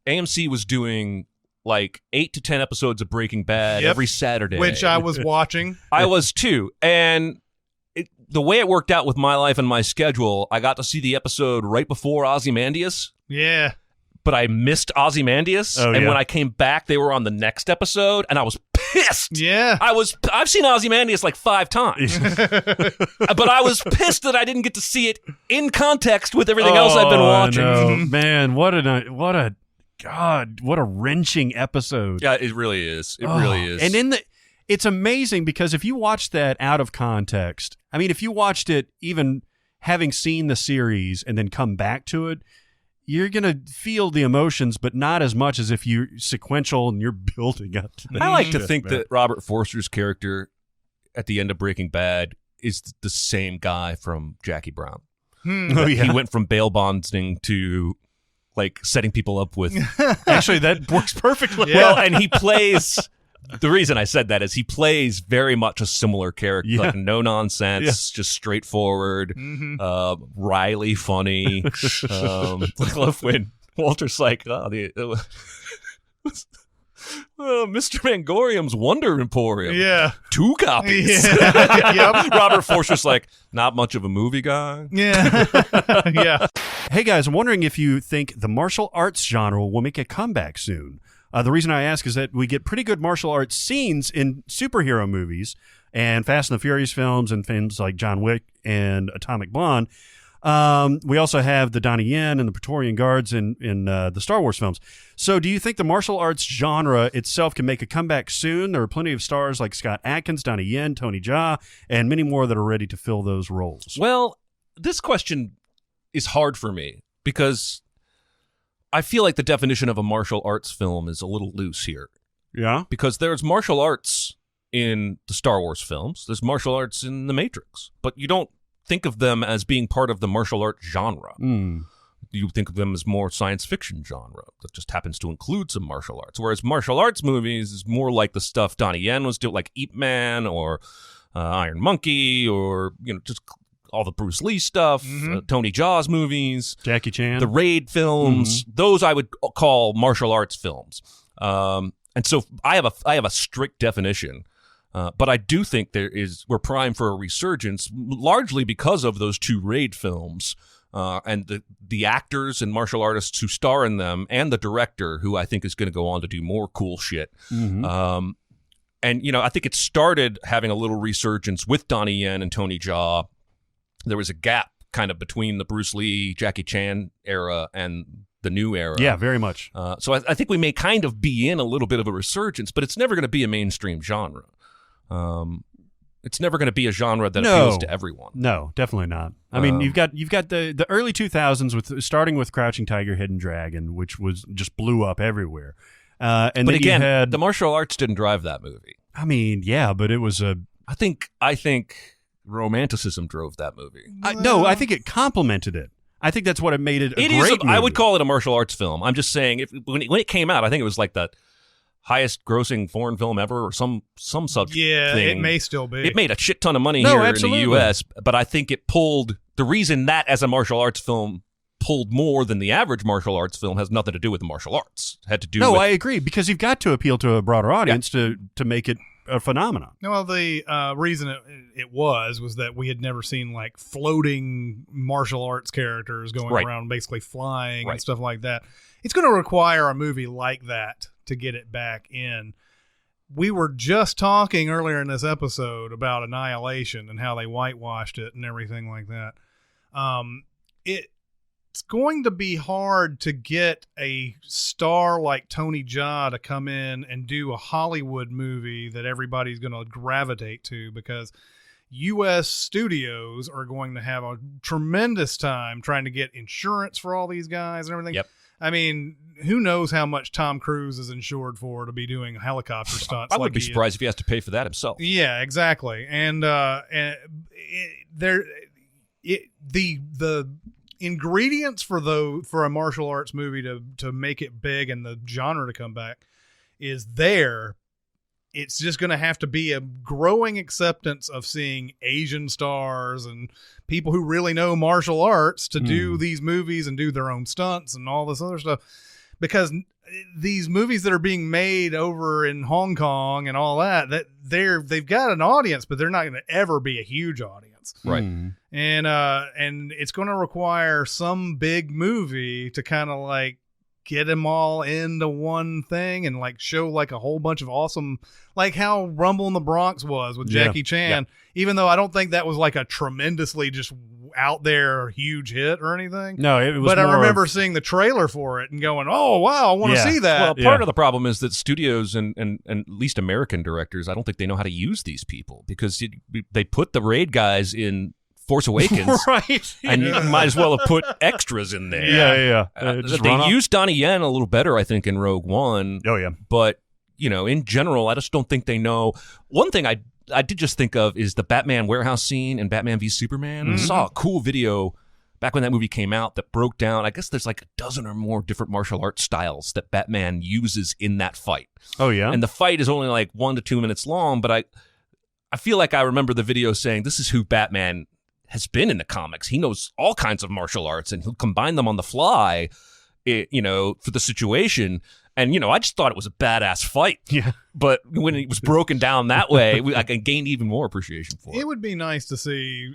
AMC was doing like 8 to 10 episodes of Breaking Bad every Saturday. Which I was watching. I was too. And the way it worked out with my life and my schedule, I got to see the episode right before Ozymandias. Yeah. But I missed Ozymandias. Oh, and yeah. when I came back, they were on the next episode, and I was pissed. Yeah. I've seen Ozymandias like 5 times. But I was pissed that I didn't get to see it in context with everything else I've been watching. No. Man, what a wrenching episode. Yeah, it really is. It really is. And it's amazing because if you watch that out of context, I mean, if you watched it even having seen the series and then come back to it, you're going to feel the emotions, but not as much as if you're sequential and you're building up to that. I like to think that Robert Forster's character at the end of Breaking Bad is the same guy from Jackie Brown. Oh, yeah. He went from bail bonding to like setting people up with. Actually, that works perfectly. Yeah. Well, and he plays. The reason I said that is he plays very much a similar character, like no nonsense, just straightforward, wryly funny. I love when Walter's like, Mr. Mangorium's Wonder Emporium. Yeah. 2 copies. Yeah. Yep. Robert Forster's like, not much of a movie guy. Yeah. Yeah. Hey guys, I'm wondering if you think the martial arts genre will make a comeback soon. The reason I ask is that we get pretty good martial arts scenes in superhero movies and Fast and the Furious films and things like John Wick and Atomic Blonde. We also have the Donnie Yen and the Praetorian Guards in the Star Wars films. So do you think the martial arts genre itself can make a comeback soon? There are plenty of stars like Scott Adkins, Donnie Yen, Tony Jaa, and many more that are ready to fill those roles. Well, this question is hard for me because I feel like the definition of a martial arts film is a little loose here. Yeah? Because there's martial arts in the Star Wars films. There's martial arts in The Matrix. But you don't think of them as being part of the martial art genre. You think of them as more science fiction genre that just happens to include some martial arts. Whereas martial arts movies is more like the stuff Donnie Yen was doing, like Ip Man or Iron Monkey, or just all the Bruce Lee stuff, Tony Jaa's movies, Jackie Chan, the Raid films. Those I would call martial arts films. And so I have a strict definition. But I do think we're primed for a resurgence, largely because of those two Raid films and the actors and martial artists who star in them, and the director, who I think is going to go on to do more cool shit. And I think it started having a little resurgence with Donnie Yen and Tony Jaa. There was a gap kind of between the Bruce Lee, Jackie Chan era and the new era. Yeah, very much. So I think we may kind of be in a little bit of a resurgence, but it's never going to be a mainstream genre. It's never going to be a genre that appeals to everyone. No, definitely not. I mean, you've got the early 2000s starting with Crouching Tiger, Hidden Dragon, which was just blew up everywhere. But then again, the martial arts didn't drive that movie. I mean, yeah, but it was I think romanticism drove that movie. I think it complemented it. I think that's what made it a great movie. I would call it a martial arts film. I'm just saying, when it came out, I think it was like the highest grossing foreign film ever, or some such thing. It may still be. It made a shit ton of money here absolutely. in the U.S., but I think it pulled, the reason that as a martial arts film pulled more than the average martial arts film has nothing to do with the martial arts. It had to do with... I agree, because you've got to appeal to a broader audience to make it a phenomenon. Well, the reason it was that we had never seen like floating martial arts characters going around basically flying and stuff like that. It's going to require a movie like that to get it back in. We were just talking earlier in this episode about Annihilation and how they whitewashed it and everything like that. It's going to be hard to get a star like Tony Jaa to come in and do a Hollywood movie that everybody's going to gravitate to, because U.S. studios are going to have a tremendous time trying to get insurance for all these guys and everything. Yep. I mean, who knows how much Tom Cruise is insured for to be doing helicopter stunts? I would be surprised if he has to pay for that himself. Yeah, exactly. And the ingredients for a martial arts movie to make it big and the genre to come back is there. It's just going to have to be a growing acceptance of seeing Asian stars and people who really know martial arts to do these movies and do their own stunts and all this other stuff. Because these movies that are being made over in Hong Kong and all that they've got an audience, but they're not going to ever be a huge audience. Right. And it's going to require some big movie to kind of like get them all into one thing and like show like a whole bunch of awesome, like how Rumble in the Bronx was with Jackie Chan, even though I don't think that was like a tremendously just out there huge hit or anything. No, it was. But I remember seeing the trailer for it and going, "Oh wow, I want to see that." Well, part of the problem is that studios and at least American directors, I don't think they know how to use these people, because they put the Raid guys in Force Awakens, right? And you might as well have put extras in there. Yeah. They used Donnie Yen a little better, I think, in Rogue One. Oh yeah, but in general, I just don't think they know. One thing I did just think of is the Batman warehouse scene in Batman v Superman. I saw a cool video back when that movie came out that broke down, I guess there's like a dozen or more different martial arts styles that Batman uses in that fight. Oh yeah, and the fight is only like 1 to 2 minutes long, but I feel like I remember the video saying this is who Batman has been in the comics. He knows all kinds of martial arts and he'll combine them on the fly, for the situation. And, I just thought it was a badass fight. Yeah. But when it was broken down that way, I gained even more appreciation for it. It would be nice to see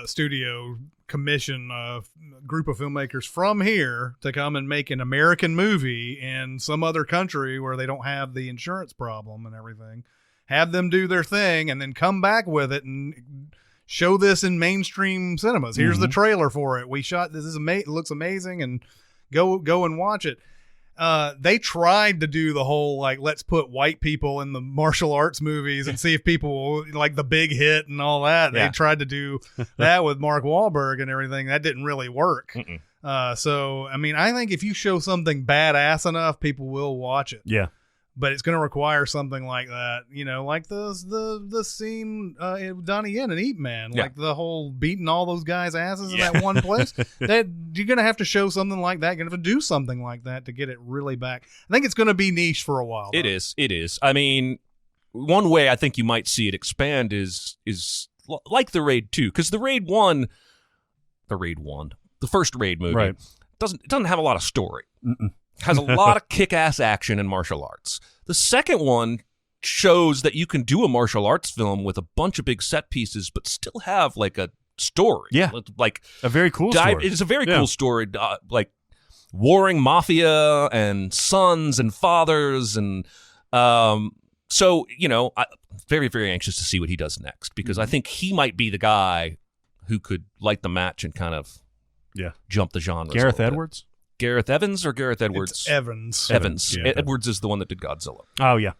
studio commission a group of filmmakers from here to come and make an American movie in some other country where they don't have the insurance problem and everything. Have them do their thing and then come back with it and show this in mainstream cinemas. Here's the trailer for it. We shot this. It looks amazing, and go and watch it. They tried to do the whole, let's put white people in the martial arts movies and see if people like The Big Hit and all that. Yeah. They tried to do that with Mark Wahlberg and everything. That didn't really work. So, I mean, I think if you show something badass enough, people will watch it. Yeah. But it's going to require something like that, like the scene in Donnie Yen and Eat Man, like the whole beating all those guys' asses in that one place. That you're going to have to show something like that. You're going to have to do something like that to get it really back. I think it's going to be niche for a while. It is. I mean, one way I think you might see it expand is like the Raid 2, because the first Raid movie, doesn't have a lot of story. Has a lot of kick-ass action and martial arts. The second one shows that you can do a martial arts film with a bunch of big set pieces, but still have a story. Yeah, like a very cool story. It's a very cool story, like warring mafia and sons and fathers, and so I'm very, very anxious to see what he does next, because I think he might be the guy who could light the match and kind of jump the genre. Gareth Edwards. Gareth Evans or Gareth Edwards? It's Evans. Evans. Yeah, Edwards is the one that did Godzilla. Oh, yeah.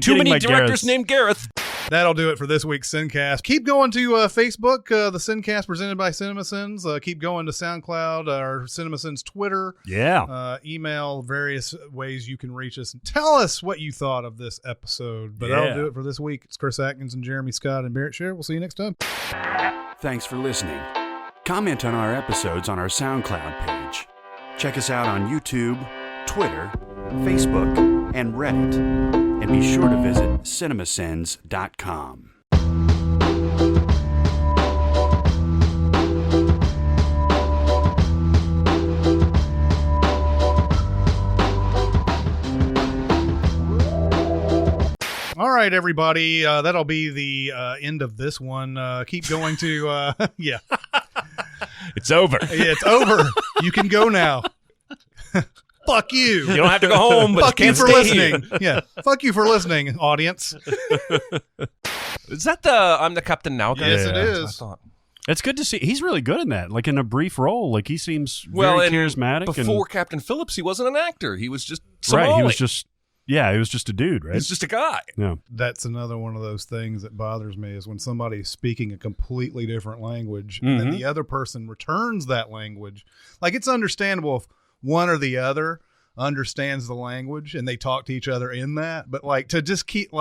Too many directors named Gareth. That'll do it for this week's SinCast. Keep going to Facebook, the SinCast presented by Cinemasins. Keep going to SoundCloud, our Cinemasins Twitter. Yeah. Email, various ways you can reach us. And tell us what you thought of this episode. But that'll do it for this week. It's Chris Atkins and Jeremy Scott and Barrett Sher. We'll see you next time. Thanks for listening. Comment on our episodes on our SoundCloud page. Check us out on YouTube, Twitter, Facebook, and Reddit. And be sure to visit cinemasins.com. All right, everybody. That'll be the end of this one. Keep going to, It's over. It's over. You can go now. Fuck you. You don't have to go home, but Fuck you you can't for stay listening. here. Yeah. Fuck you for listening, audience. Is that the I'm the Captain Now guy? Yes, it That's is. what I thought. It's good to see. He's really good in that. Like in a brief role. Like he seems Well, very and charismatic. before Captain Phillips, he wasn't an actor. He was just Somali. Right. He was just a dude, right? He's just a guy. Yeah. That's another one of those things that bothers me is when somebody's speaking a completely different language and then the other person returns that language. Like, it's understandable if one or the other understands the language and they talk to each other in that, but to just keep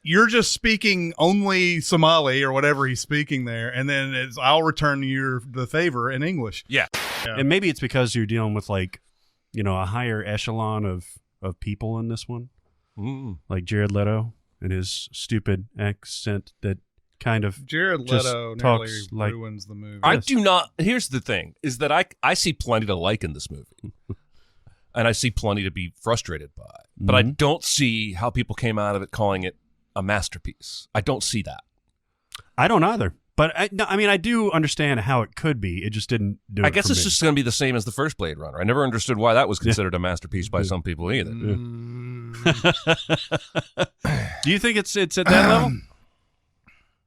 you're just speaking only Somali or whatever he's speaking there, and then I'll return you the favor in English. Yeah. And maybe it's because you're dealing with a higher echelon of people in this one, like Jared Leto and his stupid accent that kind of Jared just Leto nearly talks like ruins the movie. I do not. Here's the thing: is that I see plenty to like in this movie, and I see plenty to be frustrated by. But I don't see how people came out of it calling it a masterpiece. I don't see that. I don't either. But I do understand how it could be. It just didn't do it. I guess for it's me. just going to be the same as the first Blade Runner. I never understood why that was considered a masterpiece by some people either. Do you think it's at that level?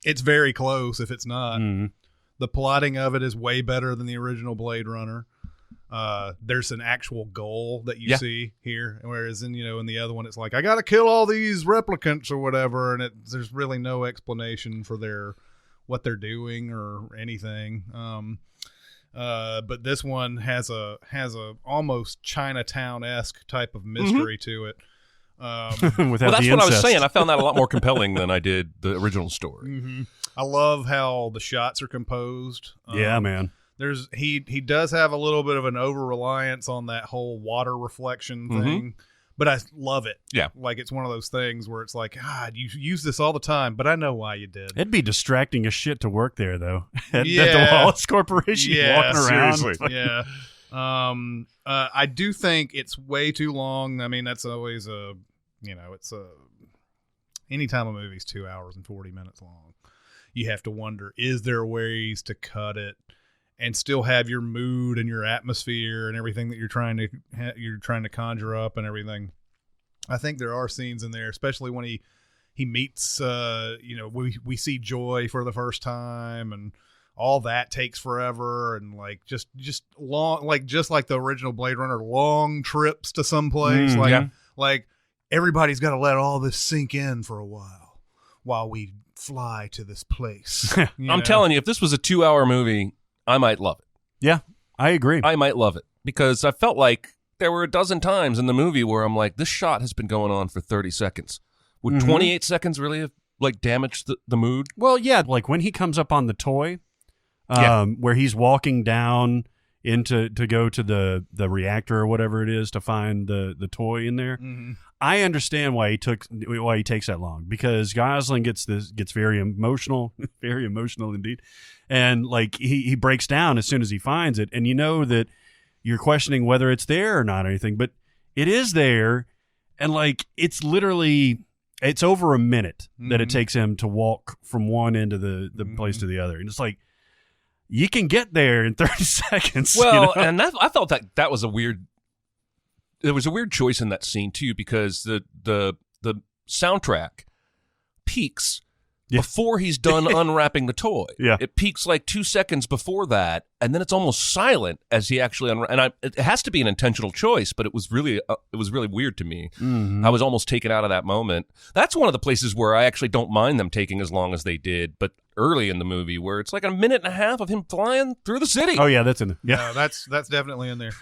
It's very close if it's not. Mm-hmm. The plotting of it is way better than the original Blade Runner. There's an actual goal that you see here, whereas in the other one it's like, I got to kill all these replicants or whatever, and there's really no explanation for what they're doing or anything. But this one has a almost Chinatown-esque type of mystery to it. Without Well, that's the what I was incest. saying. I found that a lot more compelling than I did the original story. Mm-hmm. I love how the shots are composed. Yeah, man. He does have a little bit of an over-reliance on that whole water reflection thing, but I love it. Yeah. Like, it's one of those things where it's like, God, you use this all the time, but I know why you did. It'd be distracting as shit to work there, though. At the Wallace Corporation, walking around. seriously. Yeah. I do think it's way too long. I mean, that's always anytime a movie's 2 hours and 40 minutes long, you have to wonder, is there ways to cut it and still have your mood and your atmosphere and everything that you're trying to conjure up and everything. I think there are scenes in there, especially when he meets, we see Joy for the first time, and all that takes forever, and like just long, like just like the original Blade Runner, long trips to some place, like everybody's got to let all this sink in for a while we fly to this place. I'm telling you, if this was a 2-hour movie, I might love it. Yeah, I agree. I might love it because I felt like there were a dozen times in the movie where I'm like, this shot has been going on for 30 seconds. Would 28 seconds really have like damaged the mood? Well, yeah, like when he comes up on the toy, where he's walking down to go to the reactor or whatever it is to find the toy in there. Mm-hmm. I understand why he takes that long, because Gosling gets very emotional, very emotional indeed, and like he breaks down as soon as he finds it, and you know that you're questioning whether it's there or not or anything, but it is there, and like it's over a minute that it takes him to walk from one end of the place to the other, and it's like, you can get there in 30 seconds. Well, and I felt that was a weird. There was a weird choice in that scene too, because the soundtrack peaks before he's done unwrapping the toy. Yeah, it peaks like 2 seconds before that, and then it's almost silent as he actually it has to be an intentional choice, but it was really weird to me. Mm-hmm. I was almost taken out of that moment. That's one of the places where I actually don't mind them taking as long as they did, but early in the movie where it's like a minute and a half of him flying through the city. Oh yeah, that's in there. Yeah, that's definitely in there.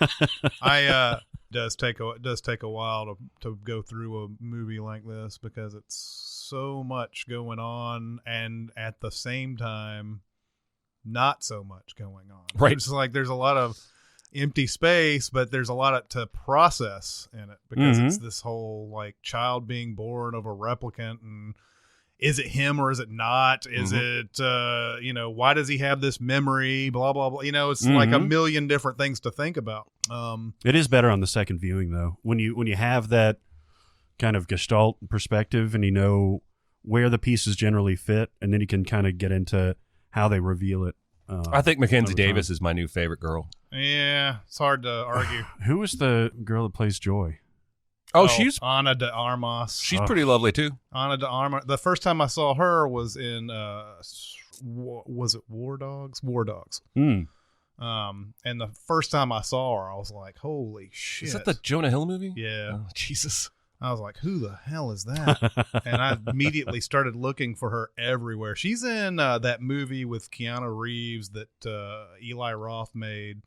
Does take a while to go through a movie like this, because it's so much going on, and at the same time not so much going on. Right. It's like there's a lot of empty space, but there's a lot to process in it, because it's this whole like child being born of a replicant, and is it him or is it not? Is it, why does he have this memory? Blah, blah, blah. It's like a million different things to think about. It is better on the second viewing, though. When you have that kind of gestalt perspective, and you know where the pieces generally fit, and then you can kind of get into how they reveal it. I think Mackenzie Davis is my new favorite girl. Yeah, it's hard to argue. Who is the girl that plays Joy? Oh, she's Ana de Armas. She's pretty lovely too. Ana de Armas. The first time I saw her was in was it War Dogs? War Dogs. And the first time I saw her, I was like, "Holy shit!" Is that the Jonah Hill movie? Yeah. Oh, Jesus. I was like, "Who the hell is that?" And I immediately started looking for her everywhere. She's in that movie with Keanu Reeves that Eli Roth made.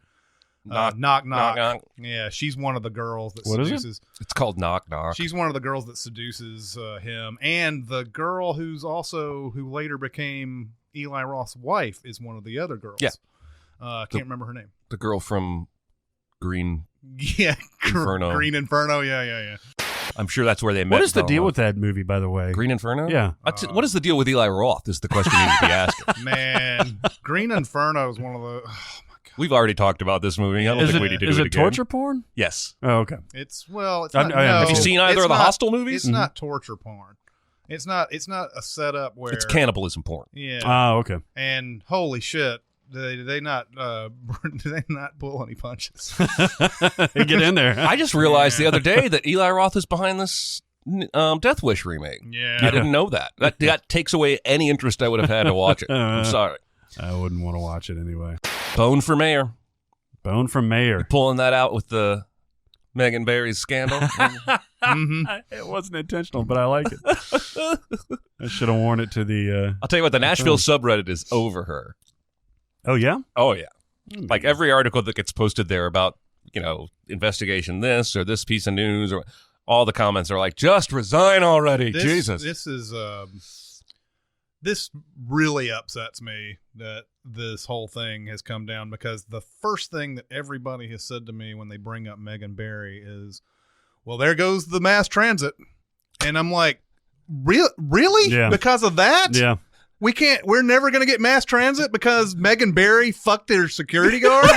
Knock, knock. Yeah, she's one of the girls that seduces. It's called Knock Knock. She's one of the girls that seduces him, and the girl who later became Eli Roth's wife is one of the other girls. Yeah, can't remember her name. The girl from Green. Yeah, Inferno. Green Inferno. Yeah. I'm sure that's where they met. What is the deal with that movie, by the way? Green Inferno? Yeah. What is the deal with Eli Roth is the question you need to be asking. Man, Green Inferno is one of the... Oh, my God. We've already talked about this movie. I don't think we need to do it again. Is it torture porn? Yes. Oh, okay. It's not, have you seen either of the Hostel movies? It's not torture porn. It's not a setup where... It's cannibalism porn. Yeah. Oh, okay. And holy shit. Do they not pull any punches? They get in there. I just realized the other day that Eli Roth is behind this Death Wish remake. Yeah. I didn't know that. That takes away any interest I would have had to watch it. I'm sorry. I wouldn't want to watch it anyway. Bone for Mayor. Bone from Mayor. You're pulling that out with the Megan Barry's scandal. It wasn't intentional, but I like it. I should have worn it to the... I'll tell you what, the Nashville subreddit is over her. Oh, yeah? Oh, yeah. Like every article that gets posted there about, investigation this or this piece of news, or all the comments are like, just resign already. Jesus. This really upsets me that this whole thing has come down, because the first thing that everybody has said to me when they bring up Megan Barry is, well, there goes the mass transit. And I'm like, really? Yeah. Because of that? Yeah. we're never going to get mass transit because Megan Barry fucked their security guard.